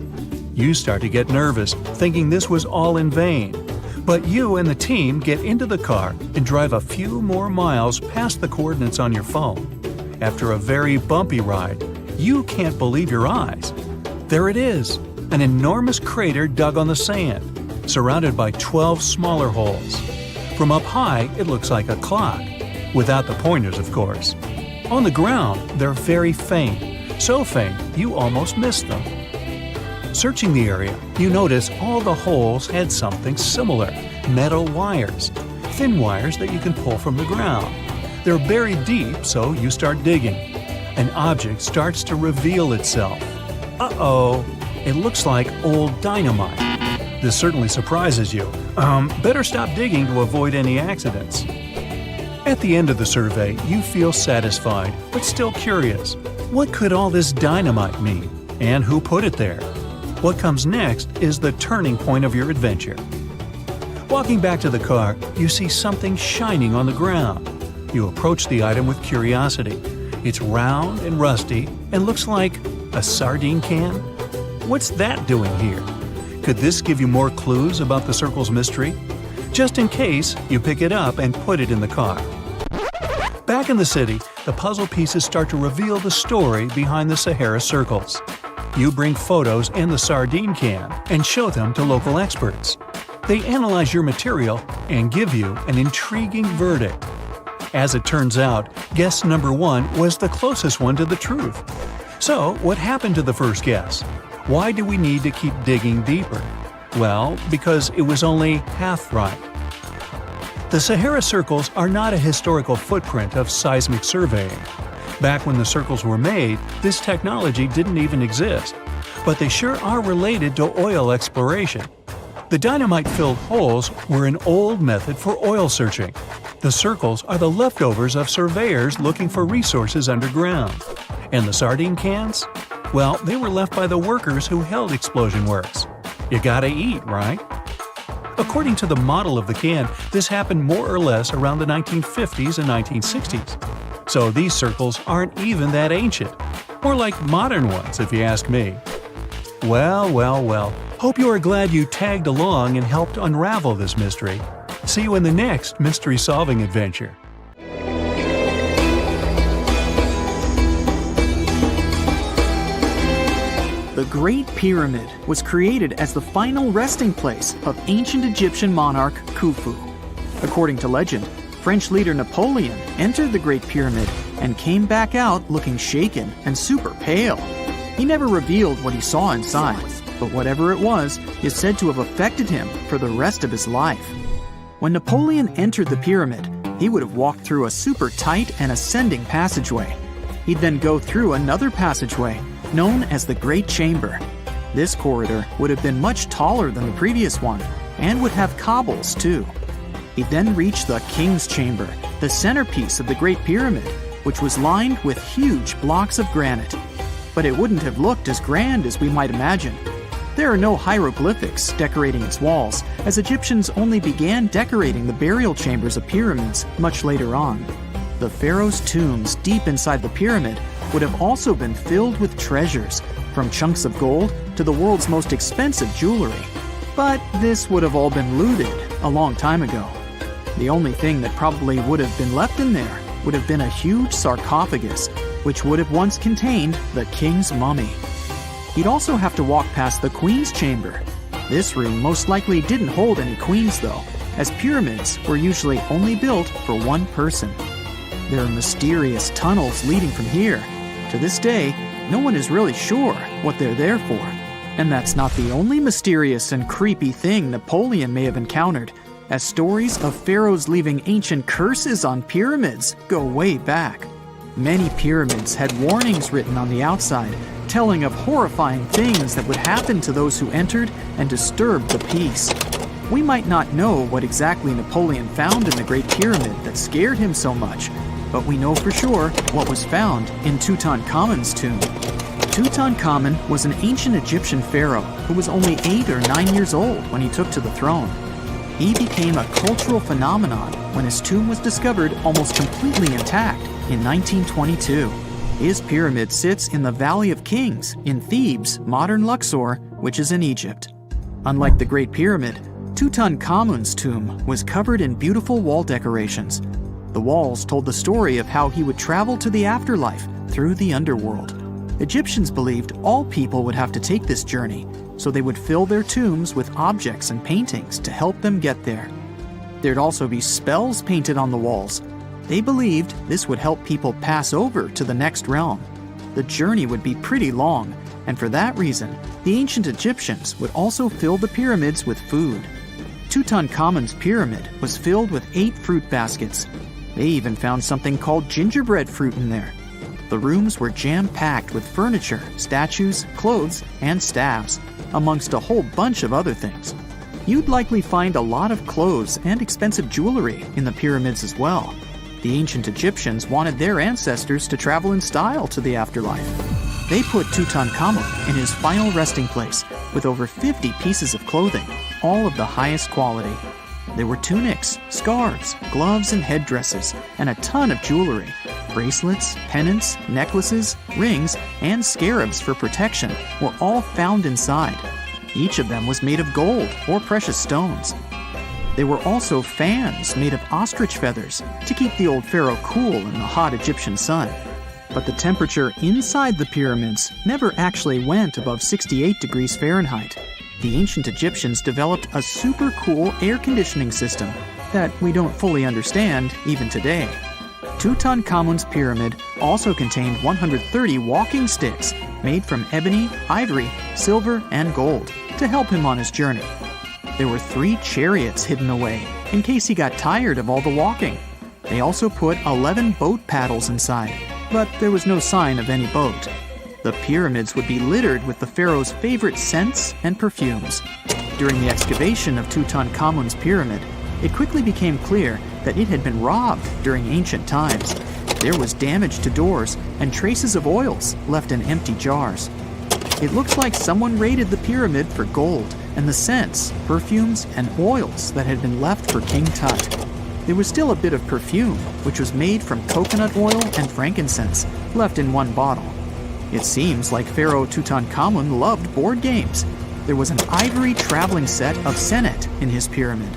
You start to get nervous, thinking this was all in vain. But you and the team get into the car and drive a few more miles past the coordinates on your phone. After a very bumpy ride, you can't believe your eyes. There it is, an enormous crater dug on the sand, surrounded by 12 smaller holes. From up high, it looks like a clock, without the pointers, of course. On the ground, they're very faint, so faint you almost miss them. Searching the area, you notice all the holes had something similar, metal wires, thin wires that you can pull from the ground. They're buried deep, so you start digging. An object starts to reveal itself. Uh-oh, it looks like old dynamite. This certainly surprises you. Better stop digging to avoid any accidents. At the end of the survey, you feel satisfied, but still curious. What could all this dynamite mean? And who put it there? What comes next is the turning point of your adventure. Walking back to the car, you see something shining on the ground. You approach the item with curiosity. It's round and rusty and looks like a sardine can. What's that doing here? Could this give you more clues about the circle's mystery? Just in case, you pick it up and put it in the car. Back in the city, the puzzle pieces start to reveal the story behind the Sahara Circles. You bring photos and the sardine can and show them to local experts. They analyze your material and give you an intriguing verdict. As it turns out, guess number 1 was the closest one to the truth. So, what happened to the first guess? Why do we need to keep digging deeper? Well, because it was only half right. The Sahara Circles are not a historical footprint of seismic surveying. Back when the circles were made, this technology didn't even exist. But they sure are related to oil exploration. The dynamite-filled holes were an old method for oil searching. The circles are the leftovers of surveyors looking for resources underground. And the sardine cans? Well, they were left by the workers who held explosion works. You gotta eat, right? According to the model of the can, this happened more or less around the 1950s and 1960s. So these circles aren't even that ancient. More like modern ones, if you ask me. Well. Hope you are glad you tagged along and helped unravel this mystery. See you in the next mystery-solving adventure. The Great Pyramid was created as the final resting place of ancient Egyptian monarch Khufu. According to legend, French leader Napoleon entered the Great Pyramid and came back out looking shaken and super pale. He never revealed what he saw inside, but whatever it was is said to have affected him for the rest of his life. When Napoleon entered the pyramid, He would have walked through a super tight and ascending passageway. He'd then go through another passageway, known as the Great Chamber. This corridor would have been much taller than the previous one, and would have cobbles too. He'd then reach the King's Chamber, the centerpiece of the Great Pyramid, which was lined with huge blocks of granite. But it wouldn't have looked as grand as we might imagine. There are no hieroglyphics decorating its walls, as Egyptians only began decorating the burial chambers of pyramids much later on. The pharaoh's tombs deep inside the pyramid would have also been filled with treasures, from chunks of gold to the world's most expensive jewelry. But this would have all been looted a long time ago. The only thing that probably would have been left in there would have been a huge sarcophagus, which would have once contained the king's mummy. He'd also have to walk past the Queen's Chamber. This room most likely didn't hold any queens though, as pyramids were usually only built for one person. There are mysterious tunnels leading from here. To this day, no one is really sure what they're there for. And that's not the only mysterious and creepy thing Napoleon may have encountered, as stories of pharaohs leaving ancient curses on pyramids go way back. Many pyramids had warnings written on the outside, telling of horrifying things that would happen to those who entered and disturbed the peace. We might not know what exactly Napoleon found in the Great Pyramid that scared him so much, but we know for sure what was found in Tutankhamun's tomb. Tutankhamun was an ancient Egyptian pharaoh who was only 8 or 9 years old when he took to the throne. He became a cultural phenomenon when his tomb was discovered almost completely intact in 1922. His pyramid sits in the Valley of Kings in Thebes, modern Luxor, which is in Egypt. Unlike the Great Pyramid, Tutankhamun's tomb was covered in beautiful wall decorations. The walls told the story of how he would travel to the afterlife through the underworld. Egyptians believed all people would have to take this journey, so they would fill their tombs with objects and paintings to help them get there. There'd also be spells painted on the walls. They believed this would help people pass over to the next realm. The journey would be pretty long, and for that reason, the ancient Egyptians would also fill the pyramids with food. Tutankhamun's pyramid was filled with 8 fruit baskets. They even found something called gingerbread fruit in there. The rooms were jam-packed with furniture, statues, clothes, and staffs, amongst a whole bunch of other things. You'd likely find a lot of clothes and expensive jewelry in the pyramids as well. The ancient Egyptians wanted their ancestors to travel in style to the afterlife. They put Tutankhamun in his final resting place with over 50 pieces of clothing, all of the highest quality. There were tunics, scarves, gloves, and headdresses, and a ton of jewelry. Bracelets, pendants, necklaces, rings, and scarabs for protection were all found inside. Each of them was made of gold or precious stones. There were also fans made of ostrich feathers to keep the old pharaoh cool in the hot Egyptian sun. But the temperature inside the pyramids never actually went above 68 degrees Fahrenheit. The ancient Egyptians developed a super cool air conditioning system that we don't fully understand even today. Tutankhamun's pyramid also contained 130 walking sticks made from ebony, ivory, silver, and gold to help him on his journey. There were 3 chariots hidden away in case he got tired of all the walking. They also put 11 boat paddles inside, but there was no sign of any boat. The pyramids would be littered with the pharaoh's favorite scents and perfumes. During the excavation of Tutankhamun's pyramid, it quickly became clear that it had been robbed during ancient times. There was damage to doors and traces of oils left in empty jars. It looks like someone raided the pyramid for gold and the scents, perfumes, and oils that had been left for King Tut. There was still a bit of perfume, which was made from coconut oil and frankincense, left in one bottle. It seems like Pharaoh Tutankhamun loved board games. There was an ivory traveling set of senet in his pyramid.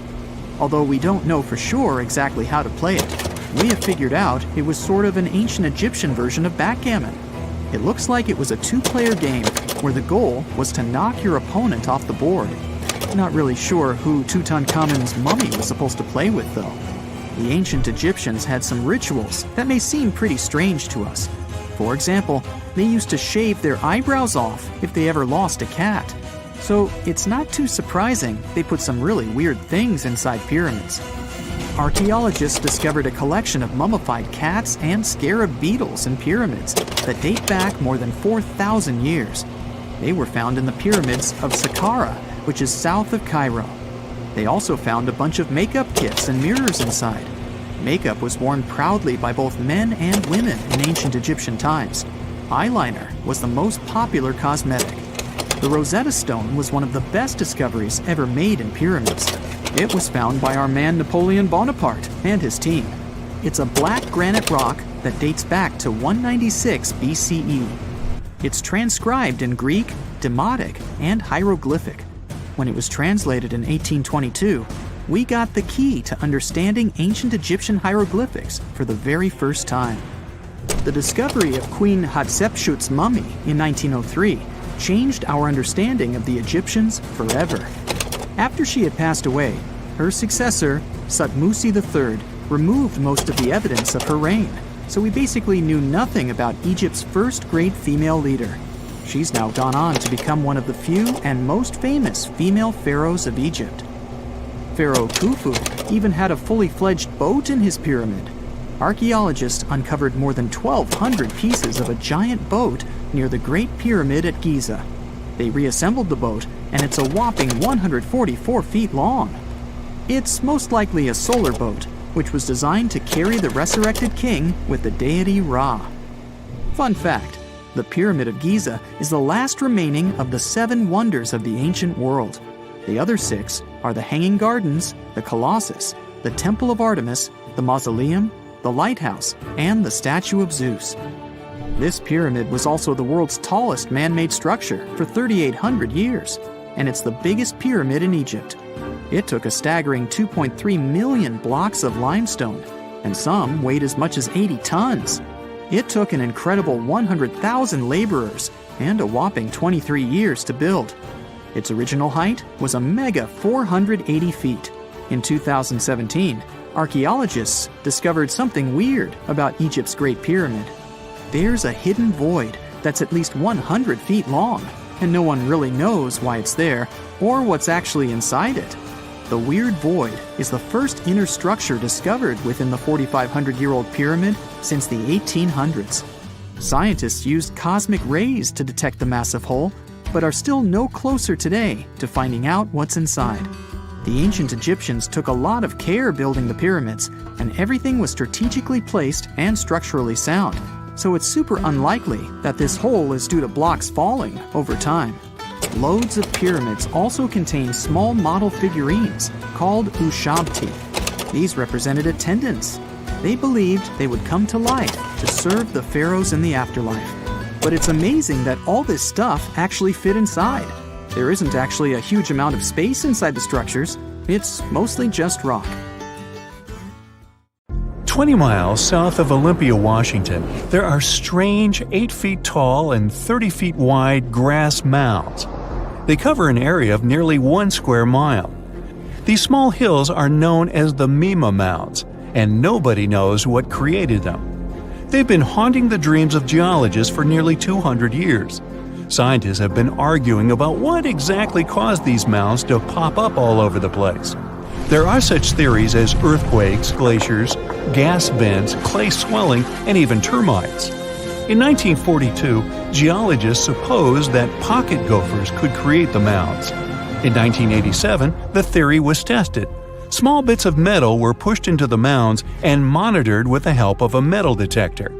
Although we don't know for sure exactly how to play it, we have figured out it was sort of an ancient Egyptian version of backgammon. It looks like it was a 2-player game where the goal was to knock your opponent off the board. Not really sure who Tutankhamun's mummy was supposed to play with though. The ancient Egyptians had some rituals that may seem pretty strange to us. For example, they used to shave their eyebrows off if they ever lost a cat. So it's not too surprising they put some really weird things inside pyramids. archaeologists discovered a collection of mummified cats and scarab beetles in pyramids that date back more than 4,000 years. They were found in the pyramids of Saqqara, which is south of Cairo. They also found a bunch of makeup kits and mirrors inside. Makeup was worn proudly by both men and women in ancient Egyptian times. Eyeliner was the most popular cosmetic. The Rosetta Stone was one of the best discoveries ever made in pyramids. It was found by our man Napoleon Bonaparte and his team. It's a black granite rock that dates back to 196 BCE. It's transcribed in Greek, Demotic, and hieroglyphic. When it was translated in 1822, we got the key to understanding ancient Egyptian hieroglyphics for the very first time. The discovery of Queen Hatshepsut's mummy in 1903 changed our understanding of the Egyptians forever. After she had passed away, her successor, Thutmose III, removed most of the evidence of her reign, so we basically knew nothing about Egypt's first great female leader. She's now gone on to become one of the few and most famous female pharaohs of Egypt. Pharaoh Khufu even had a fully fledged boat in his pyramid. Archaeologists uncovered more than 1,200 pieces of a giant boat near the Great Pyramid at Giza. They reassembled the boat, and it's a whopping 144 feet long. It's most likely a solar boat, which was designed to carry the resurrected king with the deity Ra. Fun fact, the Pyramid of Giza is the last remaining of the 7 wonders of the ancient world. The other 6 are the Hanging Gardens, the Colossus, the Temple of Artemis, the Mausoleum, the Lighthouse, and the Statue of Zeus. This pyramid was also the world's tallest man-made structure for 3,800 years, and it's the biggest pyramid in Egypt. It took a staggering 2.3 million blocks of limestone, and some weighed as much as 80 tons. It took an incredible 100,000 laborers and a whopping 23 years to build. Its original height was a mega 480 feet. In 2017, archaeologists discovered something weird about Egypt's Great Pyramid. There's a hidden void that's at least 100 feet long, and no one really knows why it's there or what's actually inside it. The weird void is the first inner structure discovered within the 4,500-year-old pyramid since the 1800s. Scientists used cosmic rays to detect the massive hole, but are still no closer today to finding out what's inside. The ancient Egyptians took a lot of care building the pyramids, and everything was strategically placed and structurally sound, so it's super unlikely that this hole is due to blocks falling over time. Loads of pyramids also contain small model figurines called ushabti. These represented attendants. They believed they would come to life to serve the pharaohs in the afterlife. But it's amazing that all this stuff actually fit inside. There isn't actually a huge amount of space inside the structures. It's mostly just rock. 20 miles south of Olympia, Washington, there are strange 8 feet tall and 30 feet wide grass mounds. They cover an area of nearly 1 square mile. These small hills are known as the Mima Mounds, and nobody knows what created them. They've been haunting the dreams of geologists for nearly 200 years. Scientists have been arguing about what exactly caused these mounds to pop up all over the place. There are such theories as earthquakes, glaciers, gas vents, clay swelling, and even termites. In 1942, geologists supposed that pocket gophers could create the mounds. In 1987, the theory was tested. Small bits of metal were pushed into the mounds and monitored with the help of a metal detector.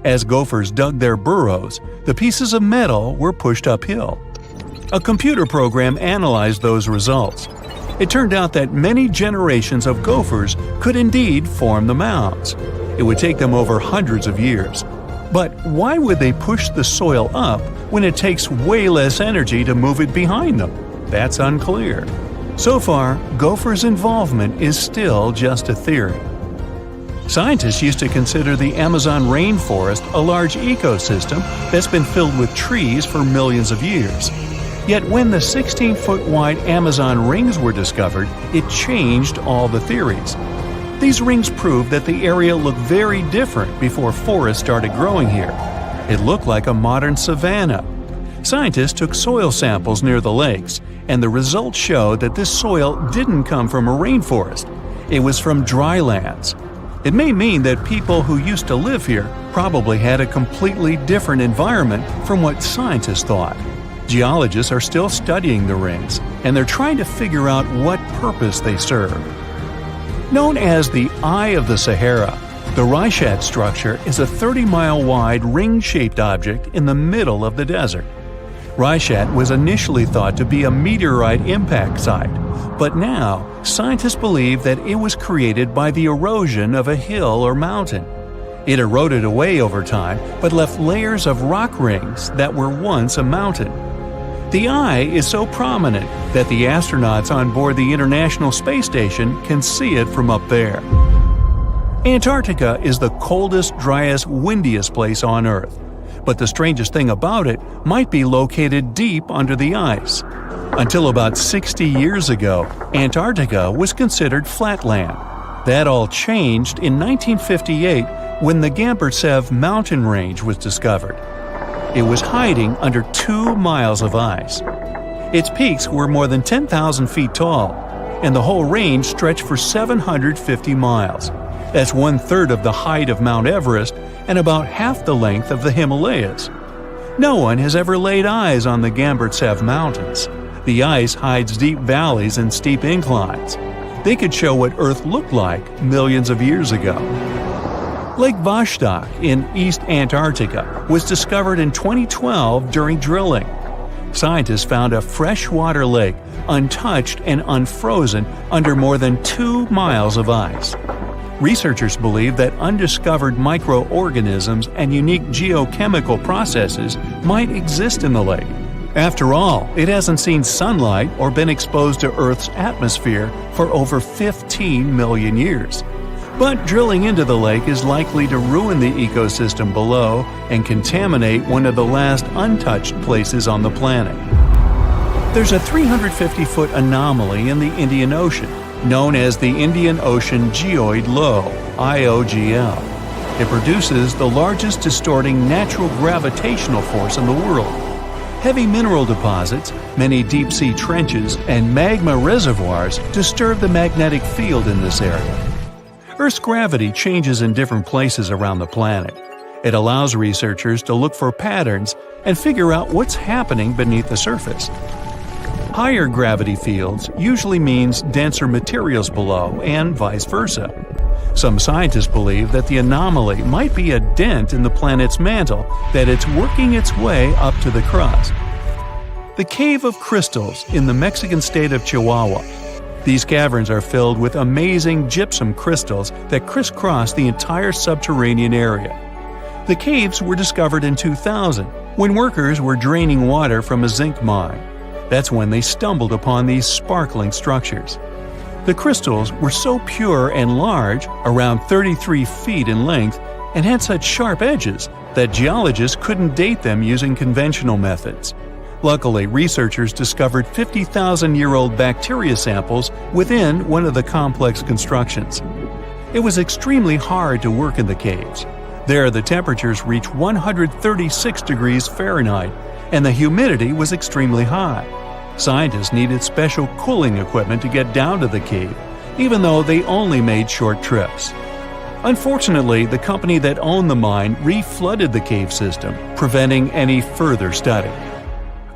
As gophers dug their burrows, the pieces of metal were pushed uphill. A computer program analyzed those results. It turned out that many generations of gophers could indeed form the mounds. It would take them over hundreds of years. But why would they push the soil up when it takes way less energy to move it behind them? That's unclear. So far, gophers' involvement is still just a theory. Scientists used to consider the Amazon rainforest a large ecosystem that's been filled with trees for millions of years. Yet when the 16-foot wide Amazon rings were discovered, it changed all the theories. These rings proved that the area looked very different before forests started growing here. It looked like a modern savanna. Scientists took soil samples near the lakes, and the results showed that this soil didn't come from a rainforest. It was from dry lands. It may mean that people who used to live here probably had a completely different environment from what scientists thought. Geologists are still studying the rings, and they're trying to figure out what purpose they serve. Known as the Eye of the Sahara, the Reichat structure is a 30-mile-wide ring-shaped object in the middle of the desert. Reichat was initially thought to be a meteorite impact site, but now scientists believe that it was created by the erosion of a hill or mountain. It eroded away over time, but left layers of rock rings that were once a mountain. The eye is so prominent that the astronauts on board the International Space Station can see it from up there. Antarctica is the coldest, driest, windiest place on Earth. But the strangest thing about it might be located deep under the ice. Until about 60 years ago, Antarctica was considered flatland. That all changed in 1958 when the Gamburtsev mountain range was discovered. It was hiding under 2 miles of ice. Its peaks were more than 10,000 feet tall, and the whole range stretched for 750 miles. That's 1/3 of the height of Mount Everest and about half the length of the Himalayas. No one has ever laid eyes on the Gamburtsev Mountains. The ice hides deep valleys and steep inclines. They could show what Earth looked like millions of years ago. Lake Vostok in East Antarctica was discovered in 2012 during drilling. Scientists found a freshwater lake, untouched and unfrozen, under more than 2 miles of ice. Researchers believe that undiscovered microorganisms and unique geochemical processes might exist in the lake. After all, it hasn't seen sunlight or been exposed to Earth's atmosphere for over 15 million years. But drilling into the lake is likely to ruin the ecosystem below and contaminate one of the last untouched places on the planet. There's a 350-foot anomaly in the Indian Ocean, known as the Indian Ocean Geoid Low, IOGL. It produces the largest distorting natural gravitational force in the world. Heavy mineral deposits, many deep-sea trenches, and magma reservoirs disturb the magnetic field in this area. Earth's gravity changes in different places around the planet. It allows researchers to look for patterns and figure out what's happening beneath the surface. Higher gravity fields usually means denser materials below, and vice versa. Some scientists believe that the anomaly might be a dent in the planet's mantle, that it's working its way up to the crust. The Cave of Crystals in the Mexican state of Chihuahua. These caverns are filled with amazing gypsum crystals that crisscross the entire subterranean area. The caves were discovered in 2000, when workers were draining water from a zinc mine. That's when they stumbled upon these sparkling structures. The crystals were so pure and large, around 33 feet in length, and had such sharp edges that geologists couldn't date them using conventional methods. Luckily, researchers discovered 50,000-year-old bacteria samples within one of the complex constructions. It was extremely hard to work in the caves. There, the temperatures reached 136 degrees Fahrenheit, and the humidity was extremely high. Scientists needed special cooling equipment to get down to the cave, even though they only made short trips. Unfortunately, the company that owned the mine re-flooded the cave system, preventing any further study.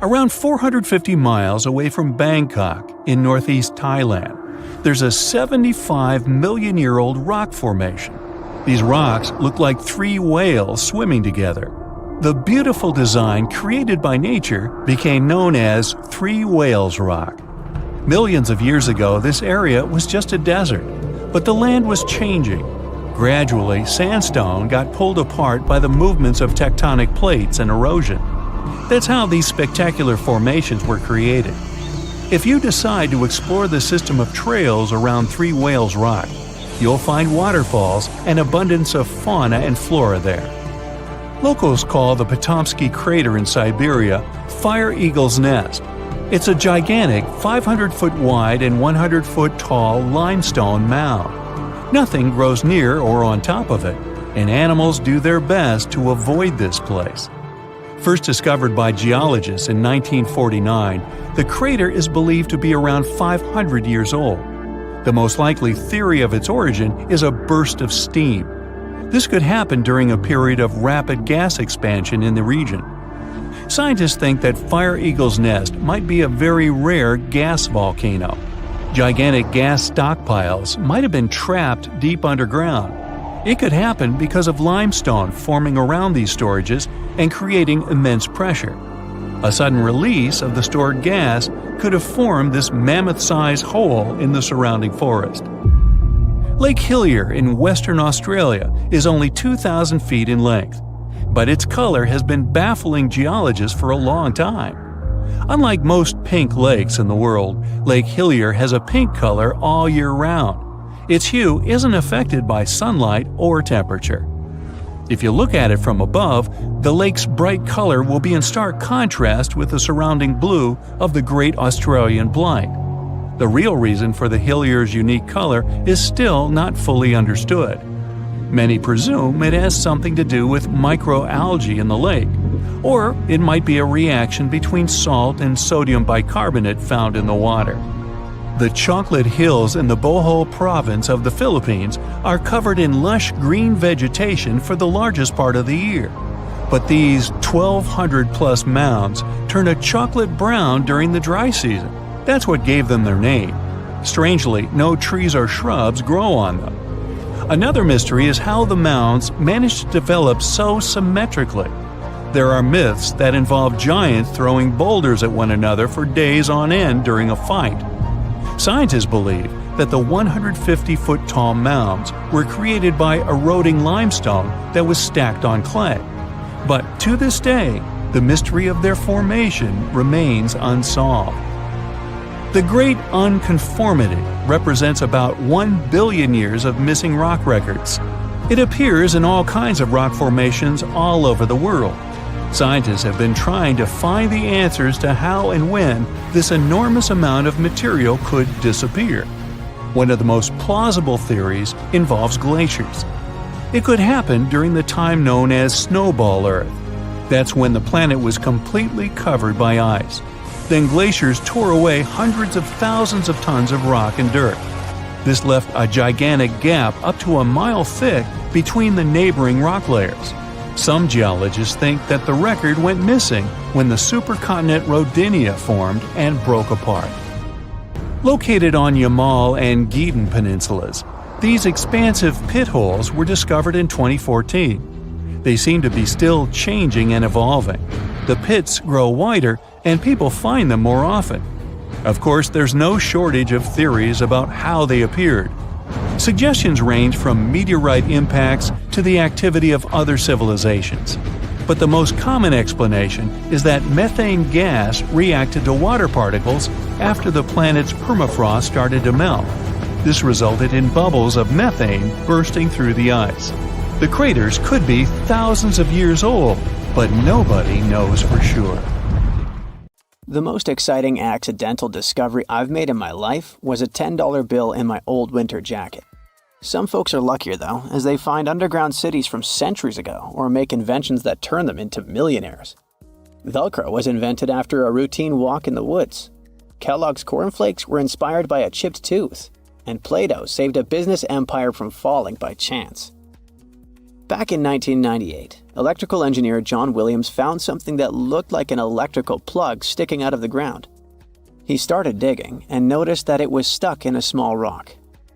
Around 450 miles away from Bangkok, in northeast Thailand, there's a 75-million-year-old rock formation. These rocks look like 3 whales swimming together. The beautiful design created by nature became known as 3 Whales Rock. Millions of years ago, this area was just a desert, but the land was changing. Gradually, sandstone got pulled apart by the movements of tectonic plates and erosion. That's how these spectacular formations were created. If you decide to explore the system of trails around 3 Whales Rock, you'll find waterfalls and abundance of fauna and flora there. Locals call the Potomsky crater in Siberia Fire Eagle's Nest. It's a gigantic 500-foot wide and 100-foot tall limestone mound. Nothing grows near or on top of it, and animals do their best to avoid this place. First discovered by geologists in 1949, the crater is believed to be around 500 years old. The most likely theory of its origin is a burst of steam. This could happen during a period of rapid gas expansion in the region. Scientists think that Fire Eagle's Nest might be a very rare gas volcano. Gigantic gas stockpiles might have been trapped deep underground. It could happen because of limestone forming around these storages and creating immense pressure. A sudden release of the stored gas could have formed this mammoth-sized hole in the surrounding forest. Lake Hillier in Western Australia is only 2,000 feet in length, but its color has been baffling geologists for a long time. Unlike most pink lakes in the world, Lake Hillier has a pink color all year round. Its hue isn't affected by sunlight or temperature. If you look at it from above, the lake's bright color will be in stark contrast with the surrounding blue of the Great Australian Blight. The real reason for the Hillier's unique color is still not fully understood. Many presume it has something to do with microalgae in the lake, or it might be a reaction between salt and sodium bicarbonate found in the water. The Chocolate Hills in the Bohol province of the Philippines are covered in lush green vegetation for the largest part of the year. But these 1,200-plus mounds turn a chocolate brown during the dry season. That's what gave them their name. Strangely, no trees or shrubs grow on them. Another mystery is how the mounds managed to develop so symmetrically. There are myths that involve giants throwing boulders at one another for days on end during a fight. Scientists believe that the 150-foot-tall mounds were created by eroding limestone that was stacked on clay. But to this day, the mystery of their formation remains unsolved. The Great Unconformity represents about 1 billion years of missing rock records. It appears in all kinds of rock formations all over the world. Scientists have been trying to find the answers to how and when this enormous amount of material could disappear. One of the most plausible theories involves glaciers. It could happen during the time known as Snowball Earth. That's when the planet was completely covered by ice. Then glaciers tore away hundreds of thousands of tons of rock and dirt. This left a gigantic gap up to a mile thick between the neighboring rock layers. Some geologists think that the record went missing when the supercontinent Rodinia formed and broke apart. Located on Yamal and Gedon peninsulas, these expansive pit holes were discovered in 2014. They seem to be still changing and evolving. The pits grow wider and people find them more often. Of course, there's no shortage of theories about how they appeared. Suggestions range from meteorite impacts to the activity of other civilizations. But the most common explanation is that methane gas reacted to water particles after the planet's permafrost started to melt. This resulted in bubbles of methane bursting through the ice. The craters could be thousands of years old, but nobody knows for sure. The most exciting accidental discovery I've made in my life was a $10 bill in my old winter jacket. Some folks are luckier though, as they find underground cities from centuries ago or make inventions that turn them into millionaires. Velcro was invented after a routine walk in the woods. Kellogg's cornflakes were inspired by a chipped tooth, and Play-Doh saved a business empire from falling by chance. Back in 1998, electrical engineer John Williams found something that looked like an electrical plug sticking out of the ground. He started digging and noticed that it was stuck in a small rock.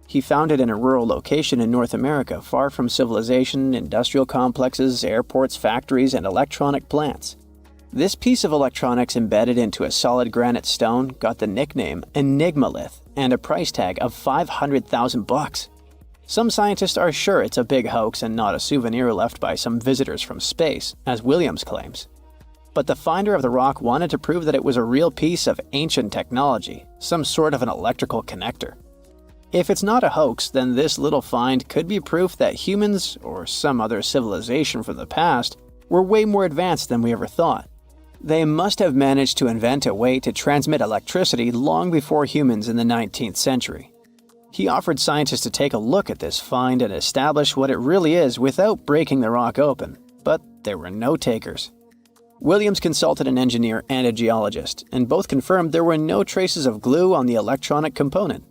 He found it in a rural location in North America, far from civilization, industrial complexes, airports, factories, and electronic plants. This piece of electronics embedded into a solid granite stone got the nickname Enigmalith and a price tag of $500,000. Some scientists are sure it's a big hoax and not a souvenir left by some visitors from space, as Williams claims. But the finder of the rock wanted to prove that it was a real piece of ancient technology, some sort of an electrical connector. If it's not a hoax, then this little find could be proof that humans, or some other civilization from the past, were way more advanced than we ever thought. They must have managed to invent a way to transmit electricity long before humans in the 19th century. He offered scientists to take a look at this find and establish what it really is without breaking the rock open, but there were no takers. Williams consulted an engineer and a geologist, and both confirmed there were no traces of glue on the electronic component.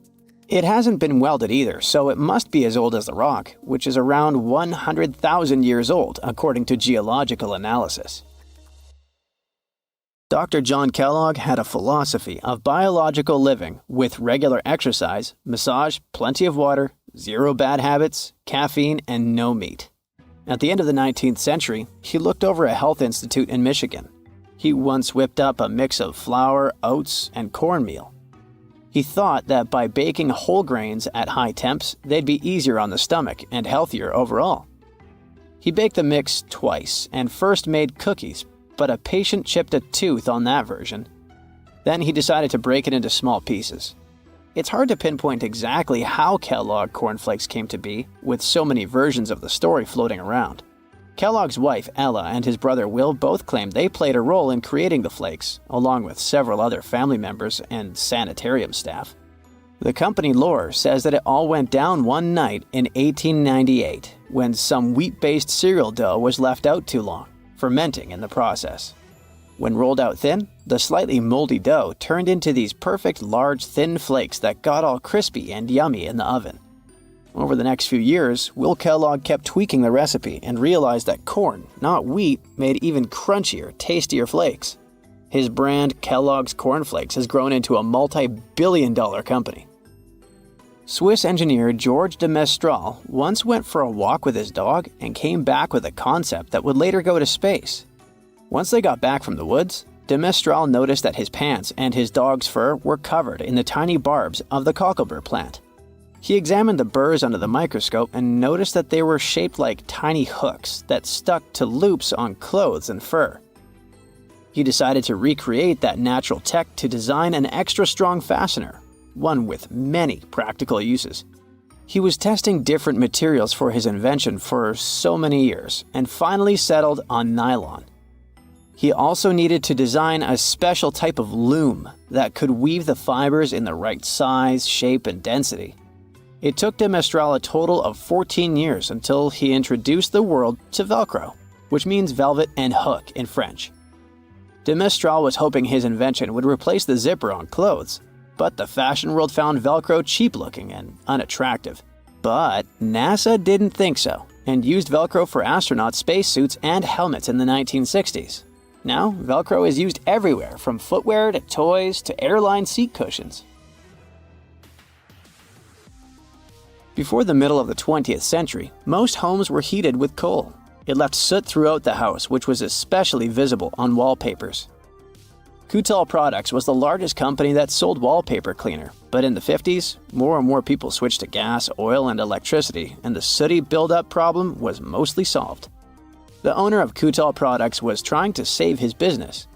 It hasn't been welded either, so it must be as old as the rock, which is around 100,000 years old, according to geological analysis. Dr. John Kellogg had a philosophy of biological living with regular exercise, massage, plenty of water, zero bad habits, caffeine, and no meat. At the end of the 19th century, he looked over a health institute in Michigan. He once whipped up a mix of flour, oats, and cornmeal. He thought that by baking whole grains at high temps, they'd be easier on the stomach and healthier overall. He baked the mix twice and first made cookies, but a patient chipped a tooth on that version. Then he decided to break it into small pieces. It's hard to pinpoint exactly how Kellogg cornflakes came to be, with so many versions of the story floating around. Kellogg's wife, Ella, and his brother Will both claim they played a role in creating the flakes, along with several other family members and sanitarium staff. The company lore says that it all went down one night in 1898, when some wheat-based cereal dough was left out too long, fermenting in the process. When rolled out thin, the slightly moldy dough turned into these perfect large thin flakes that got all crispy and yummy in the oven. Over the next few years, Will Kellogg kept tweaking the recipe and realized that corn, not wheat, made even crunchier, tastier flakes. His brand, Kellogg's Corn Flakes, has grown into a multi-billion-dollar company. Swiss engineer George de Mestral once went for a walk with his dog and came back with a concept that would later go to space. Once they got back from the woods, de Mestral noticed that his pants and his dog's fur were covered in the tiny barbs of the cocklebur plant. He examined the burrs under the microscope and noticed that they were shaped like tiny hooks that stuck to loops on clothes and fur. He decided to recreate that natural tech to design an extra strong fastener, one with many practical uses. He was testing different materials for his invention for so many years and finally settled on nylon. He also needed to design a special type of loom that could weave the fibers in the right size, shape, and density. It took de Mestral a total of 14 years until he introduced the world to Velcro, which means velvet and hook in French. De Mestral was hoping his invention would replace the zipper on clothes, but the fashion world found Velcro cheap-looking and unattractive. But NASA didn't think so, and used Velcro for astronaut spacesuits and helmets in the 1960s. Now, Velcro is used everywhere, from footwear to toys to airline seat cushions. Before the middle of the 20th century, most homes were heated with coal. It left soot throughout the house, which was especially visible on wallpapers. Kutal Products was the largest company that sold wallpaper cleaner, but in the 50s, more and more people switched to gas, oil, and electricity, and the sooty buildup problem was mostly solved. The owner of Kutal Products was trying to save his business.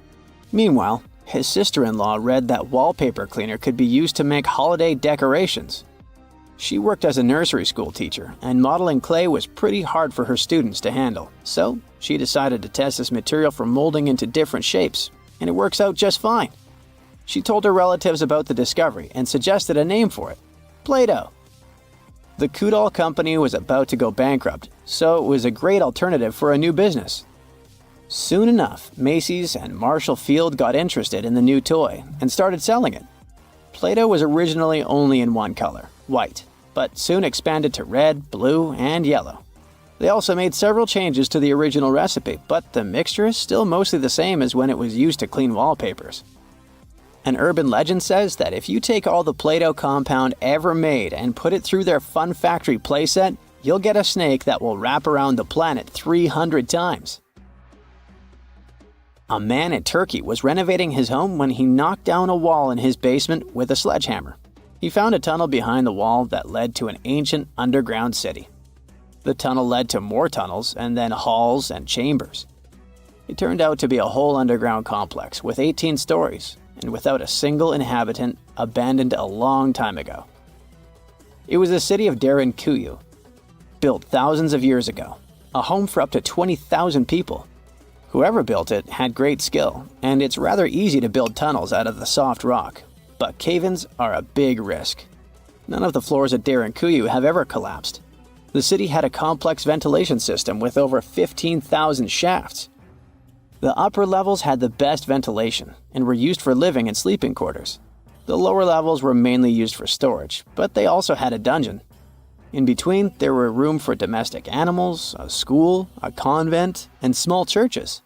Meanwhile, his sister-in-law read that wallpaper cleaner could be used to make holiday decorations. She worked as a nursery school teacher, and modeling clay was pretty hard for her students to handle, so she decided to test this material for molding into different shapes, and it works out just fine. She told her relatives about the discovery and suggested a name for it: Play-Doh. The Kutal company was about to go bankrupt, so it was a great alternative for a new business. Soon enough, Macy's and Marshall Field got interested in the new toy and started selling it. Play-Doh was originally only in one color, white, but soon expanded to red, blue, and yellow. They also made several changes to the original recipe, but the mixture is still mostly the same as when it was used to clean wallpapers. An urban legend says that if you take all the Play-Doh compound ever made and put it through their Fun Factory playset, you'll get a snake that will wrap around the planet 300 times. A man in Turkey was renovating his home when he knocked down a wall in his basement with a sledgehammer. He found a tunnel behind the wall that led to an ancient underground city. The tunnel led to more tunnels and then halls and chambers. It turned out to be a whole underground complex with 18 stories and without a single inhabitant, abandoned a long time ago. It was the city of Derinkuyu, built thousands of years ago, a home for up to 20,000 people. Whoever built it had great skill, and it's rather easy to build tunnels out of the soft rock, but cave-ins are a big risk. None of the floors at Derinkuyu have ever collapsed. The city had a complex ventilation system with over 15,000 shafts. The upper levels had the best ventilation and were used for living and sleeping quarters. The lower levels were mainly used for storage, but they also had a dungeon. In between, there were room for domestic animals, a school, a convent, and small churches.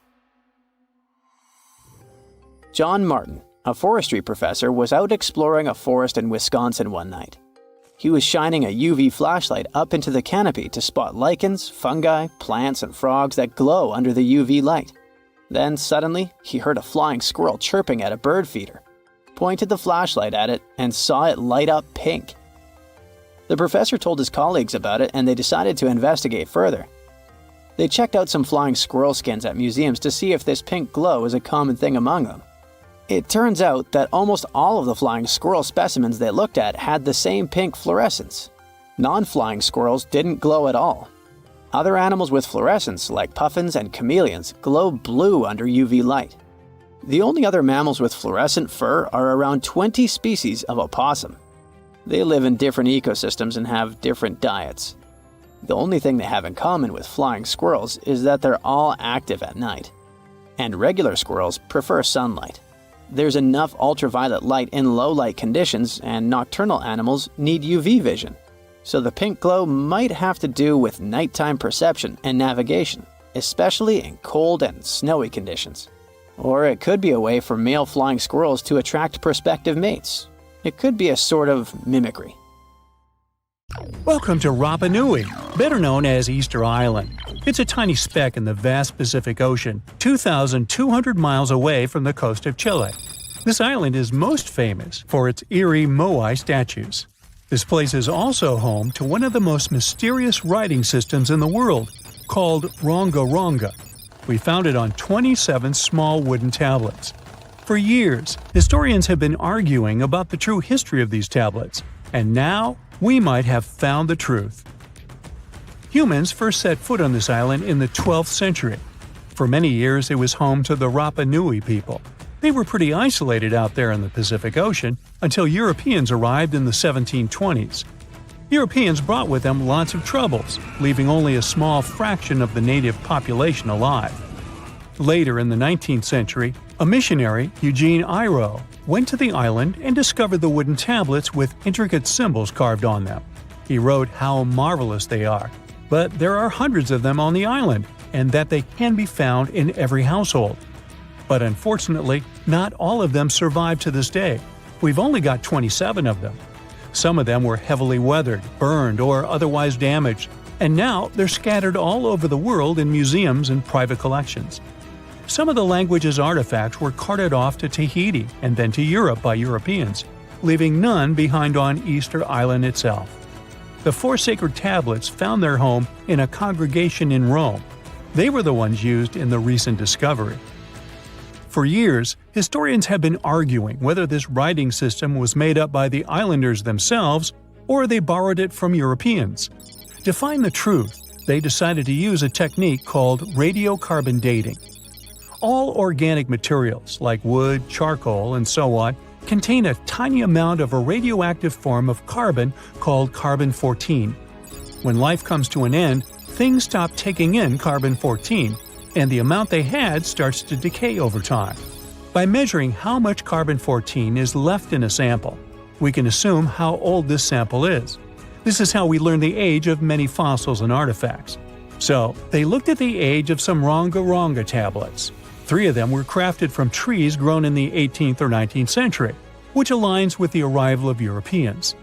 John Martin, a forestry professor, was out exploring a forest in Wisconsin one night. He was shining a UV flashlight up into the canopy to spot lichens, fungi, plants, and frogs that glow under the UV light. Then, suddenly, he heard a flying squirrel chirping at a bird feeder, pointed the flashlight at it, and saw it light up pink. The professor told his colleagues about it, and they decided to investigate further. They checked out some flying squirrel skins at museums to see if this pink glow is a common thing among them. It turns out that almost all of the flying squirrel specimens they looked at had the same pink fluorescence. Non-flying squirrels didn't glow at all. Other animals with fluorescence, like puffins and chameleons, glow blue under UV light. The only other mammals with fluorescent fur are around 20 species of opossum. They live in different ecosystems and have different diets. The only thing they have in common with flying squirrels is that they're all active at night. And regular squirrels prefer sunlight. There's enough ultraviolet light in low-light conditions, and nocturnal animals need UV vision. So the pink glow might have to do with nighttime perception and navigation, especially in cold and snowy conditions. Or it could be a way for male flying squirrels to attract prospective mates. It could be a sort of mimicry. Welcome to Rapa Nui, better known as Easter Island. It's a tiny speck in the vast Pacific Ocean, 2,200 miles away from the coast of Chile. This island is most famous for its eerie moai statues. This place is also home to one of the most mysterious writing systems in the world, called Ronga Ronga. We found it on 27 small wooden tablets. For years, historians have been arguing about the true history of these tablets, and now we might have found the truth. Humans first set foot on this island in the 12th century. For many years, it was home to the Rapa Nui people. They were pretty isolated out there in the Pacific Ocean until Europeans arrived in the 1720s. Europeans brought with them lots of troubles, leaving only a small fraction of the native population alive. Later in the 19th century, a missionary, Eugene Iro, went to the island and discovered the wooden tablets with intricate symbols carved on them. He wrote how marvelous they are, but there are hundreds of them on the island, and that they can be found in every household. But unfortunately, not all of them survive to this day. We've only got 27 of them. Some of them were heavily weathered, burned, or otherwise damaged, and now they're scattered all over the world in museums and private collections. Some of the language's artifacts were carted off to Tahiti and then to Europe by Europeans, leaving none behind on Easter Island itself. The 4 sacred tablets found their home in a congregation in Rome. They were the ones used in the recent discovery. For years, historians have been arguing whether this writing system was made up by the islanders themselves or they borrowed it from Europeans. To find the truth, they decided to use a technique called radiocarbon dating. All organic materials, like wood, charcoal, and so on, contain a tiny amount of a radioactive form of carbon called carbon-14. When life comes to an end, things stop taking in carbon-14, and the amount they had starts to decay over time. By measuring how much carbon-14 is left in a sample, we can assume how old this sample is. This is how we learn the age of many fossils and artifacts. So, they looked at the age of some Ronga Ronga tablets. 3 of them were crafted from trees grown in the 18th or 19th century, which aligns with the arrival of Europeans.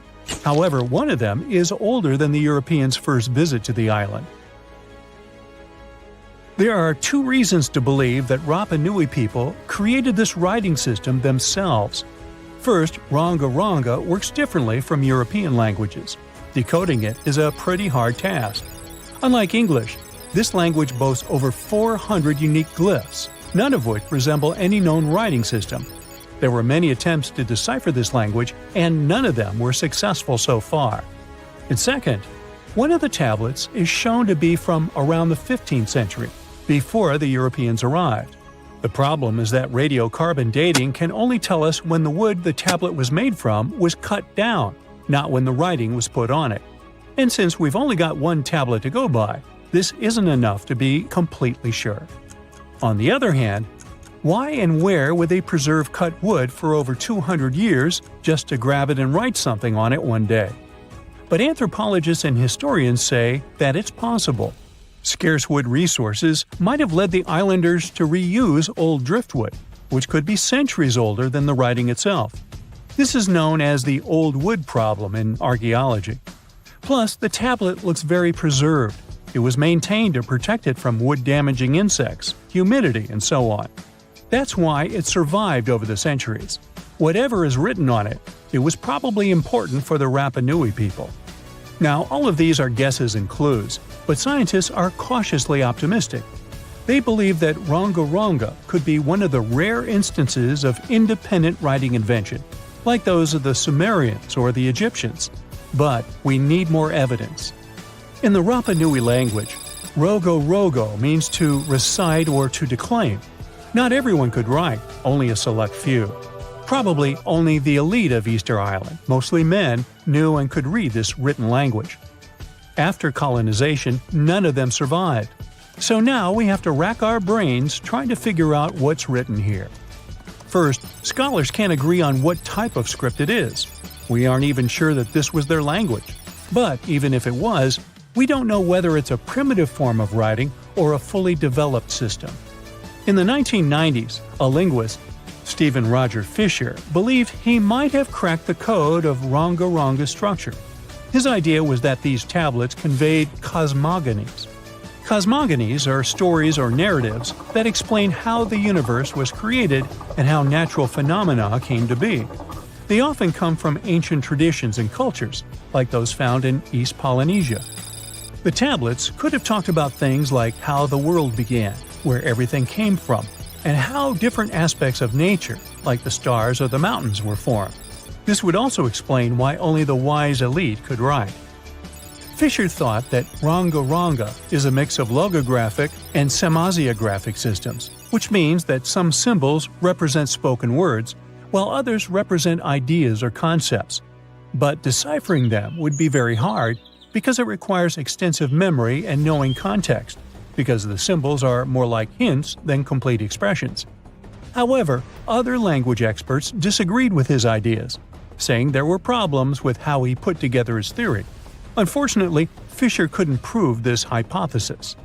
However, one of them is older than the Europeans' first visit to the island. There are 2 reasons to believe that Rapa Nui people created this writing system themselves. First, Ronga Ronga works differently from European languages. Decoding it is a pretty hard task. Unlike English, this language boasts over 400 unique glyphs, none of which resemble any known writing system. There were many attempts to decipher this language, and none of them were successful so far. And second, one of the tablets is shown to be from around the 15th century, before the Europeans arrived. The problem is that radiocarbon dating can only tell us when the wood the tablet was made from was cut down, not when the writing was put on it. And since we've only got one tablet to go by, this isn't enough to be completely sure. On the other hand, Why and where would they preserve cut wood for over 200 years just to grab it and write something on it one day? But anthropologists and historians say that it's possible. Scarce wood resources might have led the islanders to reuse old driftwood, which could be centuries older than the writing itself. This is known as the old wood problem in archaeology. Plus, the tablet looks very preserved. It was maintained to protect it from wood-damaging insects, humidity, and so on. That's why it survived over the centuries. Whatever is written on it, it was probably important for the Rapa Nui people. Now, all of these are guesses and clues, but scientists are cautiously optimistic. They believe that ronga-ronga could be one of the rare instances of independent writing invention, like those of the Sumerians or the Egyptians. But we need more evidence. In the Rapa Nui language, rogo-rogo means to recite or to declaim. Not everyone could write, only a select few. Probably only the elite of Easter Island, mostly men, knew and could read this written language. After colonization, none of them survived. So now we have to rack our brains trying to figure out what's written here. First, scholars can't agree on what type of script it is. We aren't even sure that this was their language. But even if it was, we don't know whether it's a primitive form of writing or a fully developed system. In the 1990s, a linguist, Stephen Roger Fisher, believed he might have cracked the code of ronga-ronga structure. His idea was that these tablets conveyed cosmogonies. Cosmogonies are stories or narratives that explain how the universe was created and how natural phenomena came to be. They often come from ancient traditions and cultures, like those found in East Polynesia. The tablets could have talked about things like how the world began, where everything came from, and how different aspects of nature, like the stars or the mountains, were formed. This would also explain why only the wise elite could write. Fisher thought that ronga-ronga is a mix of logographic and semasiographic systems, which means that some symbols represent spoken words, while others represent ideas or concepts. But deciphering them would be very hard because it requires extensive memory and knowing context, because the symbols are more like hints than complete expressions. However, other language experts disagreed with his ideas, saying there were problems with how he put together his theory. Unfortunately, Fisher couldn't prove this hypothesis.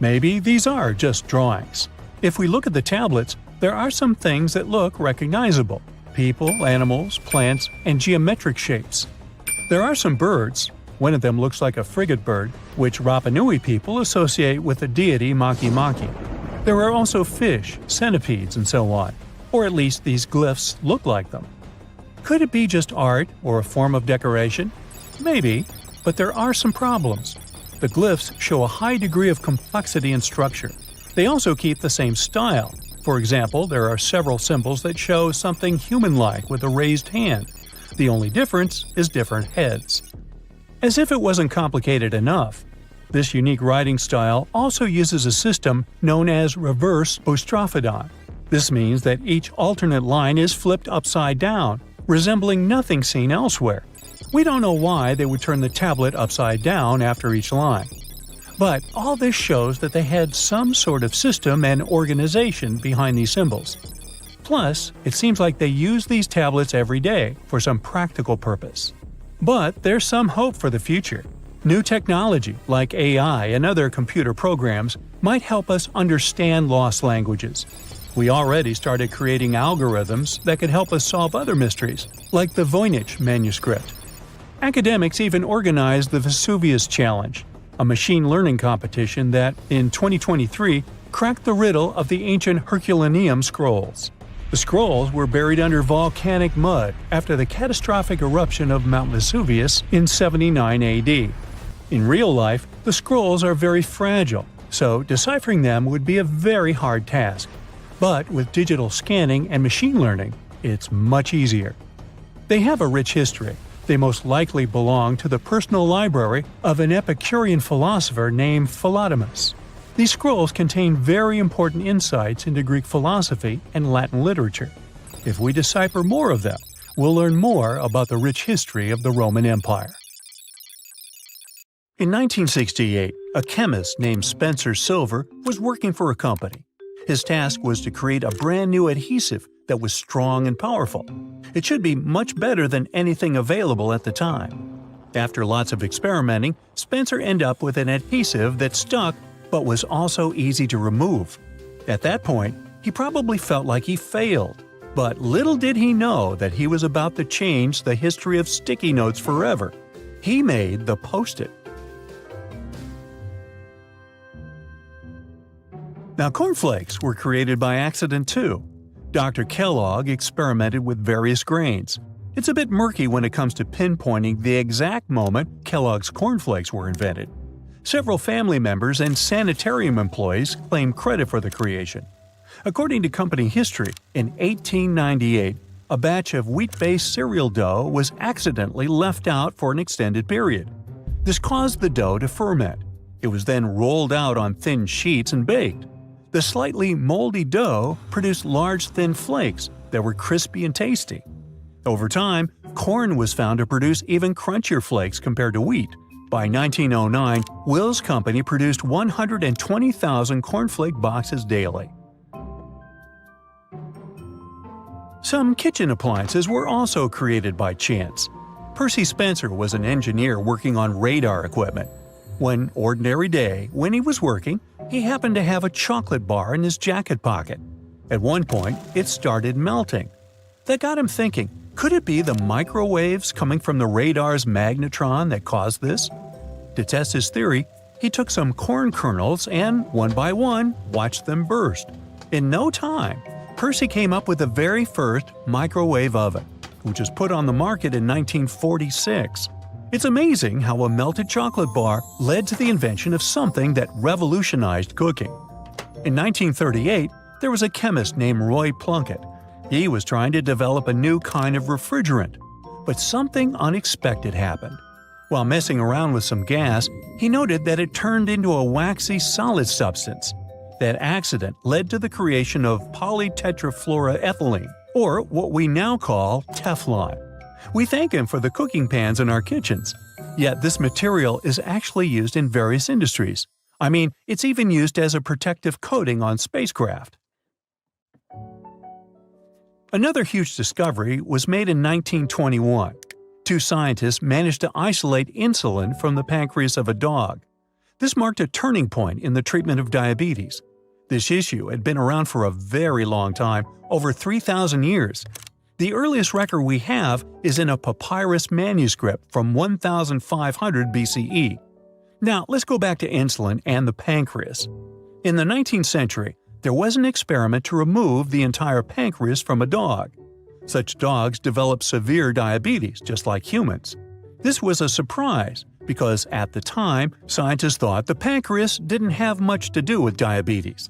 Maybe these are just drawings. If we look at the tablets, there are some things that look recognizable: people, animals, plants, and geometric shapes. There are some birds. One of them looks like a frigate bird, which Rapa Nui people associate with the deity Maki-Maki. There are also fish, centipedes, and so on, or at least these glyphs look like them. Could it be just art or a form of decoration? Maybe, but there are some problems. The glyphs show a high degree of complexity and structure. They also keep the same style. For example, there are several symbols that show something human-like with a raised hand. The only difference is different heads. As if it wasn't complicated enough, this unique writing style also uses a system known as reverse boustrophodon. This means that each alternate line is flipped upside down, resembling nothing seen elsewhere. We don't know why they would turn the tablet upside down after each line. But all this shows that they had some sort of system and organization behind these symbols. Plus, it seems like they use these tablets every day for some practical purpose. But there's some hope for the future. New technology, like AI and other computer programs, might help us understand lost languages. We already started creating algorithms that could help us solve other mysteries, like the Voynich manuscript. Academics even organized the Vesuvius Challenge, a machine learning competition that, in 2023, cracked the riddle of the ancient Herculaneum scrolls. The scrolls were buried under volcanic mud after the catastrophic eruption of Mount Vesuvius in 79 AD. In real life, the scrolls are very fragile, so deciphering them would be a very hard task. But with digital scanning and machine learning, it's much easier. They have a rich history. They most likely belong to the personal library of an Epicurean philosopher named Philodemus. These scrolls contain very important insights into Greek philosophy and Latin literature. If we decipher more of them, we'll learn more about the rich history of the Roman Empire. In 1968, a chemist named Spencer Silver was working for a company. His task was to create a brand new adhesive that was strong and powerful. It should be much better than anything available at the time. After lots of experimenting, Spencer ended up with an adhesive that stuck but was also easy to remove. At that point, he probably felt like he failed. But little did he know that he was about to change the history of sticky notes forever. He made the Post-it. Now, cornflakes were created by accident too. Dr. Kellogg experimented with various grains. It's a bit murky when it comes to pinpointing the exact moment Kellogg's cornflakes were invented. Several family members and sanitarium employees claim credit for the creation. According to company history, in 1898, a batch of wheat-based cereal dough was accidentally left out for an extended period. This caused the dough to ferment. It was then rolled out on thin sheets and baked. The slightly moldy dough produced large thin flakes that were crispy and tasty. Over time, corn was found to produce even crunchier flakes compared to wheat. By 1909, Will's company produced 120,000 cornflake boxes daily. Some kitchen appliances were also created by chance. Percy Spencer was an engineer working on radar equipment. One ordinary day, when he was working, he happened to have a chocolate bar in his jacket pocket. At one point, it started melting. That got him thinking, could it be the microwaves coming from the radar's magnetron that caused this? To test his theory, he took some corn kernels and, one by one, watched them burst. In no time, Percy came up with the very first microwave oven, which was put on the market in 1946. It's amazing how a melted chocolate bar led to the invention of something that revolutionized cooking. In 1938, there was a chemist named Roy Plunkett. He was trying to develop a new kind of refrigerant, but something unexpected happened. While messing around with some gas, he noted that it turned into a waxy solid substance. That accident led to the creation of polytetrafluoroethylene, or what we now call Teflon. We thank him for the cooking pans in our kitchens. Yet this material is actually used in various industries. I mean, it's even used as a protective coating on spacecraft. Another huge discovery was made in 1921. Two scientists managed to isolate insulin from the pancreas of a dog. This marked a turning point in the treatment of diabetes. This issue had been around for a very long time, over 3,000 years. The earliest record we have is in a papyrus manuscript from 1500 BCE. Now, let's go back to insulin and the pancreas. In the 19th century, there was an experiment to remove the entire pancreas from a dog. Such dogs develop severe diabetes, just like humans. This was a surprise, because at the time, scientists thought the pancreas didn't have much to do with diabetes.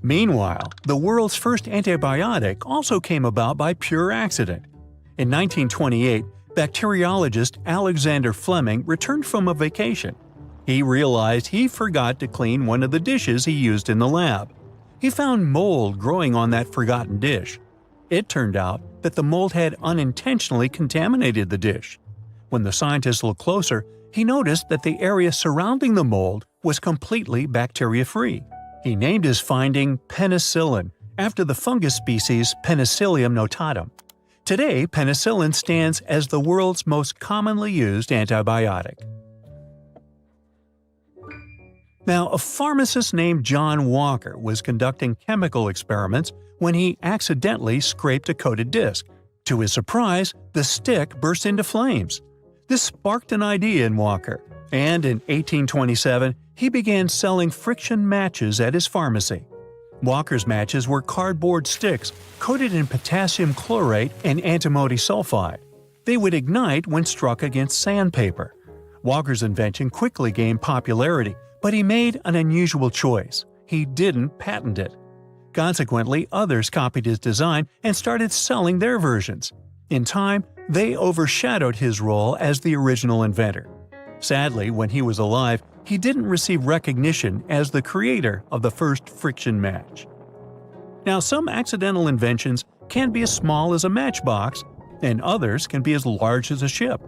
Meanwhile, the world's first antibiotic also came about by pure accident. In 1928, bacteriologist Alexander Fleming returned from a vacation. He realized he forgot to clean one of the dishes he used in the lab. He found mold growing on that forgotten dish. It turned out that the mold had unintentionally contaminated the dish. When the scientist looked closer, he noticed that the area surrounding the mold was completely bacteria-free. He named his finding penicillin, after the fungus species Penicillium notatum. Today, penicillin stands as the world's most commonly used antibiotic. Now, a pharmacist named John Walker was conducting chemical experiments when he accidentally scraped a coated disc. To his surprise, the stick burst into flames. This sparked an idea in Walker, and in 1827, he began selling friction matches at his pharmacy. Walker's matches were cardboard sticks coated in potassium chlorate and antimony sulfide. They would ignite when struck against sandpaper. Walker's invention quickly gained popularity, but he made an unusual choice. He didn't patent it. Consequently, others copied his design and started selling their versions. In time, they overshadowed his role as the original inventor. Sadly, when he was alive, he didn't receive recognition as the creator of the first friction match. Now, some accidental inventions can be as small as a matchbox, and others can be as large as a ship.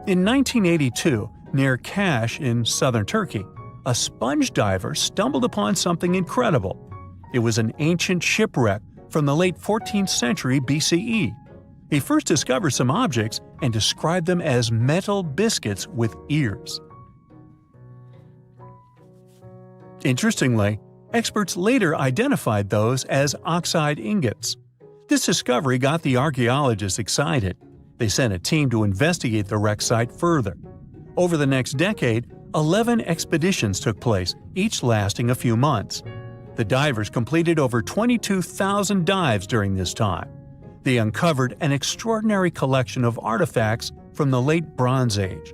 In 1982, near Kaş in southern Turkey, a sponge diver stumbled upon something incredible. It was an ancient shipwreck from the late 14th century BCE. He first discovered some objects and described them as metal biscuits with ears. Interestingly, experts later identified those as oxide ingots. This discovery got the archaeologists excited. They sent a team to investigate the wreck site further. Over the next decade, 11 expeditions took place, each lasting a few months. The divers completed over 22,000 dives during this time. They uncovered an extraordinary collection of artifacts from the late Bronze Age.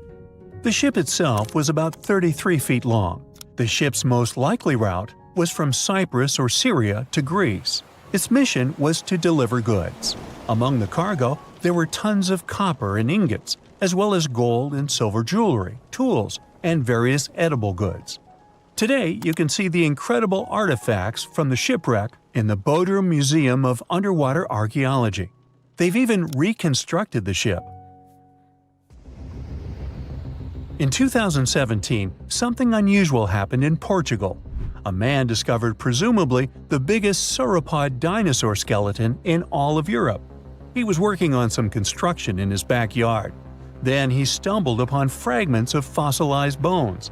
The ship itself was about 33 feet long. The ship's most likely route was from Cyprus or Syria to Greece. Its mission was to deliver goods. Among the cargo, there were tons of copper and ingots, as well as gold and silver jewelry, tools, and various edible goods. Today, you can see the incredible artifacts from the shipwreck in the Bodrum Museum of Underwater Archaeology. They've even reconstructed the ship. In 2017, something unusual happened in Portugal. A man discovered presumably the biggest sauropod dinosaur skeleton in all of Europe. He was working on some construction in his backyard. Then he stumbled upon fragments of fossilized bones.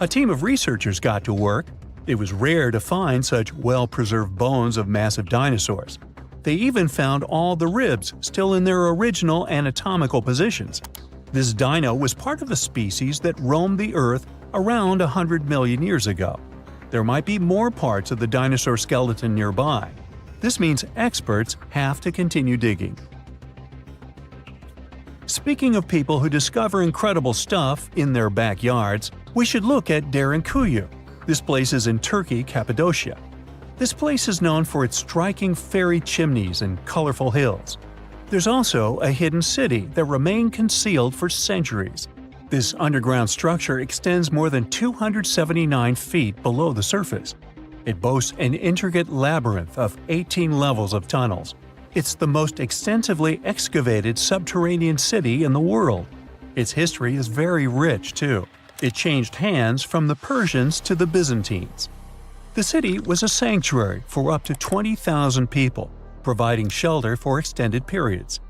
A team of researchers got to work. It was rare to find such well-preserved bones of massive dinosaurs. They even found all the ribs still in their original anatomical positions. This dino was part of a species that roamed the Earth around 100 million years ago. There might be more parts of the dinosaur skeleton nearby. This means experts have to continue digging. Speaking of people who discover incredible stuff in their backyards, we should look at Derinkuyu. This place is in Turkey, Cappadocia. This place is known for its striking fairy chimneys and colorful hills. There's also a hidden city that remained concealed for centuries. This underground structure extends more than 279 feet below the surface. It boasts an intricate labyrinth of 18 levels of tunnels. It's the most extensively excavated subterranean city in the world. Its history is very rich, too. It changed hands from the Persians to the Byzantines. The city was a sanctuary for up to 20,000 people, providing shelter for extended periods.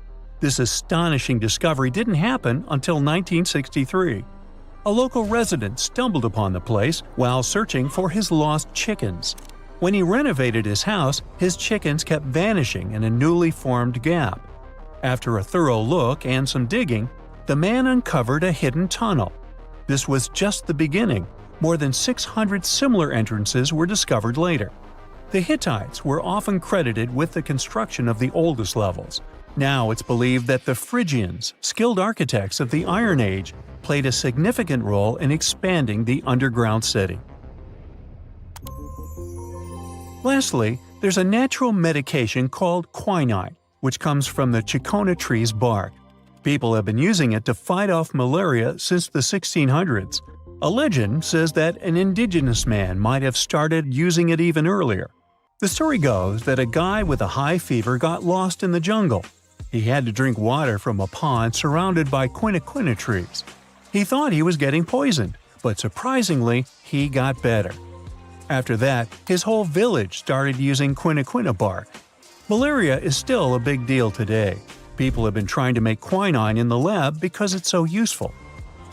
This astonishing discovery didn't happen until 1963. A local resident stumbled upon the place while searching for his lost chickens. When he renovated his house, his chickens kept vanishing in a newly formed gap. After a thorough look and some digging, the man uncovered a hidden tunnel. This was just the beginning. More than 600 similar entrances were discovered later. The Hittites were often credited with the construction of the oldest levels. Now it's believed that the Phrygians, skilled architects of the Iron Age, played a significant role in expanding the underground city. Lastly, there's a natural medication called quinine, which comes from the cicona tree's bark. People have been using it to fight off malaria since the 1600s. A legend says that an indigenous man might have started using it even earlier. The story goes that a guy with a high fever got lost in the jungle. He had to drink water from a pond surrounded by quinquina trees. He thought he was getting poisoned, but surprisingly, he got better. After that, his whole village started using quinquina bark. Malaria is still a big deal today. People have been trying to make quinine in the lab because it's so useful.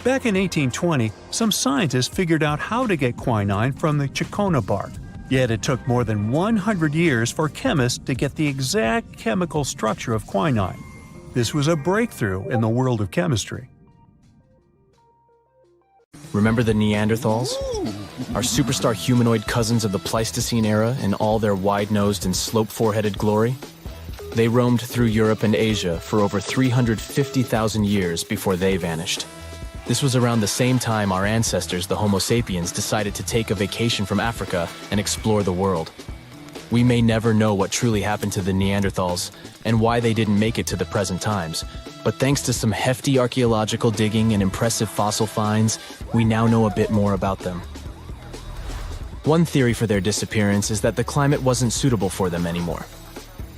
Back in 1820, some scientists figured out how to get quinine from the cicona bark. Yet it took more than 100 years for chemists to get the exact chemical structure of quinine. This was a breakthrough in the world of chemistry. Remember the Neanderthals? Our superstar humanoid cousins of the Pleistocene era in all their wide-nosed and slope-foreheaded glory? They roamed through Europe and Asia for over 350,000 years before they vanished. This was around the same time our ancestors, the Homo sapiens, decided to take a vacation from Africa and explore the world. We may never know what truly happened to the Neanderthals and why they didn't make it to the present times, but thanks to some hefty archaeological digging and impressive fossil finds, we now know a bit more about them. One theory for their disappearance is that the climate wasn't suitable for them anymore.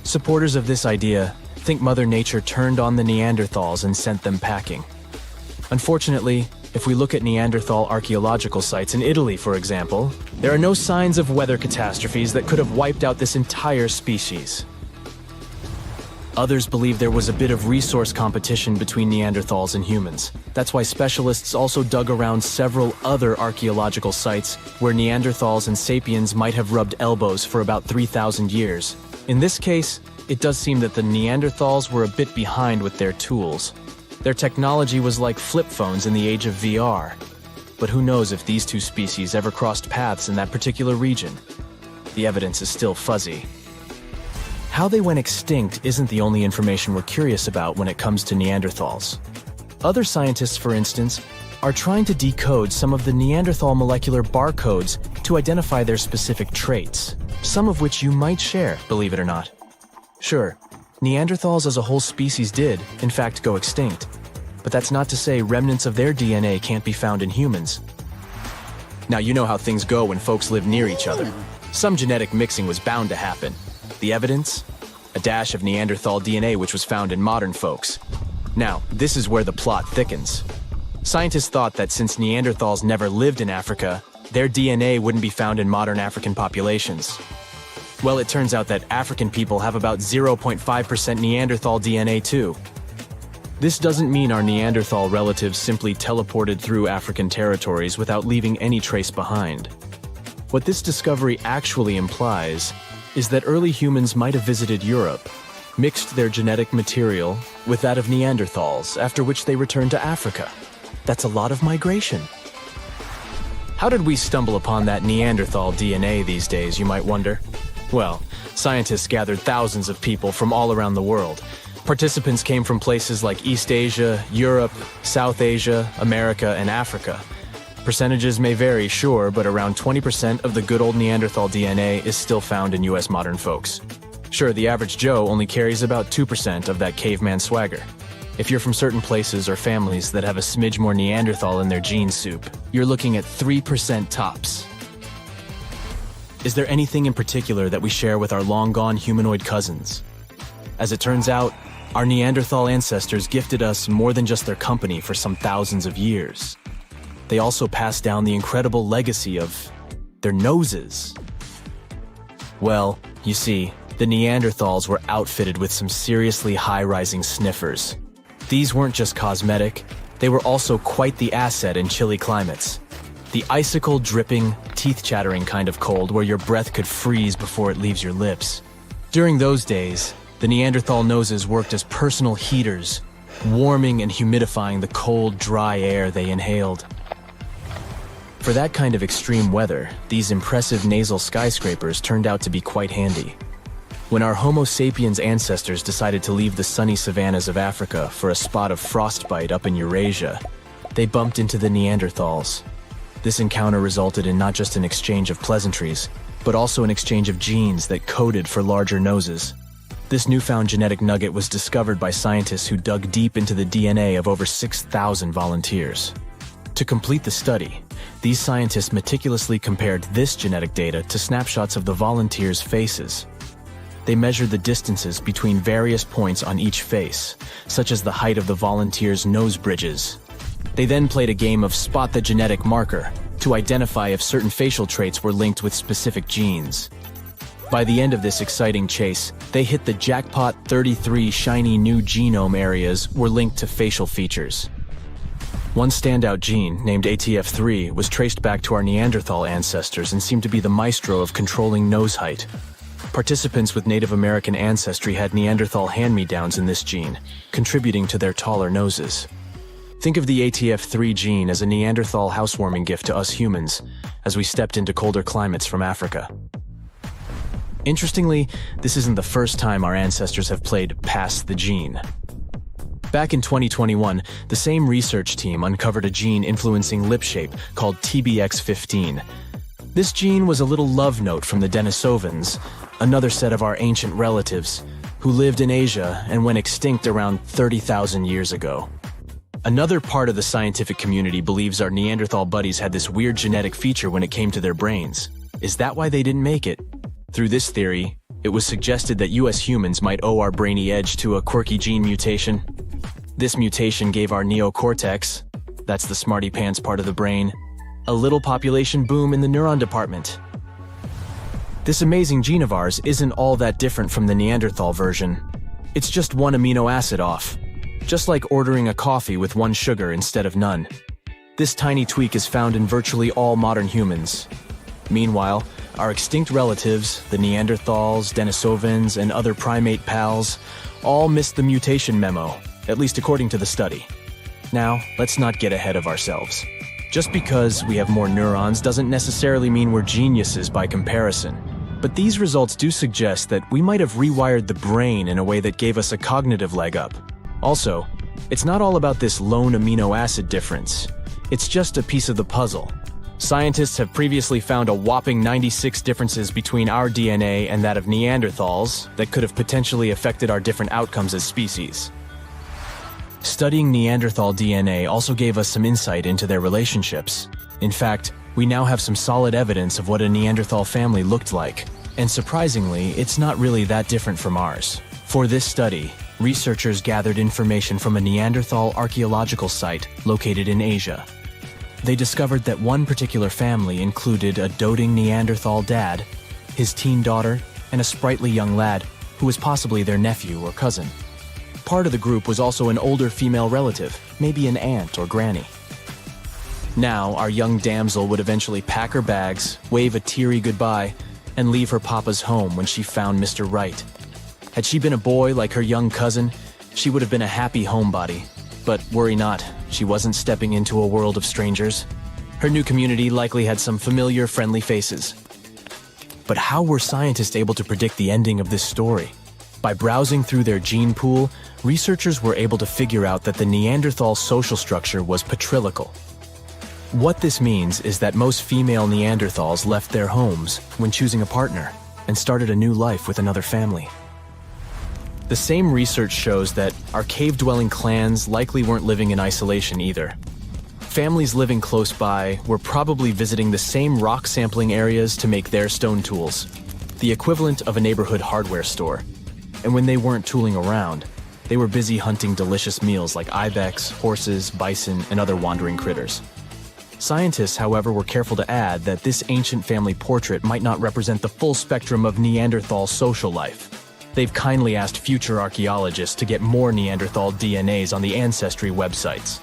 Supporters of this idea think Mother Nature turned on the Neanderthals and sent them packing. Unfortunately, If we look at Neanderthal archaeological sites in Italy, for example, there are no signs of weather catastrophes that could have wiped out this entire species. Others believe there was a bit of resource competition between Neanderthals and humans. That's why specialists also dug around several other archaeological sites where Neanderthals and sapiens might have rubbed elbows for about 3,000 years. In this case, it does seem that the Neanderthals were a bit behind with their tools. Their technology was like flip phones in the age of VR. But who knows if these two species ever crossed paths in that particular region? The evidence is still fuzzy. How they went extinct isn't the only information we're curious about when it comes to Neanderthals. Other scientists, for instance, are trying to decode some of the Neanderthal molecular barcodes to identify their specific traits, some of which you might share, believe it or not. Sure, Neanderthals as a whole species did, in fact, go extinct. But that's not to say remnants of their DNA can't be found in humans. Now, you know how things go when folks live near each other. Some genetic mixing was bound to happen. The evidence? A dash of Neanderthal DNA which was found in modern folks. Now, this is where the plot thickens. Scientists thought that since Neanderthals never lived in Africa, their DNA wouldn't be found in modern African populations. Well, it turns out that African people have about 0.5% Neanderthal DNA too. This doesn't mean our Neanderthal relatives simply teleported through African territories without leaving any trace behind. What this discovery actually implies is that early humans might have visited Europe, mixed their genetic material with that of Neanderthals, after which they returned to Africa. That's a lot of migration. How did we stumble upon that Neanderthal DNA these days, you might wonder? Well, scientists gathered thousands of people from all around the world. Participants came from places like East Asia, Europe, South Asia, America, and Africa. Percentages may vary, sure, but around 20% of the good old Neanderthal DNA is still found in US modern folks. Sure, the average Joe only carries about 2% of that caveman swagger. If you're from certain places or families that have a smidge more Neanderthal in their gene soup, you're looking at 3% tops. Is there anything in particular that we share with our long-gone humanoid cousins? As it turns out, our Neanderthal ancestors gifted us more than just their company for some thousands of years. They also passed down the incredible legacy of their noses. Well, you see, the Neanderthals were outfitted with some seriously high-rising sniffers. These weren't just cosmetic, they were also quite the asset in chilly climates. The icicle-dripping, teeth-chattering kind of cold where your breath could freeze before it leaves your lips. During those days, the Neanderthal noses worked as personal heaters, warming and humidifying the cold, dry air they inhaled. For that kind of extreme weather, these impressive nasal skyscrapers turned out to be quite handy. When our Homo sapiens ancestors decided to leave the sunny savannas of Africa for a spot of frostbite up in Eurasia, they bumped into the Neanderthals. This encounter resulted in not just an exchange of pleasantries, but also an exchange of genes that coded for larger noses. This newfound genetic nugget was discovered by scientists who dug deep into the DNA of over 6,000 volunteers. To complete the study, these scientists meticulously compared this genetic data to snapshots of the volunteers' faces. They measured the distances between various points on each face, such as the height of the volunteers' nose bridges. They then played a game of spot the genetic marker to identify if certain facial traits were linked with specific genes. By the end of this exciting chase, they hit the jackpot. 33 shiny new genome areas were linked to facial features. One standout gene, named ATF3, was traced back to our Neanderthal ancestors and seemed to be the maestro of controlling nose height. Participants with Native American ancestry had Neanderthal hand-me-downs in this gene, contributing to their taller noses. Think of the ATF3 gene as a Neanderthal housewarming gift to us humans, as we stepped into colder climates from Africa. Interestingly, this isn't the first time our ancestors have played pass the gene. Back in 2021, the same research team uncovered a gene influencing lip shape called TBX15. This gene was a little love note from the Denisovans, another set of our ancient relatives, who lived in Asia and went extinct around 30,000 years ago. Another part of the scientific community believes our Neanderthal buddies had this weird genetic feature when it came to their brains. Is that why they didn't make it? Through this theory, it was suggested that US humans might owe our brainy edge to a quirky gene mutation. This mutation gave our neocortex, that's the smarty pants part of the brain, a little population boom in the neuron department. This amazing gene of ours isn't all that different from the Neanderthal version. It's just one amino acid off, just like ordering a coffee with one sugar instead of none. This tiny tweak is found in virtually all modern humans. Meanwhile, our extinct relatives, the Neanderthals, Denisovans, and other primate pals, all missed the mutation memo, at least according to the study. Now, let's not get ahead of ourselves. Just because we have more neurons doesn't necessarily mean we're geniuses by comparison. But these results do suggest that we might have rewired the brain in a way that gave us a cognitive leg up. Also, it's not all about this lone amino acid difference. It's just a piece of the puzzle. Scientists have previously found a whopping 96 differences between our DNA and that of Neanderthals that could have potentially affected our different outcomes as species. Studying Neanderthal DNA also gave us some insight into their relationships. In fact, we now have some solid evidence of what a Neanderthal family looked like, and surprisingly, it's not really that different from ours. For this study, researchers gathered information from a Neanderthal archaeological site located in Asia. They discovered that one particular family included a doting Neanderthal dad, his teen daughter, and a sprightly young lad who was possibly their nephew or cousin. Part of the group was also an older female relative, maybe an aunt or granny. Now, our young damsel would eventually pack her bags, wave a teary goodbye, and leave her papa's home when she found Mr. Right. Had she been a boy like her young cousin, she would have been a happy homebody. But worry not, she wasn't stepping into a world of strangers. Her new community likely had some familiar, friendly faces. But how were scientists able to predict the ending of this story? By browsing through their gene pool, researchers were able to figure out that the Neanderthal social structure was patrilical. What this means is that most female Neanderthals left their homes when choosing a partner and started a new life with another family. The same research shows that our cave-dwelling clans likely weren't living in isolation either. Families living close by were probably visiting the same rock sampling areas to make their stone tools, the equivalent of a neighborhood hardware store. And when they weren't tooling around, they were busy hunting delicious meals like ibex, horses, bison, and other wandering critters. Scientists, however, were careful to add that this ancient family portrait might not represent the full spectrum of Neanderthal social life. They've kindly asked future archaeologists to get more Neanderthal DNAs on the Ancestry websites.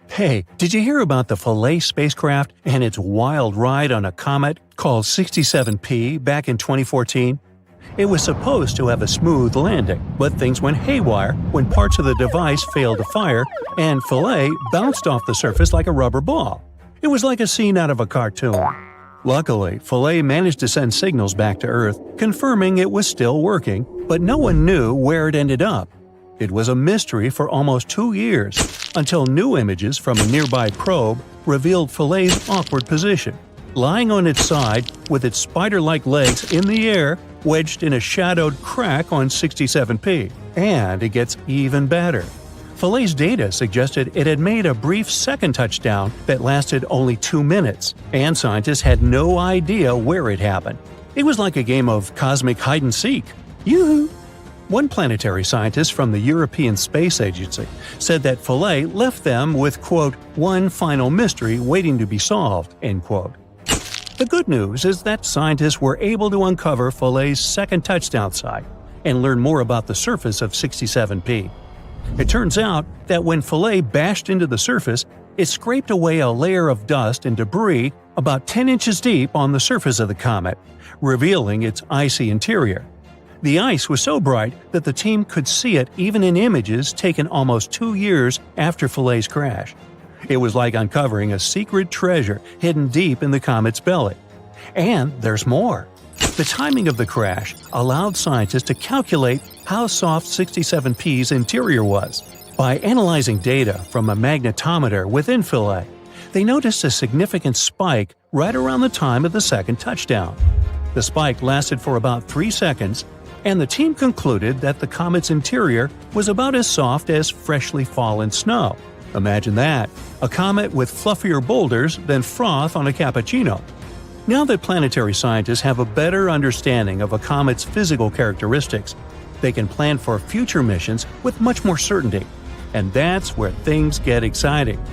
Hey, did you hear about the Philae spacecraft and its wild ride on a comet called 67P back in 2014? It was supposed to have a smooth landing, but things went haywire when parts of the device failed to fire and Philae bounced off the surface like a rubber ball. It was like a scene out of a cartoon. Luckily, Philae managed to send signals back to Earth, confirming it was still working, but no one knew where it ended up. It was a mystery for almost 2 years, until new images from a nearby probe revealed Philae's awkward position, lying on its side with its spider-like legs in the air, wedged in a shadowed crack on 67P. And it gets even better. Philae's data suggested it had made a brief second touchdown that lasted only 2 minutes, and scientists had no idea where it happened. It was like a game of cosmic hide-and-seek. Yoo-hoo! One planetary scientist from the European Space Agency said that Philae left them with, quote, one final mystery waiting to be solved, end quote. The good news is that scientists were able to uncover Philae's second touchdown site and learn more about the surface of 67P. It turns out that when Philae bashed into the surface, it scraped away a layer of dust and debris about 10 inches deep on the surface of the comet, revealing its icy interior. The ice was so bright that the team could see it even in images taken almost 2 years after Philae's crash. It was like uncovering a secret treasure hidden deep in the comet's belly. And there's more. The timing of the crash allowed scientists to calculate how soft 67P's interior was. By analyzing data from a magnetometer within Philae, they noticed a significant spike right around the time of the second touchdown. The spike lasted for about 3 seconds, and the team concluded that the comet's interior was about as soft as freshly fallen snow. Imagine that, a comet with fluffier boulders than froth on a cappuccino. Now that planetary scientists have a better understanding of a comet's physical characteristics, they can plan for future missions with much more certainty. And that's where things get exciting.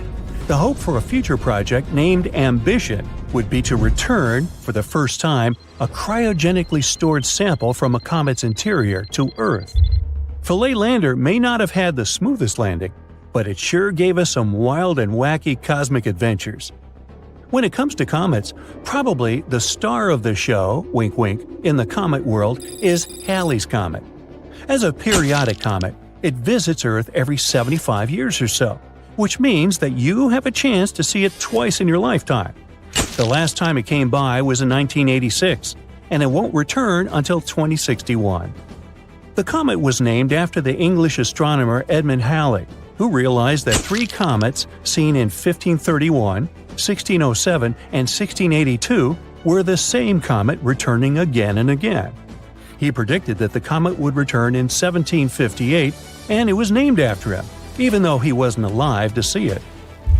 The hope for a future project named Ambition would be to return, for the first time, a cryogenically stored sample from a comet's interior to Earth. Philae Lander may not have had the smoothest landing, but it sure gave us some wild and wacky cosmic adventures. When it comes to comets, probably the star of the show, wink wink, in the comet world is Halley's Comet. As a periodic comet, it visits Earth every 75 years or so, which means that you have a chance to see it twice in your lifetime. The last time it came by was in 1986, and it won't return until 2061. The comet was named after the English astronomer Edmund Halley, who realized that 3 comets seen in 1531, 1607, and 1682 were the same comet returning again and again. He predicted that the comet would return in 1758, and it was named after him, even though he wasn't alive to see it.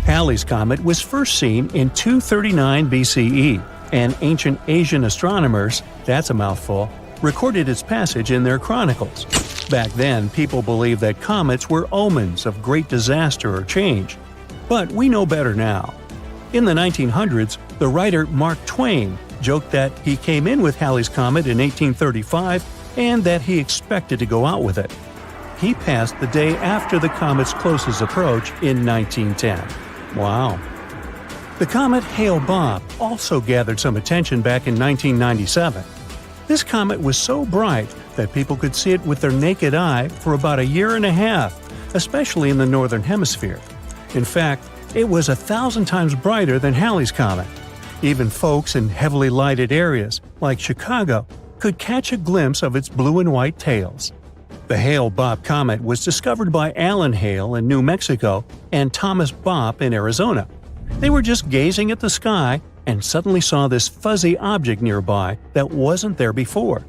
Halley's Comet was first seen in 239 BCE, and ancient Asian astronomers, that's a mouthful, recorded its passage in their chronicles. Back then, people believed that comets were omens of great disaster or change. But we know better now. In the 1900s, the writer Mark Twain joked that he came in with Halley's Comet in 1835 and that he expected to go out with it. He passed the day after the comet's closest approach in 1910. Wow. The comet Hale-Bopp also gathered some attention back in 1997. This comet was so bright that people could see it with their naked eye for about a year and a half, especially in the northern hemisphere. In fact, it was 1,000 times brighter than Halley's Comet. Even folks in heavily lighted areas, like Chicago, could catch a glimpse of its blue and white tails. The Hale-Bopp comet was discovered by Alan Hale in New Mexico and Thomas Bopp in Arizona. They were just gazing at the sky and suddenly saw this fuzzy object nearby that wasn't there before.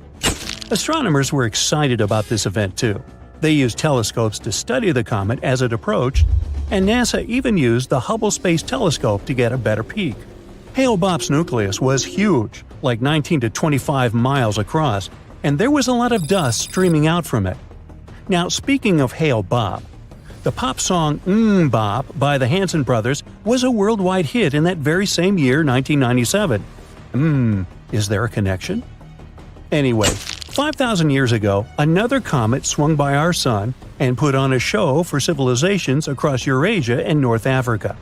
Astronomers were excited about this event too. They used telescopes to study the comet as it approached, and NASA even used the Hubble Space Telescope to get a better peek. Hale-Bopp's nucleus was huge, like 19 to 25 miles across, and there was a lot of dust streaming out from it. Now, speaking of Hale-Bopp, the pop song Bop by the Hanson Brothers was a worldwide hit in that very same year, 1997. Is there a connection? Anyway, 5,000 years ago, another comet swung by our sun and put on a show for civilizations across Eurasia and North Africa.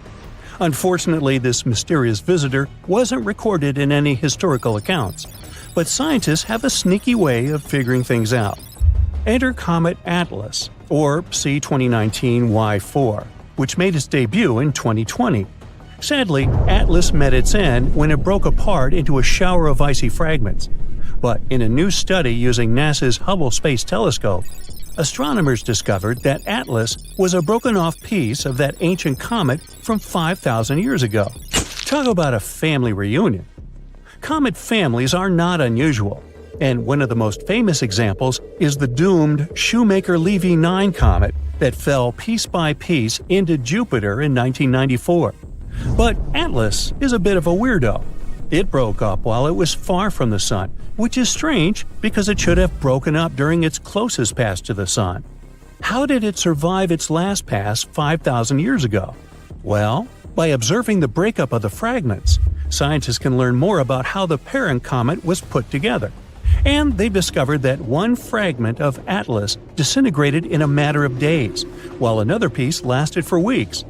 Unfortunately, this mysterious visitor wasn't recorded in any historical accounts, but scientists have a sneaky way of figuring things out. Enter Comet Atlas, or C2019Y4, which made its debut in 2020. Sadly, Atlas met its end when it broke apart into a shower of icy fragments. But in a new study using NASA's Hubble Space Telescope, astronomers discovered that Atlas was a broken-off piece of that ancient comet from 5,000 years ago. Talk about a family reunion. Comet families are not unusual, and one of the most famous examples is the doomed Shoemaker-Levy 9 comet that fell piece by piece into Jupiter in 1994. But Atlas is a bit of a weirdo. It broke up while it was far from the Sun, which is strange because it should have broken up during its closest pass to the Sun. How did it survive its last pass 5,000 years ago? Well, by observing the breakup of the fragments, scientists can learn more about how the parent comet was put together. And they discovered that one fragment of Atlas disintegrated in a matter of days, while another piece lasted for weeks.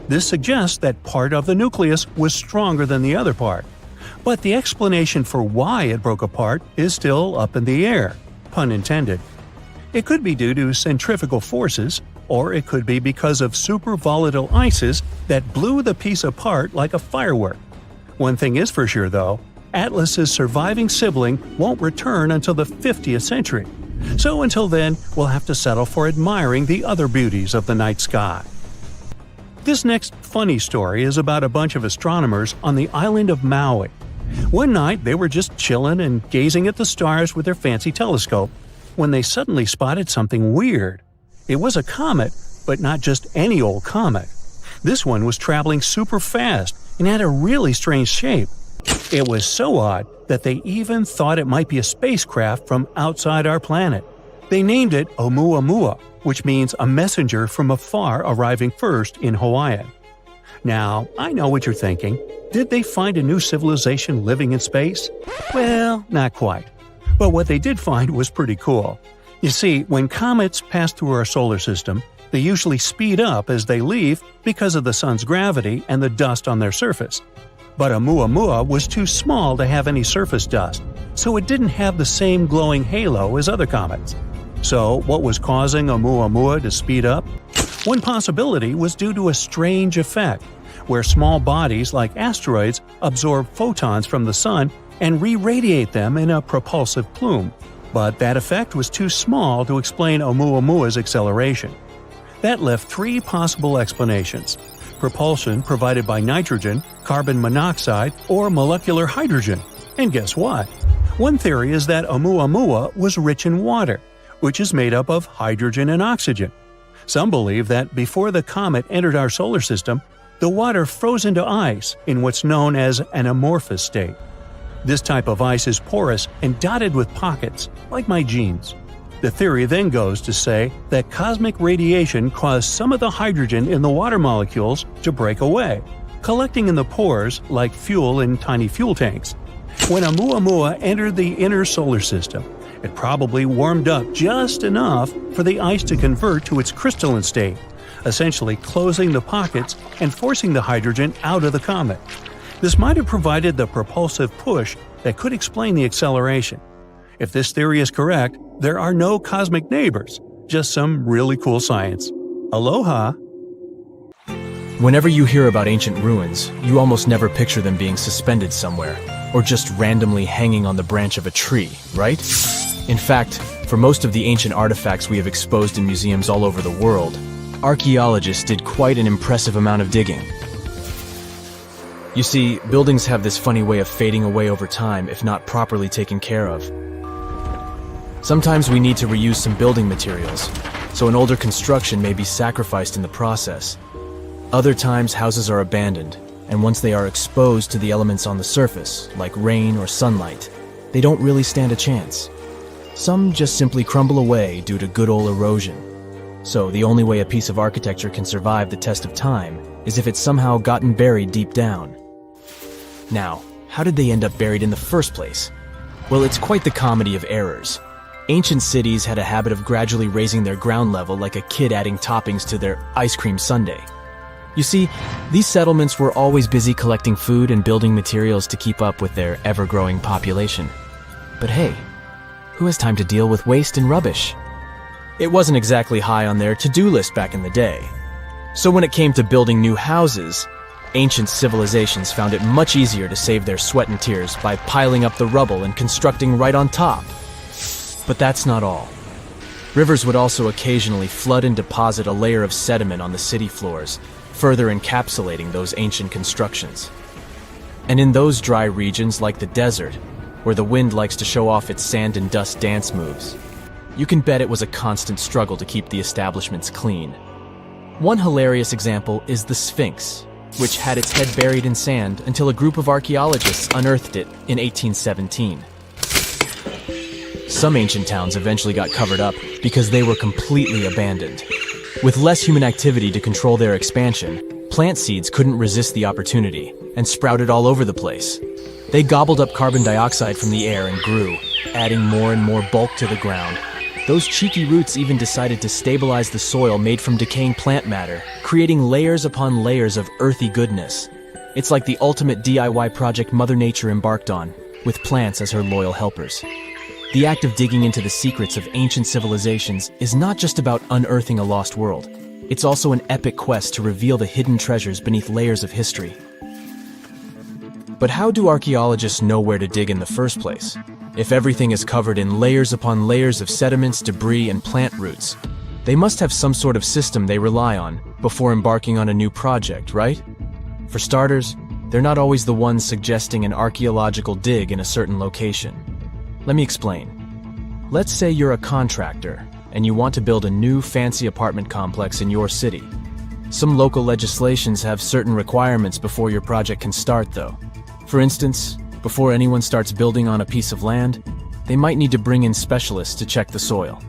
This suggests that part of the nucleus was stronger than the other part. But the explanation for why it broke apart is still up in the air, pun intended. It could be due to centrifugal forces, or it could be because of super volatile ices that blew the piece apart like a firework. One thing is for sure though, Atlas's surviving sibling won't return until the 50th century. So until then, we'll have to settle for admiring the other beauties of the night sky. This next funny story is about a bunch of astronomers on the island of Maui. One night, they were just chilling and gazing at the stars with their fancy telescope when they suddenly spotted something weird. It was a comet, but not just any old comet. This one was traveling super fast and had a really strange shape. It was so odd that they even thought it might be a spacecraft from outside our planet. They named it Oumuamua, which means a messenger from afar arriving first in Hawaiian. Now, I know what you're thinking. Did they find a new civilization living in space? Well, not quite. But what they did find was pretty cool. You see, when comets pass through our solar system, they usually speed up as they leave because of the sun's gravity and the dust on their surface. But Oumuamua was too small to have any surface dust, so it didn't have the same glowing halo as other comets. So, what was causing Oumuamua to speed up? One possibility was due to a strange effect, where small bodies like asteroids absorb photons from the sun and re-radiate them in a propulsive plume. But that effect was too small to explain Oumuamua's acceleration. That left three possible explanations: propulsion provided by nitrogen, carbon monoxide, or molecular hydrogen. And guess what? One theory is that Oumuamua was rich in water, which is made up of hydrogen and oxygen. Some believe that before the comet entered our solar system, the water froze into ice in what's known as an amorphous state. This type of ice is porous and dotted with pockets, like my jeans. The theory then goes to say that cosmic radiation caused some of the hydrogen in the water molecules to break away, collecting in the pores like fuel in tiny fuel tanks. When Oumuamua entered the inner solar system, it probably warmed up just enough for the ice to convert to its crystalline state, essentially closing the pockets and forcing the hydrogen out of the comet. This might have provided the propulsive push that could explain the acceleration. If this theory is correct, there are no cosmic neighbors, just some really cool science. Aloha! Whenever you hear about ancient ruins, you almost never picture them being suspended somewhere, or just randomly hanging on the branch of a tree, right? In fact, for most of the ancient artifacts we have exposed in museums all over the world, archaeologists did quite an impressive amount of digging. You see, buildings have this funny way of fading away over time if not properly taken care of. Sometimes we need to reuse some building materials, so an older construction may be sacrificed in the process. Other times houses are abandoned, and once they are exposed to the elements on the surface, like rain or sunlight, they don't really stand a chance. Some just simply crumble away due to good old erosion. So the only way a piece of architecture can survive the test of time is if it's somehow gotten buried deep down. Now, how did they end up buried in the first place? Well, it's quite the comedy of errors. Ancient cities had a habit of gradually raising their ground level like a kid adding toppings to their ice cream sundae. You see, these settlements were always busy collecting food and building materials to keep up with their ever-growing population. But hey, who has time to deal with waste and rubbish? It wasn't exactly high on their to-do list back in the day. So when it came to building new houses, ancient civilizations found it much easier to save their sweat and tears by piling up the rubble and constructing right on top. But that's not all. Rivers would also occasionally flood and deposit a layer of sediment on the city floors, further encapsulating those ancient constructions. And in those dry regions like the desert, where the wind likes to show off its sand and dust dance moves, you can bet it was a constant struggle to keep the establishments clean. One hilarious example is the Sphinx, which had its head buried in sand until a group of archaeologists unearthed it in 1817. Some ancient towns eventually got covered up because they were completely abandoned. With less human activity to control their expansion, plant seeds couldn't resist the opportunity and sprouted all over the place. They gobbled up carbon dioxide from the air and grew, adding more and more bulk to the ground. Those cheeky roots even decided to stabilize the soil made from decaying plant matter, creating layers upon layers of earthy goodness. It's like the ultimate DIY project Mother Nature embarked on, with plants as her loyal helpers. The act of digging into the secrets of ancient civilizations is not just about unearthing a lost world. It's also an epic quest to reveal the hidden treasures beneath layers of history. But how do archaeologists know where to dig in the first place? If everything is covered in layers upon layers of sediments, debris, and plant roots, they must have some sort of system they rely on before embarking on a new project, right? For starters, they're not always the ones suggesting an archaeological dig in a certain location. Let me explain. Let's say you're a contractor and you want to build a new fancy apartment complex in your city. Some local legislations have certain requirements before your project can start, though. For instance, before anyone starts building on a piece of land, they might need to bring in specialists to check the soil.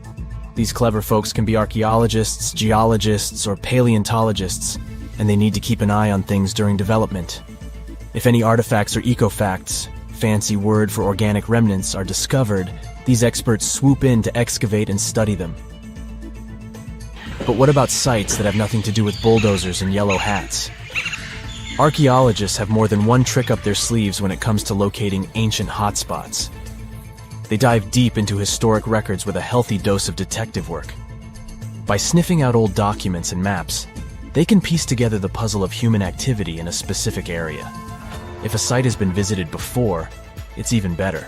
These clever folks can be archaeologists, geologists, or paleontologists, and they need to keep an eye on things during development. If any artifacts or ecofacts, fancy word for organic remnants, are discovered, these experts swoop in to excavate and study them. But what about sites that have nothing to do with bulldozers and yellow hats? Archaeologists have more than one trick up their sleeves when it comes to locating ancient hotspots. They dive deep into historic records with a healthy dose of detective work. By sniffing out old documents and maps, they can piece together the puzzle of human activity in a specific area. If a site has been visited before, it's even better.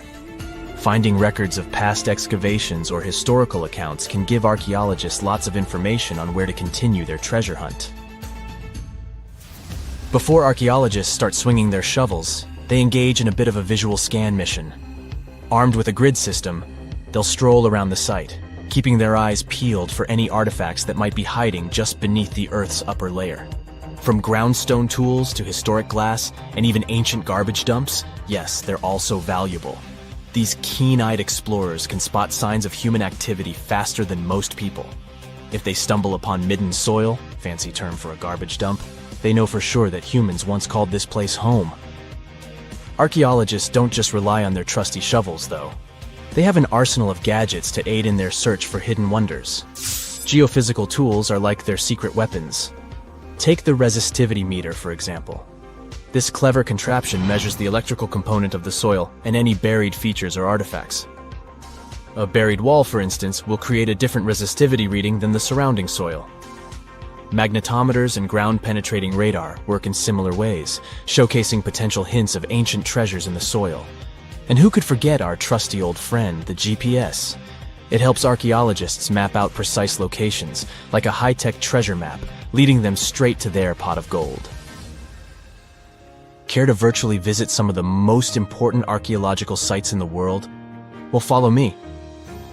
Finding records of past excavations or historical accounts can give archaeologists lots of information on where to continue their treasure hunt. Before archaeologists start swinging their shovels, they engage in a bit of a visual scan mission. Armed with a grid system, they'll stroll around the site, keeping their eyes peeled for any artifacts that might be hiding just beneath the Earth's upper layer. From groundstone tools to historic glass and even ancient garbage dumps, yes, they're also valuable. These keen-eyed explorers can spot signs of human activity faster than most people. If they stumble upon midden soil, fancy term for a garbage dump, they know for sure that humans once called this place home. Archaeologists don't just rely on their trusty shovels, though. They have an arsenal of gadgets to aid in their search for hidden wonders. Geophysical tools are like their secret weapons. Take the resistivity meter, for example. This clever contraption measures the electrical component of the soil and any buried features or artifacts. A buried wall, for instance, will create a different resistivity reading than the surrounding soil. Magnetometers and ground-penetrating radar work in similar ways, showcasing potential hints of ancient treasures in the soil. And who could forget our trusty old friend, the GPS? It helps archaeologists map out precise locations, like a high-tech treasure map, leading them straight to their pot of gold. Care to virtually visit some of the most important archaeological sites in the world? Well, follow me.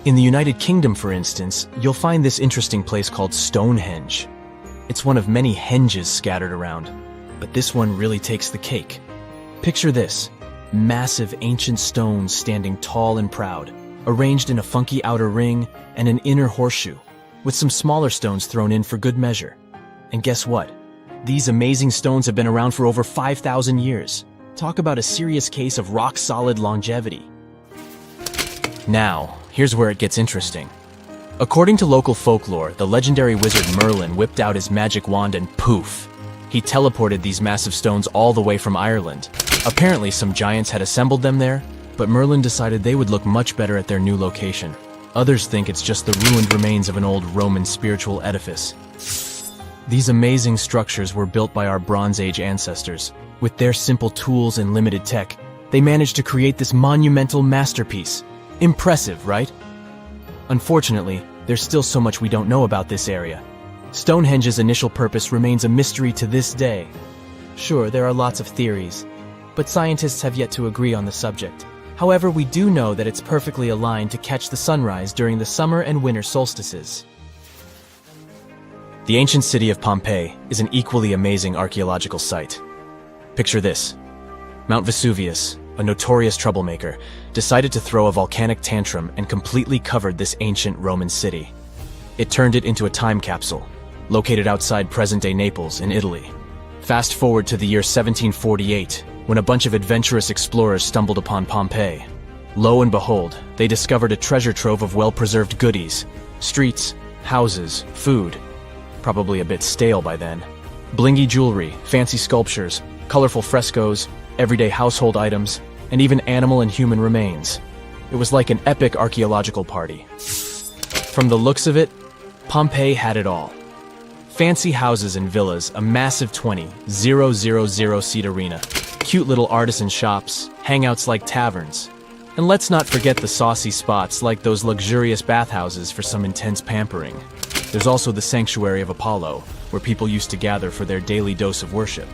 In the United Kingdom, for instance, you'll find this interesting place called Stonehenge. It's one of many henges scattered around, but this one really takes the cake. Picture this: massive ancient stones standing tall and proud, arranged in a funky outer ring and an inner horseshoe, with some smaller stones thrown in for good measure. And guess what? These amazing stones have been around for over 5,000 years. Talk about a serious case of rock-solid longevity. Now, here's where it gets interesting. According to local folklore, the legendary wizard Merlin whipped out his magic wand and poof! He teleported these massive stones all the way from Ireland. Apparently some giants had assembled them there, but Merlin decided they would look much better at their new location. Others think it's just the ruined remains of an old Roman spiritual edifice. These amazing structures were built by our Bronze Age ancestors. With their simple tools and limited tech, they managed to create this monumental masterpiece. Impressive, right? Unfortunately, there's still so much we don't know about this area. Stonehenge's initial purpose remains a mystery to this day. Sure, there are lots of theories, but scientists have yet to agree on the subject. However, we do know that it's perfectly aligned to catch the sunrise during the summer and winter solstices. The ancient city of Pompeii is an equally amazing archaeological site. Picture this: Mount Vesuvius, a notorious troublemaker, decided to throw a volcanic tantrum and completely covered this ancient Roman city. It turned it into a time capsule, located outside present-day Naples in Italy. Fast forward to the year 1748, when a bunch of adventurous explorers stumbled upon Pompeii. Lo and behold, they discovered a treasure trove of well-preserved goodies: streets, houses, food, probably a bit stale by then, blingy jewelry, fancy sculptures, colorful frescoes, everyday household items, and even animal and human remains. It was like an epic archaeological party. From the looks of it, Pompeii had it all. Fancy houses and villas, a massive 20,000-seat arena, cute little artisan shops, hangouts like taverns. And let's not forget the saucy spots like those luxurious bathhouses for some intense pampering. There's also the sanctuary of Apollo, where people used to gather for their daily dose of worship.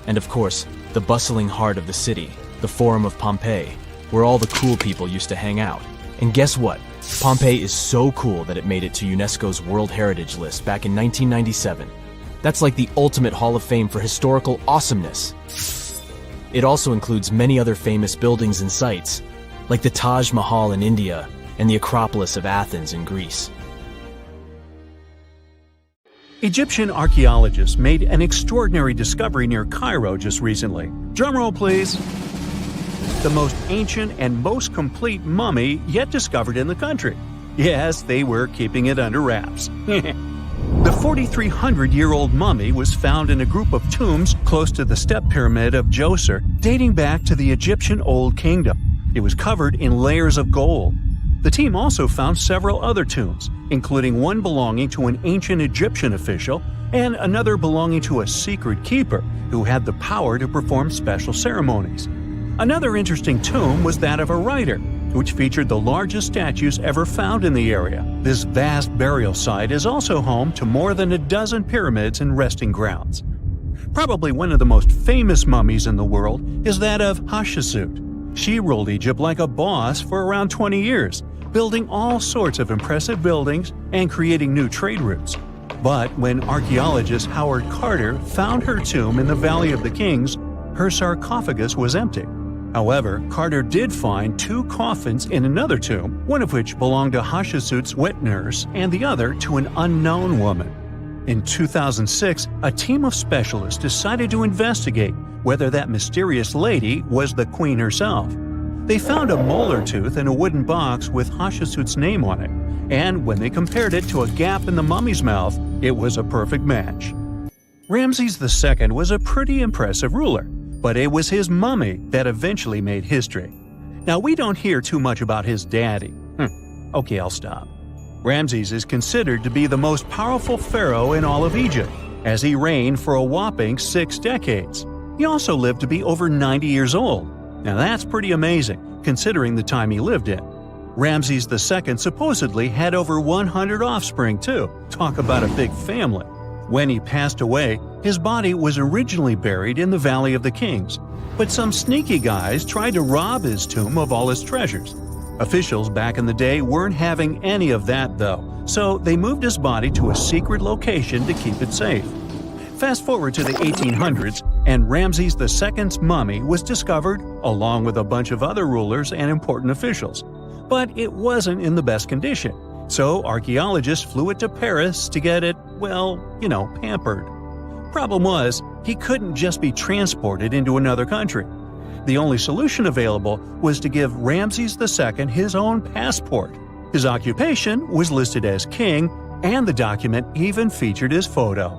And of course, the bustling heart of the city, the Forum of Pompeii, where all the cool people used to hang out. And guess what? Pompeii is so cool that it made it to UNESCO's World Heritage List back in 1997. That's like the ultimate Hall of Fame for historical awesomeness. It also includes many other famous buildings and sites, like the Taj Mahal in India and the Acropolis of Athens in Greece. Egyptian archaeologists made an extraordinary discovery near Cairo just recently. Drumroll, please. The most ancient and most complete mummy yet discovered in the country. Yes, they were keeping it under wraps. The 4,300-year-old mummy was found in a group of tombs close to the step pyramid of Djoser, dating back to the Egyptian Old Kingdom. It was covered in layers of gold. The team also found several other tombs, including one belonging to an ancient Egyptian official and another belonging to a secret keeper who had the power to perform special ceremonies. Another interesting tomb was that of a writer, which featured the largest statues ever found in the area. This vast burial site is also home to more than a dozen pyramids and resting grounds. Probably one of the most famous mummies in the world is that of Hatshepsut. She ruled Egypt like a boss for around 20 years, building all sorts of impressive buildings and creating new trade routes. But when archaeologist Howard Carter found her tomb in the Valley of the Kings, her sarcophagus was empty. However, Carter did find 2 coffins in another tomb, one of which belonged to Hatshepsut's wet nurse and the other to an unknown woman. In 2006, a team of specialists decided to investigate whether that mysterious lady was the queen herself. They found a molar tooth in a wooden box with Hatshepsut's name on it, and when they compared it to a gap in the mummy's mouth, it was a perfect match. Ramses II was a pretty impressive ruler, but it was his mummy that eventually made history. Now, we don't hear too much about his daddy. Okay, I'll stop. Ramses is considered to be the most powerful pharaoh in all of Egypt, as he reigned for a whopping 6 decades. He also lived to be over 90 years old. Now that's pretty amazing, considering the time he lived in. Ramses II supposedly had over 100 offspring too. Talk about a big family. When he passed away, his body was originally buried in the Valley of the Kings, but some sneaky guys tried to rob his tomb of all his treasures. Officials back in the day weren't having any of that though, so they moved his body to a secret location to keep it safe. Fast forward to the 1800s, and Ramses II's mummy was discovered along with a bunch of other rulers and important officials. But it wasn't in the best condition, so archaeologists flew it to Paris to get it, pampered. Problem was, he couldn't just be transported into another country. The only solution available was to give Ramses II his own passport. His occupation was listed as king, and the document even featured his photo.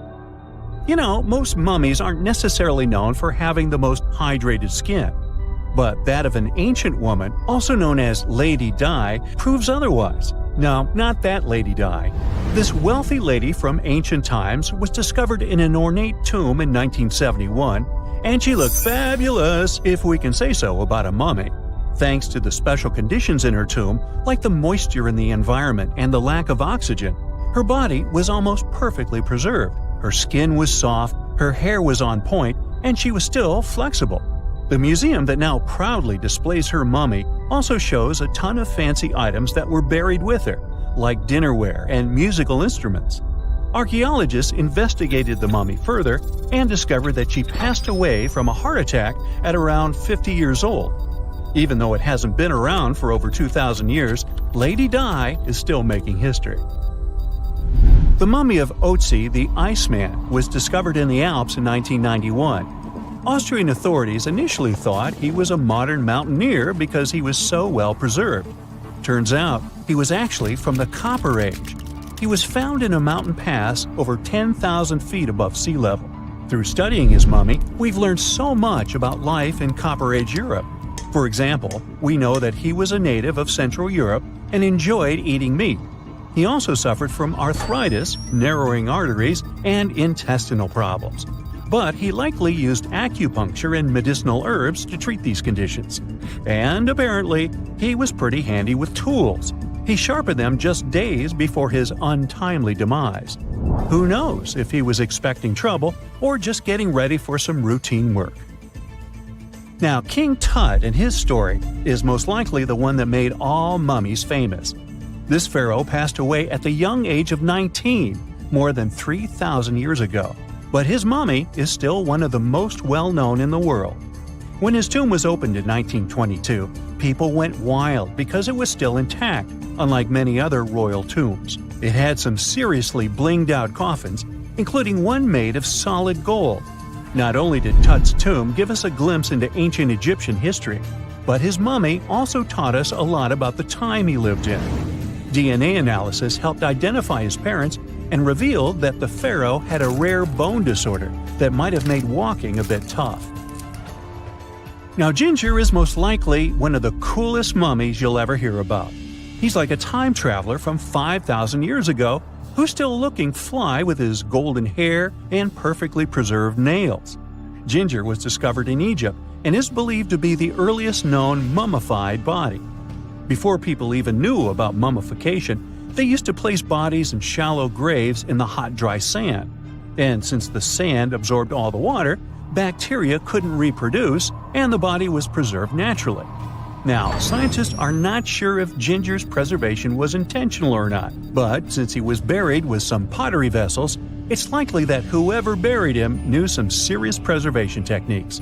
Most mummies aren't necessarily known for having the most hydrated skin. But that of an ancient woman, also known as Lady Di, proves otherwise. No, not that Lady Di. This wealthy lady from ancient times was discovered in an ornate tomb in 1971, and she looked fabulous, if we can say so about a mummy. Thanks to the special conditions in her tomb, like the moisture in the environment and the lack of oxygen, her body was almost perfectly preserved. Her skin was soft, her hair was on point, and she was still flexible. The museum that now proudly displays her mummy also shows a ton of fancy items that were buried with her, like dinnerware and musical instruments. Archaeologists investigated the mummy further and discovered that she passed away from a heart attack at around 50 years old. Even though it hasn't been around for over 2,000 years, Lady Di is still making history. The mummy of Otzi the Iceman was discovered in the Alps in 1991. Austrian authorities initially thought he was a modern mountaineer because he was so well preserved. Turns out, he was actually from the Copper Age. He was found in a mountain pass over 10,000 feet above sea level. Through studying his mummy, we've learned so much about life in Copper Age Europe. For example, we know that he was a native of Central Europe and enjoyed eating meat. He also suffered from arthritis, narrowing arteries, and intestinal problems. But he likely used acupuncture and medicinal herbs to treat these conditions. And apparently, he was pretty handy with tools. He sharpened them just days before his untimely demise. Who knows if he was expecting trouble or just getting ready for some routine work. Now, King Tut and his story is most likely the one that made all mummies famous. This pharaoh passed away at the young age of 19, more than 3,000 years ago. But his mummy is still one of the most well-known in the world. When his tomb was opened in 1922, people went wild because it was still intact, unlike many other royal tombs. It had some seriously blinged-out coffins, including one made of solid gold. Not only did Tut's tomb give us a glimpse into ancient Egyptian history, but his mummy also taught us a lot about the time he lived in. DNA analysis helped identify his parents and revealed that the pharaoh had a rare bone disorder that might have made walking a bit tough. Now, Ginger is most likely one of the coolest mummies you'll ever hear about. He's like a time traveler from 5,000 years ago who's still looking fly with his golden hair and perfectly preserved nails. Ginger was discovered in Egypt and is believed to be the earliest known mummified body. Before people even knew about mummification, they used to place bodies in shallow graves in the hot, dry sand. And since the sand absorbed all the water, bacteria couldn't reproduce and the body was preserved naturally. Now, scientists are not sure if Ginger's preservation was intentional or not, but since he was buried with some pottery vessels, it's likely that whoever buried him knew some serious preservation techniques.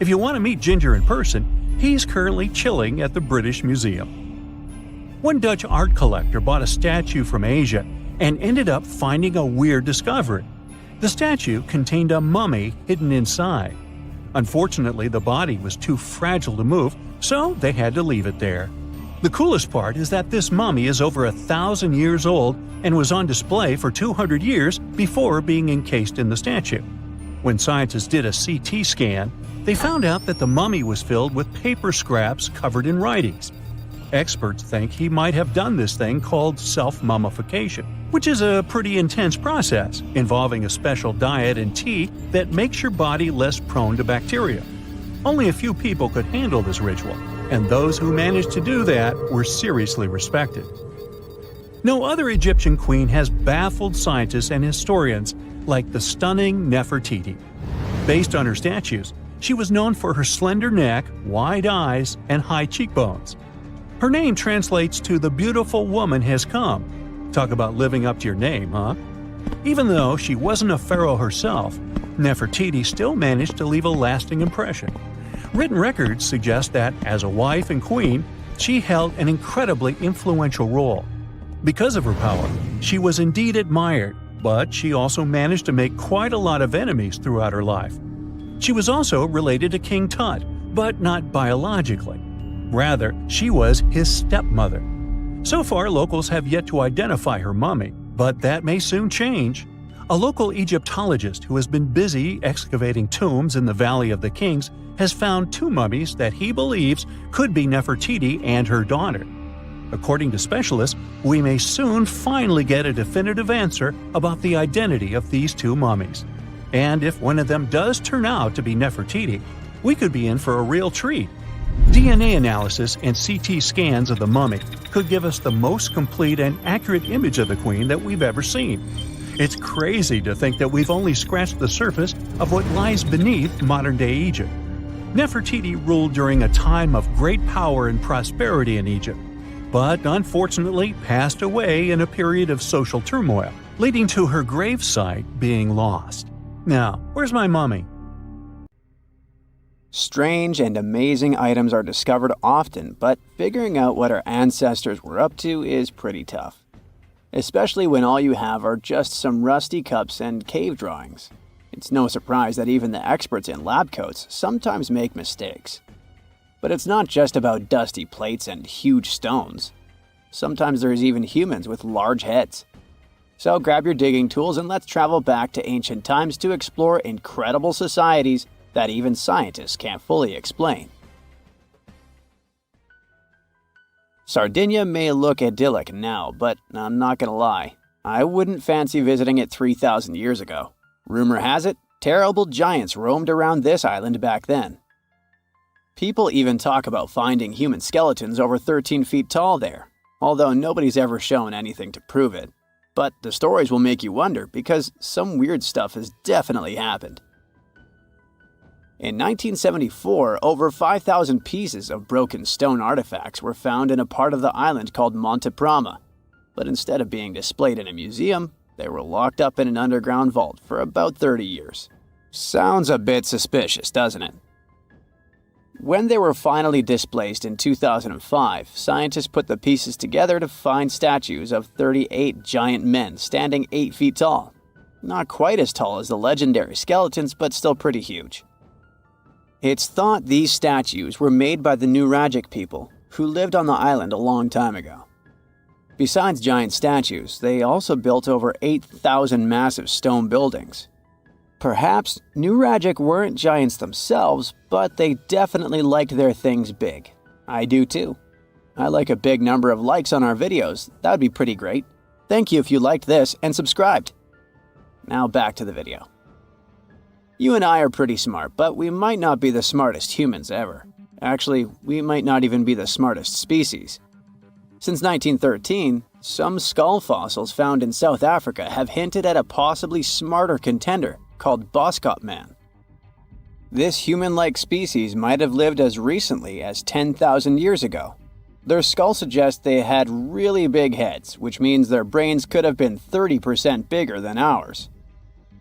If you want to meet Ginger in person, he's currently chilling at the British Museum. One Dutch art collector bought a statue from Asia and ended up finding a weird discovery. The statue contained a mummy hidden inside. Unfortunately, the body was too fragile to move, so they had to leave it there. The coolest part is that this mummy is over 1,000 years old and was on display for 200 years before being encased in the statue. When scientists did a CT scan, they found out that the mummy was filled with paper scraps covered in writings. Experts think he might have done this thing called self-mummification, which is a pretty intense process involving a special diet and tea that makes your body less prone to bacteria. Only a few people could handle this ritual, and those who managed to do that were seriously respected. No other Egyptian queen has baffled scientists and historians like the stunning Nefertiti. Based on her statues, she was known for her slender neck, wide eyes, and high cheekbones. Her name translates to "the beautiful woman has come." Talk about living up to your name, huh? Even though she wasn't a pharaoh herself, Nefertiti still managed to leave a lasting impression. Written records suggest that, as a wife and queen, she held an incredibly influential role. Because of her power, she was indeed admired, but she also managed to make quite a lot of enemies throughout her life. She was also related to King Tut, but not biologically. Rather, she was his stepmother. So far, locals have yet to identify her mummy, but that may soon change. A local Egyptologist who has been busy excavating tombs in the Valley of the Kings has found two mummies that he believes could be Nefertiti and her daughter. According to specialists, we may soon finally get a definitive answer about the identity of these two mummies. And if one of them does turn out to be Nefertiti, we could be in for a real treat. DNA analysis and CT scans of the mummy could give us the most complete and accurate image of the queen that we've ever seen. It's crazy to think that we've only scratched the surface of what lies beneath modern-day Egypt. Nefertiti ruled during a time of great power and prosperity in Egypt, but unfortunately passed away in a period of social turmoil, leading to her gravesite being lost. Now, where's my mummy? Strange and amazing items are discovered often, but figuring out what our ancestors were up to is pretty tough. Especially when all you have are just some rusty cups and cave drawings. It's no surprise that even the experts in lab coats sometimes make mistakes. But it's not just about dusty plates and huge stones. Sometimes there's even humans with large heads. So grab your digging tools and let's travel back to ancient times to explore incredible societies that even scientists can't fully explain. Sardinia may look idyllic now, but I'm not gonna lie, I wouldn't fancy visiting it 3,000 years ago. Rumor has it, terrible giants roamed around this island back then. People even talk about finding human skeletons over 13 feet tall there, although nobody's ever shown anything to prove it. But the stories will make you wonder because some weird stuff has definitely happened. In 1974, over 5,000 pieces of broken stone artifacts were found in a part of the island called Monte Prama, but instead of being displayed in a museum, they were locked up in an underground vault for about 30 years. Sounds a bit suspicious, doesn't it? When they were finally displaced in 2005, scientists put the pieces together to find statues of 38 giant men standing 8 feet tall. Not quite as tall as the legendary skeletons, but still pretty huge. It's thought these statues were made by the Nuragic people, who lived on the island a long time ago. Besides giant statues, they also built over 8,000 massive stone buildings. Perhaps Nuragic weren't giants themselves, but they definitely liked their things big. I do too. I like a big number of likes on our videos. That would be pretty great. Thank you if you liked this and subscribed. Now back to the video. You and I are pretty smart, but we might not be the smartest humans ever. Actually, we might not even be the smartest species. Since 1913, some skull fossils found in South Africa have hinted at a possibly smarter contender called Boskop man. This human-like species might have lived as recently as 10,000 years ago. Their skull suggests they had really big heads, which means their brains could have been 30% bigger than ours.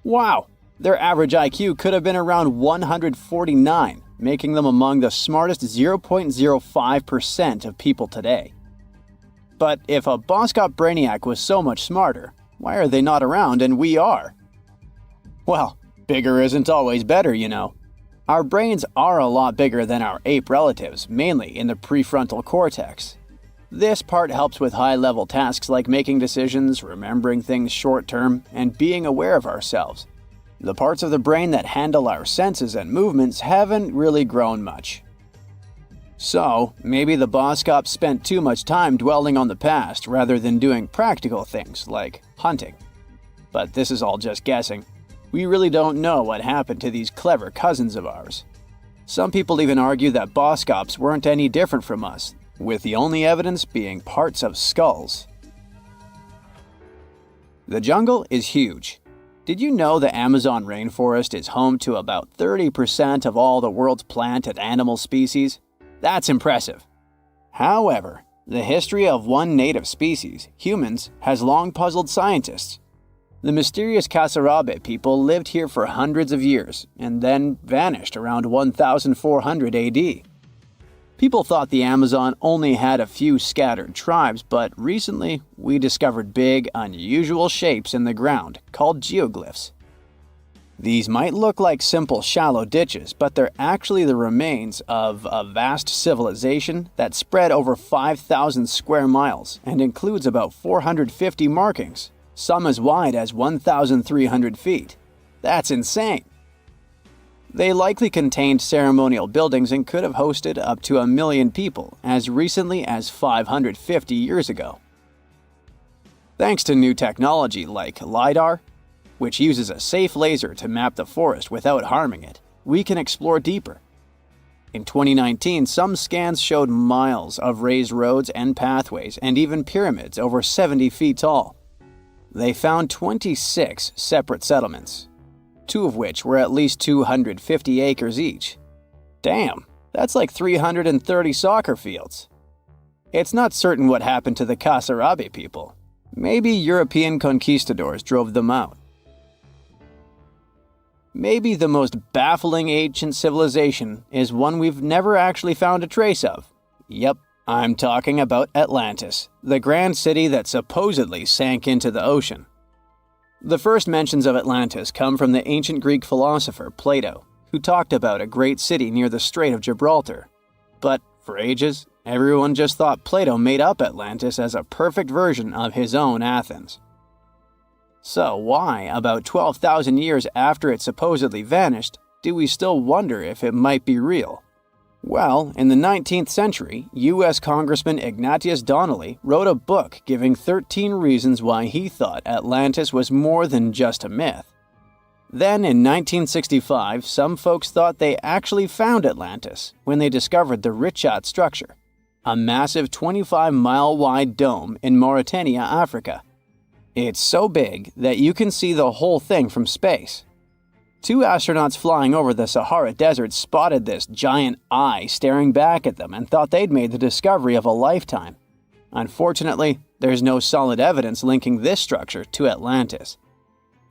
Wow! Their average IQ could have been around 149, making them among the smartest 0.05% of people today. But if a Boskop brainiac was so much smarter, why are they not around and we are? Well, bigger isn't always better, you know. Our brains are a lot bigger than our ape relatives, mainly in the prefrontal cortex. This part helps with high-level tasks like making decisions, remembering things short-term, and being aware of ourselves. The parts of the brain that handle our senses and movements haven't really grown much. So, maybe the Boskops spent too much time dwelling on the past rather than doing practical things like hunting. But this is all just guessing. We really don't know what happened to these clever cousins of ours. Some people even argue that Boskops weren't any different from us, with the only evidence being parts of skulls. The jungle is huge. Did you know the Amazon rainforest is home to about 30% of all the world's plant and animal species? That's impressive. However, the history of one native species, humans, has long puzzled scientists. The mysterious Kasarabe people lived here for hundreds of years and then vanished around 1400 AD. People thought the Amazon only had a few scattered tribes, but recently we discovered big, unusual shapes in the ground called geoglyphs. These might look like simple shallow ditches, but they're actually the remains of a vast civilization that spread over 5,000 square miles and includes about 450 markings, some as wide as 1,300 feet. That's insane! They likely contained ceremonial buildings and could have hosted up to 1 million people as recently as 550 years ago. Thanks to new technology like LiDAR, which uses a safe laser to map the forest without harming it, we can explore deeper. In 2019, some scans showed miles of raised roads and pathways and even pyramids over 70 feet tall. They found 26 separate settlements, 2 of which were at least 250 acres each. Damn, that's like 330 soccer fields. It's not certain what happened to the Kasarabe people. Maybe European conquistadors drove them out. Maybe the most baffling ancient civilization is one we've never actually found a trace of. Yep, I'm talking about Atlantis, the grand city that supposedly sank into the ocean. The first mentions of Atlantis come from the ancient Greek philosopher Plato, who talked about a great city near the Strait of Gibraltar. But for ages, everyone just thought Plato made up Atlantis as a perfect version of his own Athens. So why, about 12,000 years after it supposedly vanished, do we still wonder if it might be real? Well, in the 19th century, U.S. Congressman Ignatius Donnelly wrote a book giving 13 reasons why he thought Atlantis was more than just a myth. Then in 1965, some folks thought they actually found Atlantis when they discovered the Richat structure, a massive 25-mile-wide dome in Mauritania, Africa. It's so big that you can see the whole thing from space. 2 astronauts flying over the Sahara Desert spotted this giant eye staring back at them and thought they'd made the discovery of a lifetime. Unfortunately, there's no solid evidence linking this structure to Atlantis.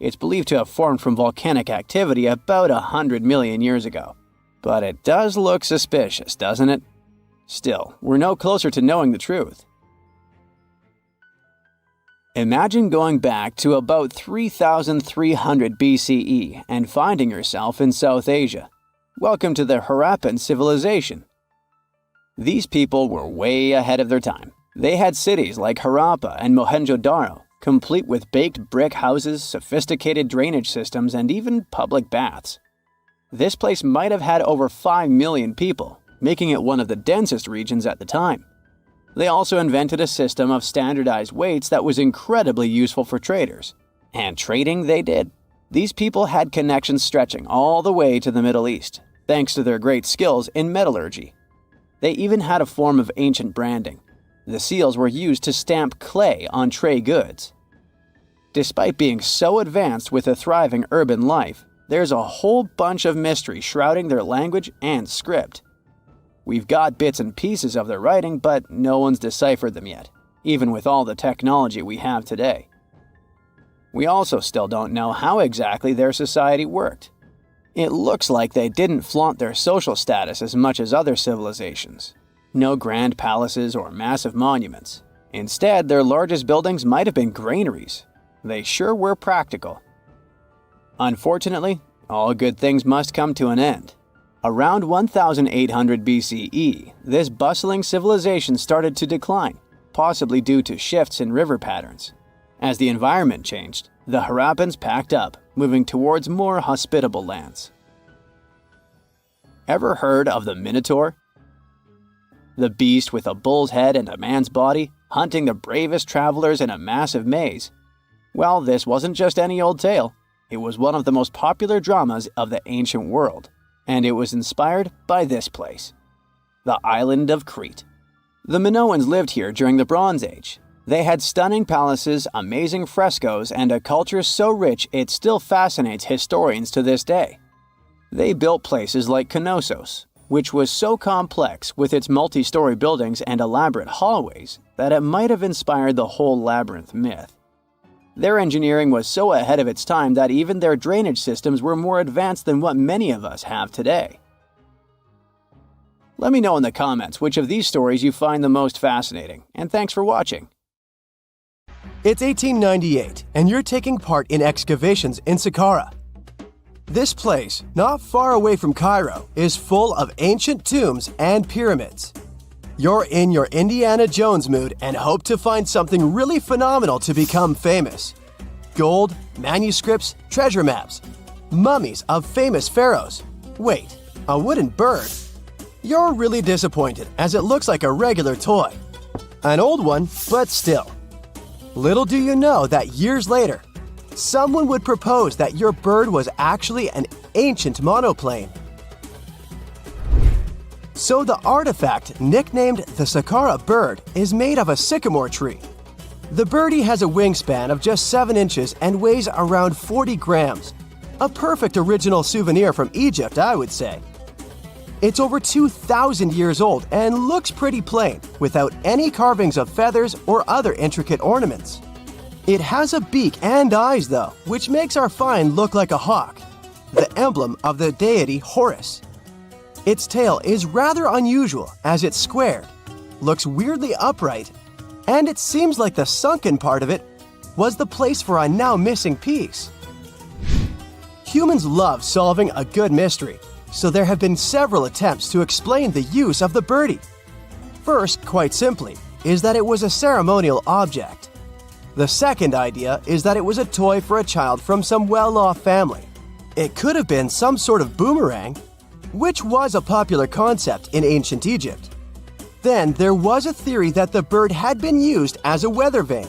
It's believed to have formed from volcanic activity about 100 million years ago. But it does look suspicious, doesn't it? Still, we're no closer to knowing the truth. Imagine going back to about 3,300 BCE and finding yourself in South Asia. Welcome to the Harappan civilization. These people were way ahead of their time. They had cities like Harappa and Mohenjo-daro, complete with baked brick houses, sophisticated drainage systems, and even public baths. This place might have had over 5 million people, making it one of the densest regions at the time. They also invented a system of standardized weights that was incredibly useful for traders. And trading they did. These people had connections stretching all the way to the Middle East, thanks to their great skills in metallurgy. They even had a form of ancient branding. The seals were used to stamp clay on trade goods. Despite being so advanced with a thriving urban life, there's a whole bunch of mystery shrouding their language and script. We've got bits and pieces of their writing, but no one's deciphered them yet, even with all the technology we have today. We also still don't know how exactly their society worked. It looks like they didn't flaunt their social status as much as other civilizations. No grand palaces or massive monuments. Instead, their largest buildings might have been granaries. They sure were practical. Unfortunately, all good things must come to an end. Around 1800 BCE, this bustling civilization started to decline, possibly due to shifts in river patterns. As the environment changed, the Harappans packed up, moving towards more hospitable lands. Ever heard of the Minotaur? The beast with a bull's head and a man's body, hunting the bravest travelers in a massive maze. Well, this wasn't just any old tale. It was one of the most popular dramas of the ancient world. And it was inspired by this place, the island of Crete. The Minoans lived here during the Bronze Age. They had stunning palaces, amazing frescoes, and a culture so rich it still fascinates historians to this day. They built places like Knossos, which was so complex with its multi-story buildings and elaborate hallways that it might have inspired the whole labyrinth myth. Their engineering was so ahead of its time that even their drainage systems were more advanced than what many of us have today. Let me know in the comments which of these stories you find the most fascinating, and thanks for watching. It's 1898, and you're taking part in excavations in Saqqara. This place, not far away from Cairo, is full of ancient tombs and pyramids. You're in your Indiana Jones mood and hope to find something really phenomenal to become famous. Gold, manuscripts, treasure maps, mummies of famous pharaohs. Wait, a wooden bird? You're really disappointed as it looks like a regular toy. An old one, but still. Little do you know that years later, someone would propose that your bird was actually an ancient monoplane. So the artifact, nicknamed the Saqqara bird, is made of a sycamore tree. The birdie has a wingspan of just 7 inches and weighs around 40 grams. A perfect original souvenir from Egypt, I would say. It's over 2,000 years old and looks pretty plain, without any carvings of feathers or other intricate ornaments. It has a beak and eyes though, which makes our find look like a hawk, the emblem of the deity Horus. Its tail is rather unusual as it's squared, looks weirdly upright, and it seems like the sunken part of it was the place for a now missing piece. Humans love solving a good mystery, so there have been several attempts to explain the use of the birdie. First, quite simply, is that it was a ceremonial object. The second idea is that it was a toy for a child from some well-off family. It could have been some sort of boomerang, which was a popular concept in ancient Egypt. Then there was a theory that the bird had been used as a weather vane.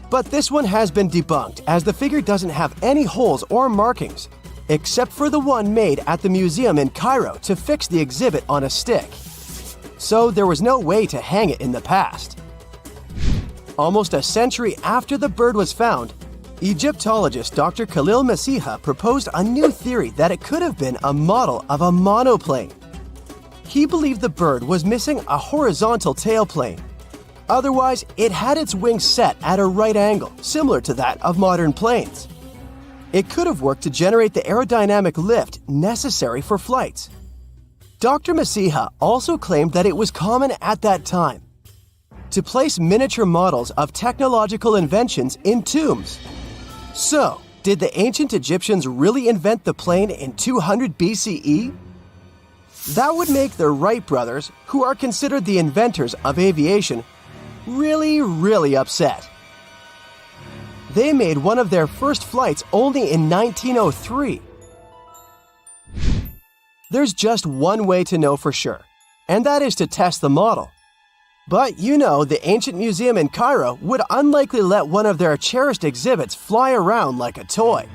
But this one has been debunked as the figure doesn't have any holes or markings, except for the one made at the museum in Cairo to fix the exhibit on a stick. So there was no way to hang it in the past. Almost a century after the bird was found, Egyptologist Dr. Khalil Masiha proposed a new theory that it could have been a model of a monoplane. He believed the bird was missing a horizontal tailplane. Otherwise, it had its wings set at a right angle, similar to that of modern planes. It could have worked to generate the aerodynamic lift necessary for flights. Dr. Masiha also claimed that it was common at that time. to place miniature models of technological inventions in tombs. So, did the ancient Egyptians really invent the plane in 200 BCE? That would make the Wright brothers, who are considered the inventors of aviation, really upset. They made one of their first flights only in 1903. There's just one way to know for sure, and that is to test the model. But you know, the ancient museum in Cairo would unlikely let one of their cherished exhibits fly around like a toy.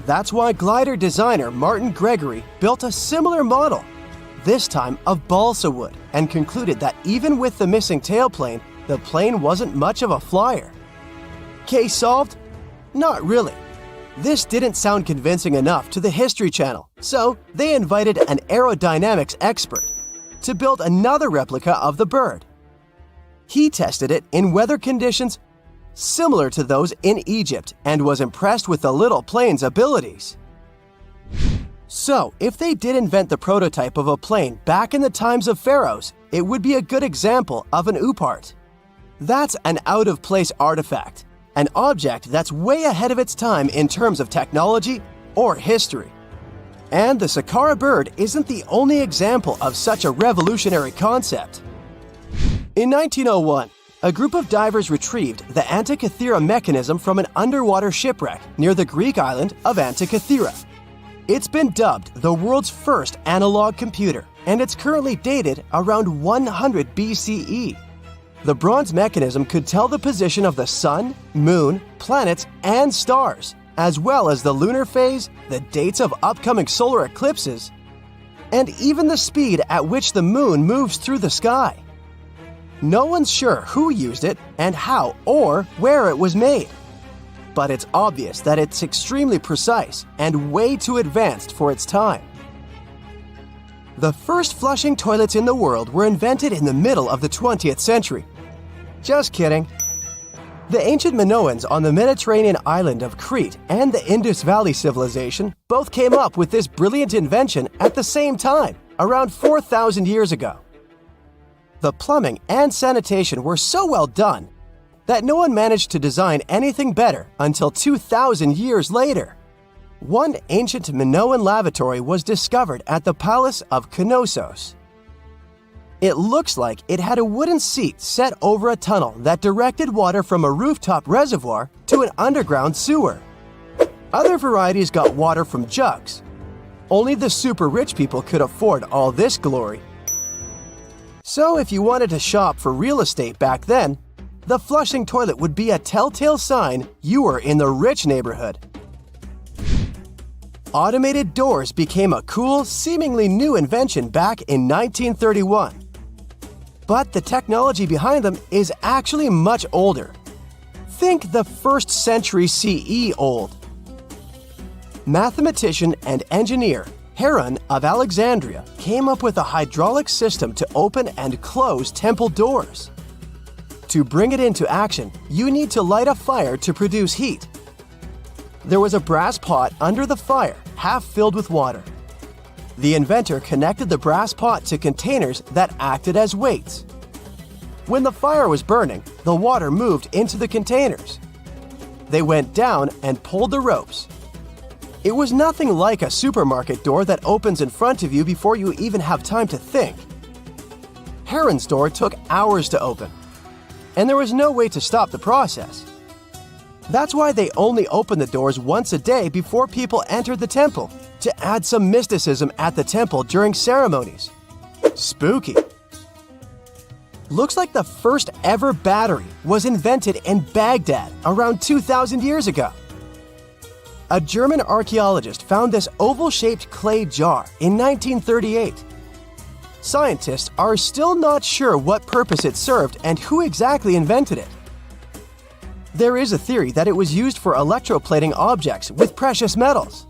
That's why glider designer Martin Gregory built a similar model, this time of balsa wood, and concluded that even with the missing tailplane, the plane wasn't much of a flyer. Case solved? Not really. This didn't sound convincing enough to the History Channel, so they invited an aerodynamics expert to build another replica of the bird. He tested it in weather conditions similar to those in Egypt and was impressed with the little plane's abilities. So, if they did invent the prototype of a plane back in the times of pharaohs, it would be a good example of an oupart. That's an out-of-place artifact, an object that's way ahead of its time in terms of technology or history. And the Saqqara bird isn't the only example of such a revolutionary concept. In 1901, a group of divers retrieved the Antikythera mechanism from an underwater shipwreck near the Greek island of Antikythera. It's been dubbed the world's first analog computer, and it's currently dated around 100 BCE. The bronze mechanism could tell the position of the sun, moon, planets, and stars, as well as the lunar phase, the dates of upcoming solar eclipses, and even the speed at which the moon moves through the sky. No one's sure who used it and how or where it was made, but it's obvious that it's extremely precise and way too advanced for its time. The first flushing toilets in the world were invented in the middle of the 20th century. Just kidding. The ancient Minoans on the Mediterranean island of Crete and the Indus Valley civilization both came up with this brilliant invention at the same time, around 4,000 years ago. The plumbing and sanitation were so well done that no one managed to design anything better until 2,000 years later. One ancient Minoan lavatory was discovered at the Palace of Knossos. It looks like it had a wooden seat set over a tunnel that directed water from a rooftop reservoir to an underground sewer. Other varieties got water from jugs. Only the super rich people could afford all this glory. So if you wanted to shop for real estate back then, the flushing toilet would be a telltale sign you were in the rich neighborhood. Automated doors became a cool, seemingly new invention back in 1931. But the technology behind them is actually much older. Think the 1st century CE old. Mathematician and engineer Heron of Alexandria came up with a hydraulic system to open and close temple doors. To bring it into action, you need to light a fire to produce heat. There was a brass pot under the fire, half filled with water. The inventor connected the brass pot to containers that acted as weights. When the fire was burning, the water moved into the containers. They went down and pulled the ropes. It was nothing like a supermarket door that opens in front of you before you even have time to think. Heron's door took hours to open, and there was no way to stop the process. That's why they only opened the doors once a day before people entered the temple, to add some mysticism at the temple during ceremonies. Spooky. Looks like the first ever battery was invented in Baghdad around 2,000 years ago. A German archaeologist found this oval-shaped clay jar in 1938. Scientists are still not sure what purpose it served and who exactly invented it. There is a theory that it was used for electroplating objects with precious metals.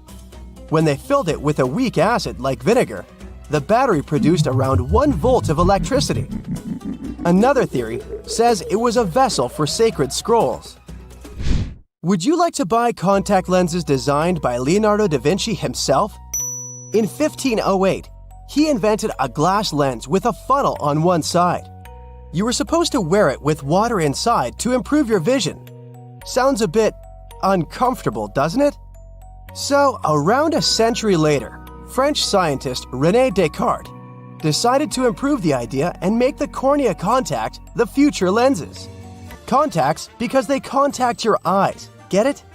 When they filled it with a weak acid like vinegar, the battery produced around 1 volt of electricity. Another theory says it was a vessel for sacred scrolls. Would you like to buy contact lenses designed by Leonardo da Vinci himself? In 1508, he invented a glass lens with a funnel on one side. You were supposed to wear it with water inside to improve your vision. Sounds a bit uncomfortable, doesn't it? So, around a century later, French scientist René Descartes decided to improve the idea and make the cornea contact the future lenses. Contacts because they contact your eyes, get it?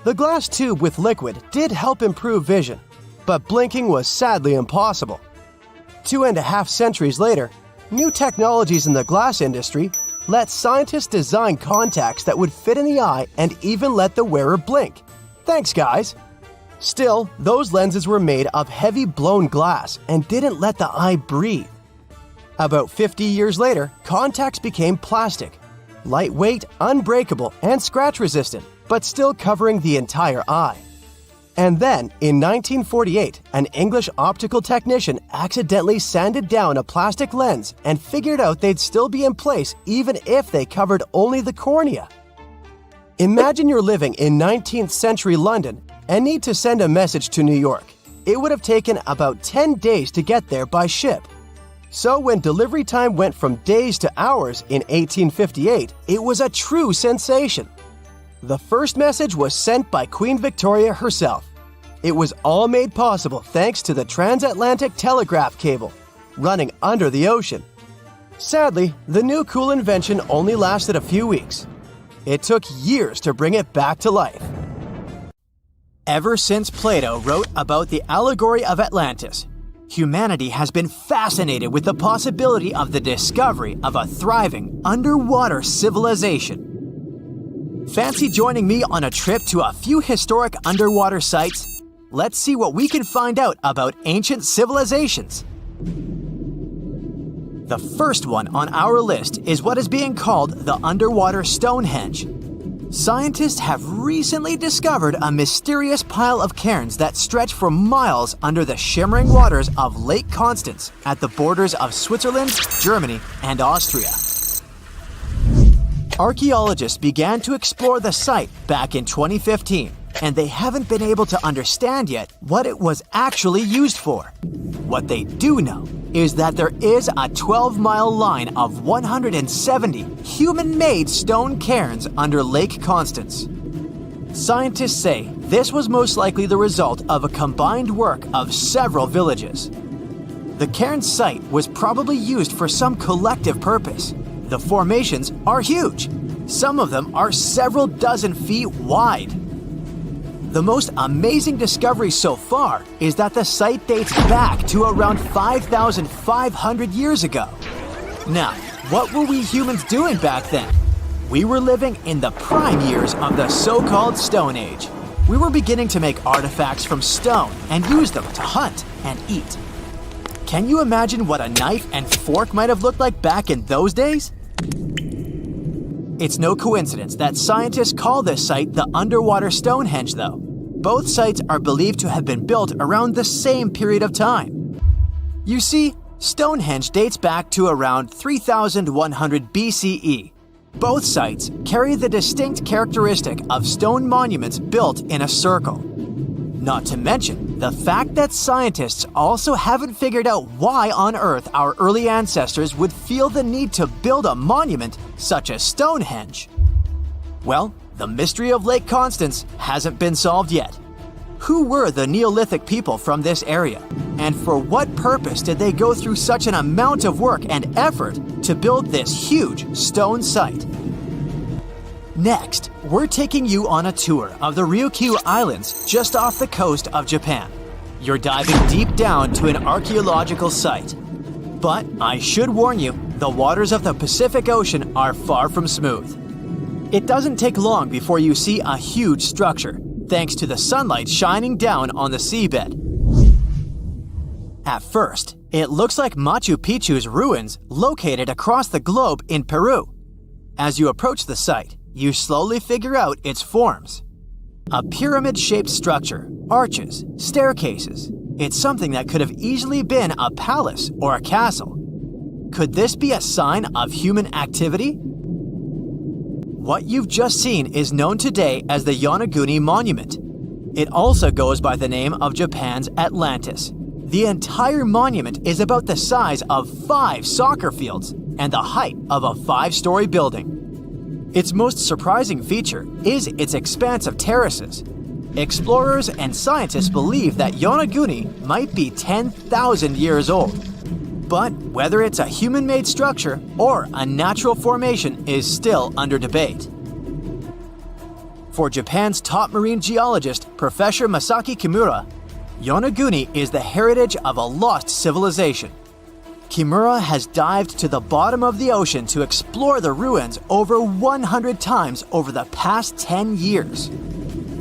The glass tube with liquid did help improve vision, but blinking was sadly impossible. 2.5 centuries later, new technologies in the glass industry let scientists design contacts that would fit in the eye and even let the wearer blink. Thanks, guys! Still, those lenses were made of heavy blown glass and didn't let the eye breathe. About 50 years later, contacts became plastic, lightweight, unbreakable, and scratch-resistant, but still covering the entire eye. And then, in 1948, an English optical technician accidentally sanded down a plastic lens and figured out they'd still be in place even if they covered only the cornea. Imagine you're living in 19th century London and need to send a message to New York. It would have taken about 10 days to get there by ship. So when delivery time went from days to hours in 1858, it was a true sensation. The first message was sent by Queen Victoria herself. It was all made possible thanks to the transatlantic telegraph cable, running under the ocean. Sadly, the new cool invention only lasted a few weeks. It took years to bring it back to life. Ever since Plato wrote about the allegory of Atlantis, humanity has been fascinated with the possibility of the discovery of a thriving underwater civilization. Fancy joining me on a trip to a few historic underwater sites? Let's see what we can find out about ancient civilizations. The first one on our list is what is being called the underwater Stonehenge. Scientists have recently discovered a mysterious pile of cairns that stretch for miles under the shimmering waters of Lake Constance at the borders of Switzerland, Germany, and Austria. Archaeologists began to explore the site back in 2015, and they haven't been able to understand yet what it was actually used for. What they do know is that there is a 12-mile line of 170 human-made stone cairns under Lake Constance. Scientists say this was most likely the result of a combined work of several villages. The cairn site was probably used for some collective purpose. The formations are huge. Some of them are several dozen feet wide. The most amazing discovery so far is that the site dates back to around 5,500 years ago. Now, what were we humans doing back then? We were living in the prime years of the so-called Stone Age. We were beginning to make artifacts from stone and use them to hunt and eat. Can you imagine what a knife and fork might have looked like back in those days? It's no coincidence that scientists call this site the underwater Stonehenge, though. Both sites are believed to have been built around the same period of time. You see, Stonehenge dates back to around 3100 BCE. Both sites carry the distinct characteristic of stone monuments built in a circle. Not to mention the fact that scientists also haven't figured out why on earth our early ancestors would feel the need to build a monument such as Stonehenge. Well, the mystery of Lake Constance hasn't been solved yet. Who were the Neolithic people from this area? And for what purpose did they go through such an amount of work and effort to build this huge stone site? Next, we're taking you on a tour of the Ryukyu Islands just off the coast of Japan. You're diving deep down to an archaeological site. But I should warn you, the waters of the Pacific Ocean are far from smooth. It doesn't take long before you see a huge structure, thanks to the sunlight shining down on the seabed. At first, it looks like Machu Picchu's ruins located across the globe in Peru. As you approach the site, you slowly figure out its forms. A pyramid-shaped structure, arches, staircases. It's something that could have easily been a palace or a castle. Could this be a sign of human activity? What you've just seen is known today as the Yonaguni Monument. It also goes by the name of Japan's Atlantis. The entire monument is about the size of 5 soccer fields and the height of a 5-story building. Its most surprising feature is its expanse of terraces. Explorers and scientists believe that Yonaguni might be 10,000 years old. But whether it's a human-made structure or a natural formation is still under debate. For Japan's top marine geologist, Professor Masaki Kimura, Yonaguni is the heritage of a lost civilization. Kimura has dived to the bottom of the ocean to explore the ruins over 100 times over the past 10 years.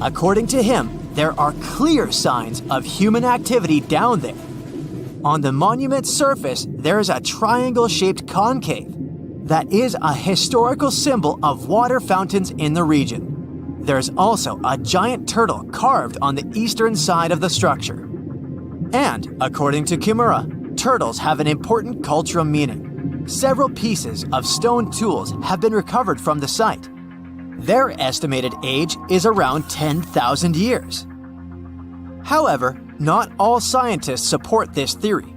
According to him, there are clear signs of human activity down there. On the monument's surface, there is a triangle-shaped concave that is a historical symbol of water fountains in the region. There's also a giant turtle carved on the eastern side of the structure. And, according to Kimura, turtles have an important cultural meaning. Several pieces of stone tools have been recovered from the site. Their estimated age is around 10,000 years. However, not all scientists support this theory.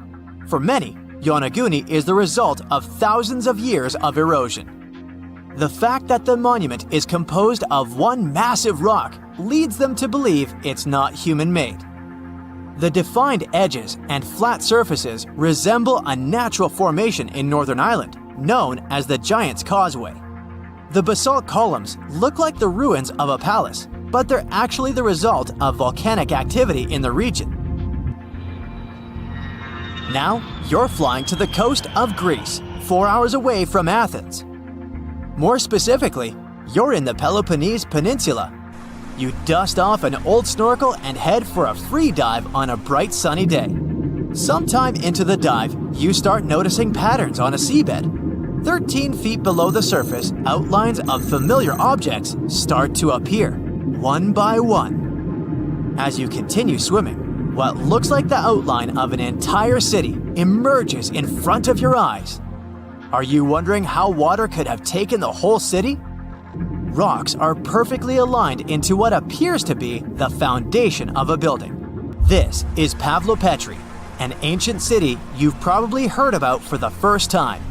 For many, Yonaguni is the result of thousands of years of erosion. The fact that the monument is composed of one massive rock leads them to believe it's not human-made. The defined edges and flat surfaces resemble a natural formation in Northern Ireland, known as the Giant's Causeway. The basalt columns look like the ruins of a palace, but they're actually the result of volcanic activity in the region. Now, you're flying to the coast of Greece, 4 hours away from Athens. More specifically, you're in the Peloponnese Peninsula. You dust off an old snorkel and head for a free dive on a bright sunny day. Sometime into the dive, you start noticing patterns on a seabed. 13 feet below the surface, outlines of familiar objects start to appear, one by one. As you continue swimming, what looks like the outline of an entire city emerges in front of your eyes. Are you wondering how water could have taken the whole city? Rocks are perfectly aligned into what appears to be the foundation of a building. This is Pavlopetri, an ancient city you've probably heard about for the first time.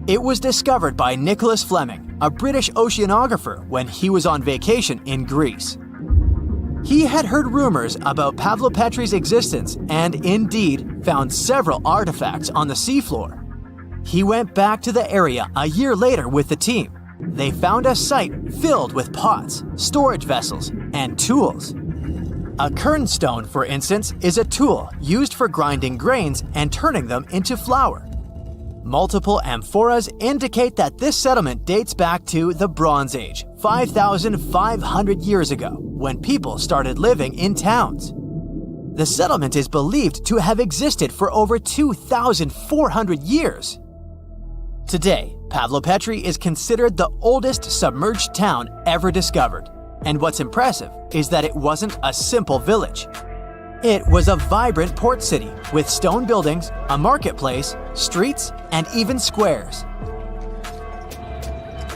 It was discovered by Nicholas Fleming, a British oceanographer, when he was on vacation in Greece. He had heard rumors about Pavlopetri's existence and indeed found several artifacts on the seafloor. He went back to the area a year later with the team. They found a site filled with pots, storage vessels, and tools. A kernstone, for instance, is a tool used for grinding grains and turning them into flour. Multiple amphoras indicate that this settlement dates back to the Bronze Age, 5,500 years ago, when people started living in towns. The settlement is believed to have existed for over 2,400 years. Today, Pavlopetri is considered the oldest submerged town ever discovered, and what's impressive is that it wasn't a simple village. It was a vibrant port city with stone buildings, a marketplace, streets, and even squares.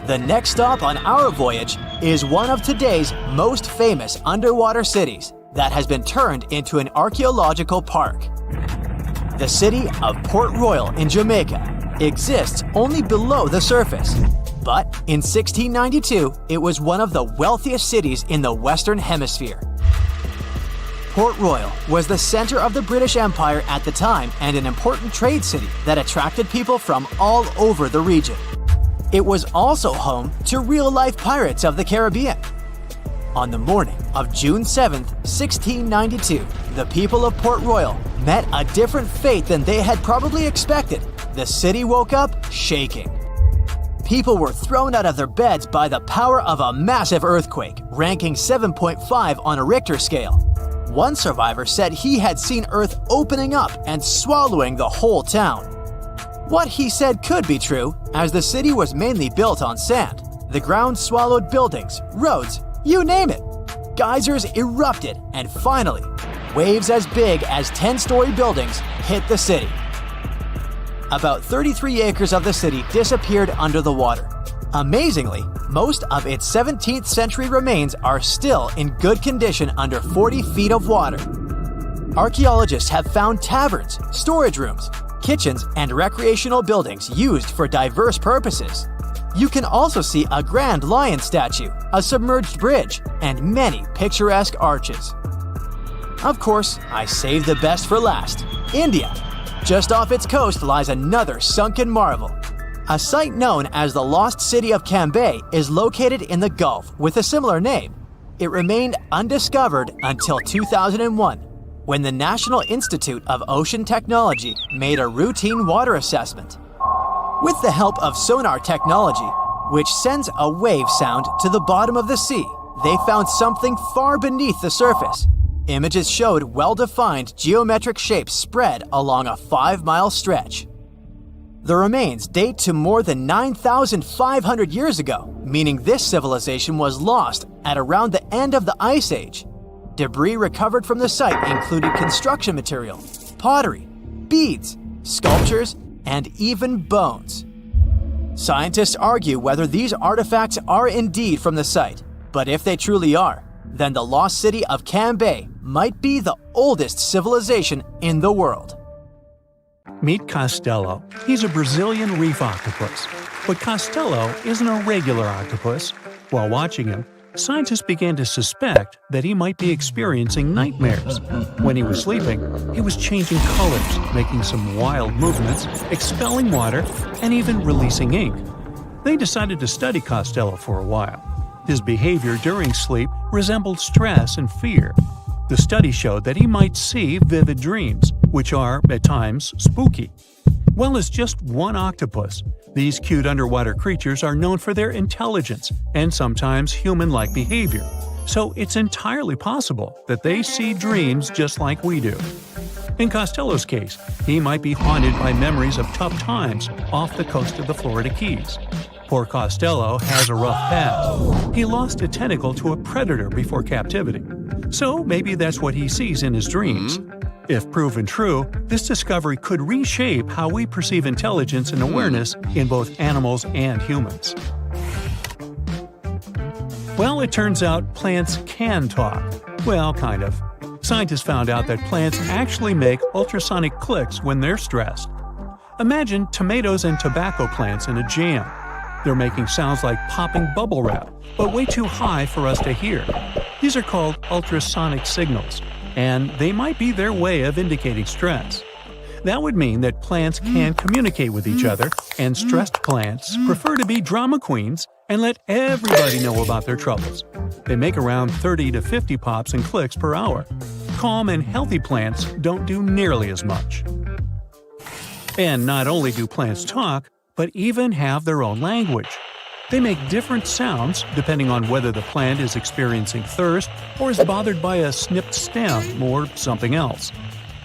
The next stop on our voyage is one of today's most famous underwater cities that has been turned into an archaeological park. The city of Port Royal in Jamaica exists only below the surface, but in 1692 it was one of the wealthiest cities in the Western Hemisphere. Port Royal was the center of the British Empire at the time and an important trade city that attracted people from all over the region. It was also home to real-life pirates of the Caribbean. On the morning of June 7, 1692, the people of Port Royal met a different fate than they had probably expected. The city woke up shaking. People were thrown out of their beds by the power of a massive earthquake, ranking 7.5 on a Richter scale. One survivor said he had seen Earth opening up and swallowing the whole town. What he said could be true, as the city was mainly built on sand. The ground swallowed buildings, roads, you name it. Geysers erupted, and finally, waves as big as 10-story buildings hit the city. About 33 acres of the city disappeared under the water. Amazingly, most of its 17th century remains are still in good condition under 40 feet of water. Archaeologists have found taverns, storage rooms, kitchens, and recreational buildings used for diverse purposes. You can also see a grand lion statue, a submerged bridge, and many picturesque arches. Of course, I saved the best for last: India. Just off its coast lies another sunken marvel. A site known as the Lost City of Cambay is located in the Gulf with a similar name. It remained undiscovered until 2001, when the National Institute of Ocean Technology made a routine water assessment. With the help of sonar technology, which sends a wave sound to the bottom of the sea, they found something far beneath the surface. Images showed well-defined geometric shapes spread along a 5-mile stretch. The remains date to more than 9,500 years ago, meaning this civilization was lost at around the end of the Ice Age. Debris recovered from the site included construction material, pottery, beads, sculptures, and even bones. Scientists argue whether these artifacts are indeed from the site, but if they truly are, then the lost city of Cambay might be the oldest civilization in the world. Meet Costello. He's a Brazilian reef octopus. But Costello isn't a regular octopus. While watching him, scientists began to suspect that he might be experiencing nightmares. When he was sleeping, he was changing colors, making some wild movements, expelling water, and even releasing ink. They decided to study Costello for a while. His behavior during sleep resembled stress and fear. The study showed that he might see vivid dreams, which are, at times, spooky. Well, as just one octopus, these cute underwater creatures are known for their intelligence and sometimes human-like behavior, so it's entirely possible that they see dreams just like we do. In Costello's case, he might be haunted by memories of tough times off the coast of the Florida Keys. Poor Costello has a rough past. He lost a tentacle to a predator before captivity, so maybe that's what he sees in his dreams. If proven true, this discovery could reshape how we perceive intelligence and awareness in both animals and humans. Well, it turns out plants can talk. Well, kind of. Scientists found out that plants actually make ultrasonic clicks when they're stressed. Imagine tomatoes and tobacco plants in a jam. They're making sounds like popping bubble wrap, but way too high for us to hear. These are called ultrasonic signals, and they might be their way of indicating stress. That would mean that plants can communicate with each other, and stressed plants prefer to be drama queens and let everybody know about their troubles. They make around 30 to 50 pops and clicks per hour. Calm and healthy plants don't do nearly as much. And not only do plants talk, but even have their own language. They make different sounds depending on whether the plant is experiencing thirst or is bothered by a snipped stem or something else.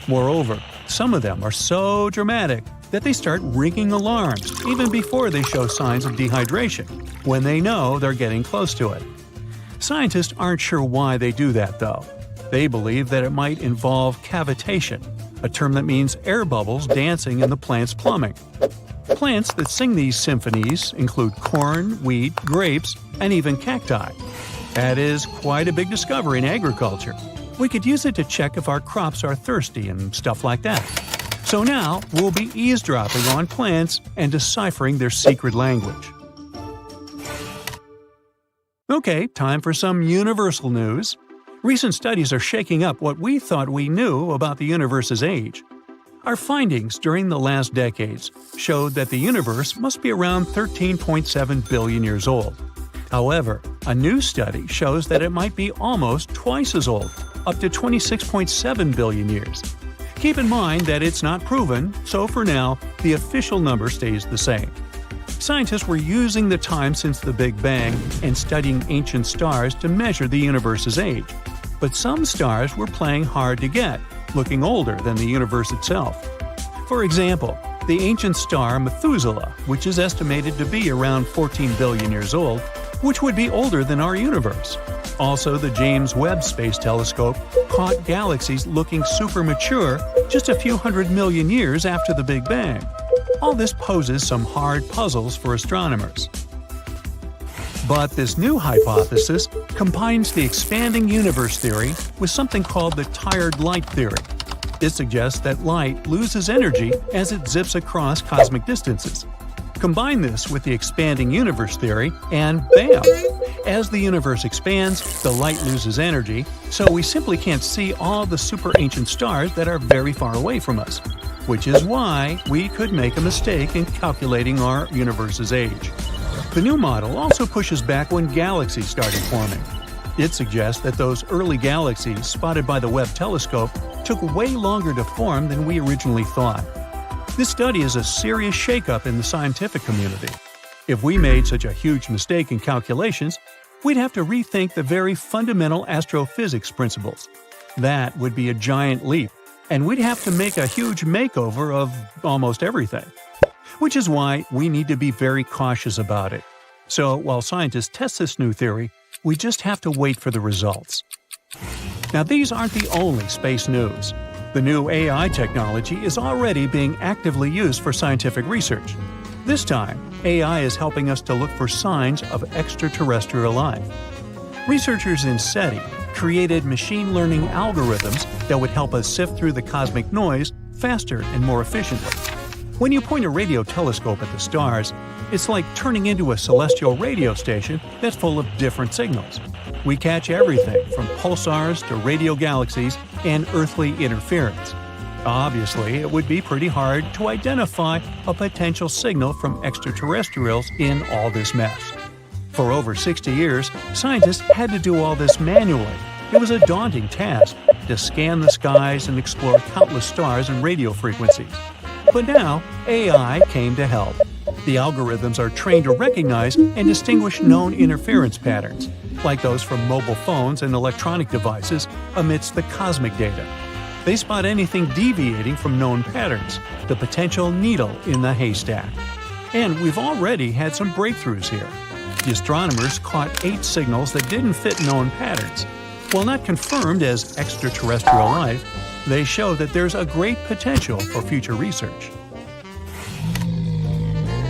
Moreover, some of them are so dramatic that they start ringing alarms even before they show signs of dehydration, when they know they're getting close to it. Scientists aren't sure why they do that, though. They believe that it might involve cavitation, a term that means air bubbles dancing in the plant's plumbing. Plants that sing these symphonies include corn, wheat, grapes, and even cacti. That is quite a big discovery in agriculture. We could use it to check if our crops are thirsty and stuff like that. So now we'll be eavesdropping on plants and deciphering their secret language. Okay, time for some universal news. Recent studies are shaking up what we thought we knew about the universe's age. Our findings during the last decades showed that the universe must be around 13.7 billion years old. However, a new study shows that it might be almost twice as old, up to 26.7 billion years. Keep in mind that it's not proven, so for now, the official number stays the same. Scientists were using the time since the Big Bang and studying ancient stars to measure the universe's age. But some stars were playing hard to get, looking older than the universe itself. For example, the ancient star Methuselah, which is estimated to be around 14 billion years old, which would be older than our universe. Also, the James Webb Space Telescope caught galaxies looking super mature just a few 100 million years after the Big Bang. All this poses some hard puzzles for astronomers. But this new hypothesis combines the expanding universe theory with something called the tired light theory. It suggests that light loses energy as it zips across cosmic distances. Combine this with the expanding universe theory, and bam! As the universe expands, the light loses energy, so we simply can't see all the super ancient stars that are very far away from us, which is why we could make a mistake in calculating our universe's age. The new model also pushes back when galaxies started forming. It suggests that those early galaxies spotted by the Webb telescope took way longer to form than we originally thought. This study is a serious shakeup in the scientific community. If we made such a huge mistake in calculations, we'd have to rethink the very fundamental astrophysics principles. That would be a giant leap, and we'd have to make a huge makeover of almost everything. Which is why we need to be very cautious about it. So while scientists test this new theory, we just have to wait for the results. Now, these aren't the only space news. The new AI technology is already being actively used for scientific research. This time, AI is helping us to look for signs of extraterrestrial life. Researchers in SETI created machine learning algorithms that would help us sift through the cosmic noise faster and more efficiently. When you point a radio telescope at the stars, it's like turning into a celestial radio station that's full of different signals. We catch everything from pulsars to radio galaxies and earthly interference. Obviously, it would be pretty hard to identify a potential signal from extraterrestrials in all this mess. For over 60 years, scientists had to do all this manually. It was a daunting task to scan the skies and explore countless stars and radio frequencies. But now, AI came to help. The algorithms are trained to recognize and distinguish known interference patterns, like those from mobile phones and electronic devices amidst the cosmic data. They spot anything deviating from known patterns, the potential needle in the haystack. And we've already had some breakthroughs here. The astronomers caught 8 signals that didn't fit known patterns. While not confirmed as extraterrestrial life, they show that there's a great potential for future research.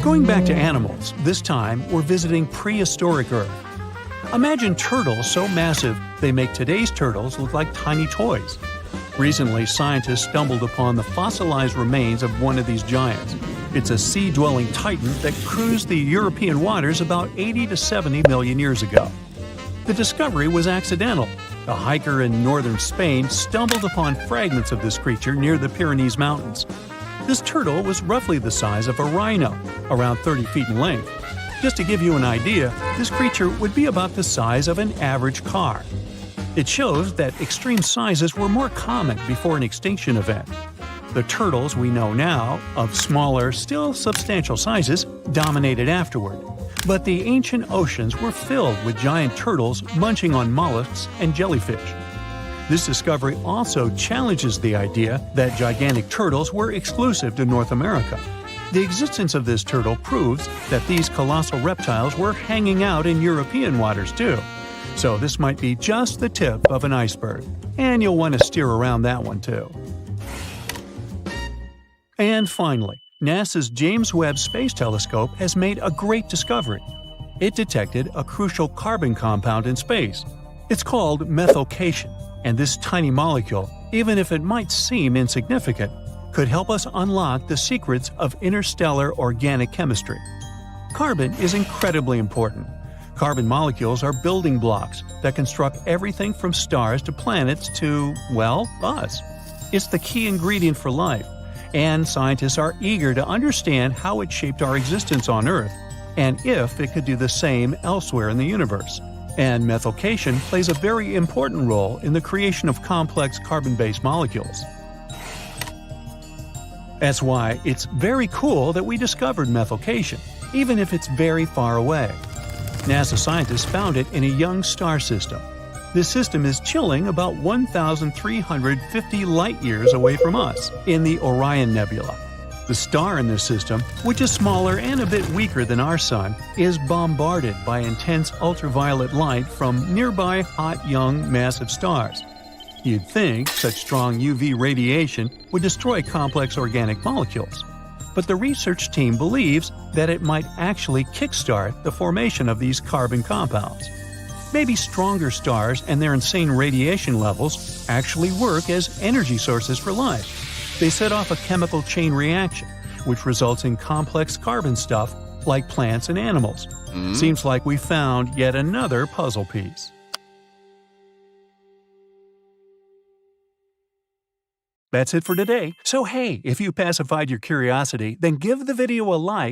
Going back to animals, this time we're visiting prehistoric Earth. Imagine turtles so massive they make today's turtles look like tiny toys. Recently, scientists stumbled upon the fossilized remains of one of these giants. It's a sea-dwelling titan that cruised the European waters about 80 to 70 million years ago. The discovery was accidental. A hiker in northern Spain stumbled upon fragments of this creature near the Pyrenees Mountains. This turtle was roughly the size of a rhino, around 30 feet in length. Just to give you an idea, this creature would be about the size of an average car. It shows that extreme sizes were more common before an extinction event. The turtles we know now, of smaller, still substantial sizes, dominated afterward. But the ancient oceans were filled with giant turtles munching on mollusks and jellyfish. This discovery also challenges the idea that gigantic turtles were exclusive to North America. The existence of this turtle proves that these colossal reptiles were hanging out in European waters too. So this might be just the tip of an iceberg, and you'll want to steer around that one too. And finally, NASA's James Webb Space Telescope has made a great discovery. It detected a crucial carbon compound in space. It's called methycation, and this tiny molecule, even if it might seem insignificant, could help us unlock the secrets of interstellar organic chemistry. Carbon is incredibly important. Carbon molecules are building blocks that construct everything from stars to planets to, well, us. It's the key ingredient for life, and scientists are eager to understand how it shaped our existence on Earth, and if it could do the same elsewhere in the universe. And methycation plays a very important role in the creation of complex carbon-based molecules. That's why it's very cool that we discovered methycation, even if it's very far away. NASA scientists found it in a young star system. This system is chilling about 1,350 light-years away from us, in the Orion Nebula. The star in this system, which is smaller and a bit weaker than our Sun, is bombarded by intense ultraviolet light from nearby hot, young, massive stars. You'd think such strong UV radiation would destroy complex organic molecules. But the research team believes that it might actually kickstart the formation of these carbon compounds. Maybe stronger stars and their insane radiation levels actually work as energy sources for life. They set off a chemical chain reaction, which results in complex carbon stuff like plants and animals. Seems like we found yet another puzzle piece. That's it for today. So hey, if you pacified your curiosity, then give the video a like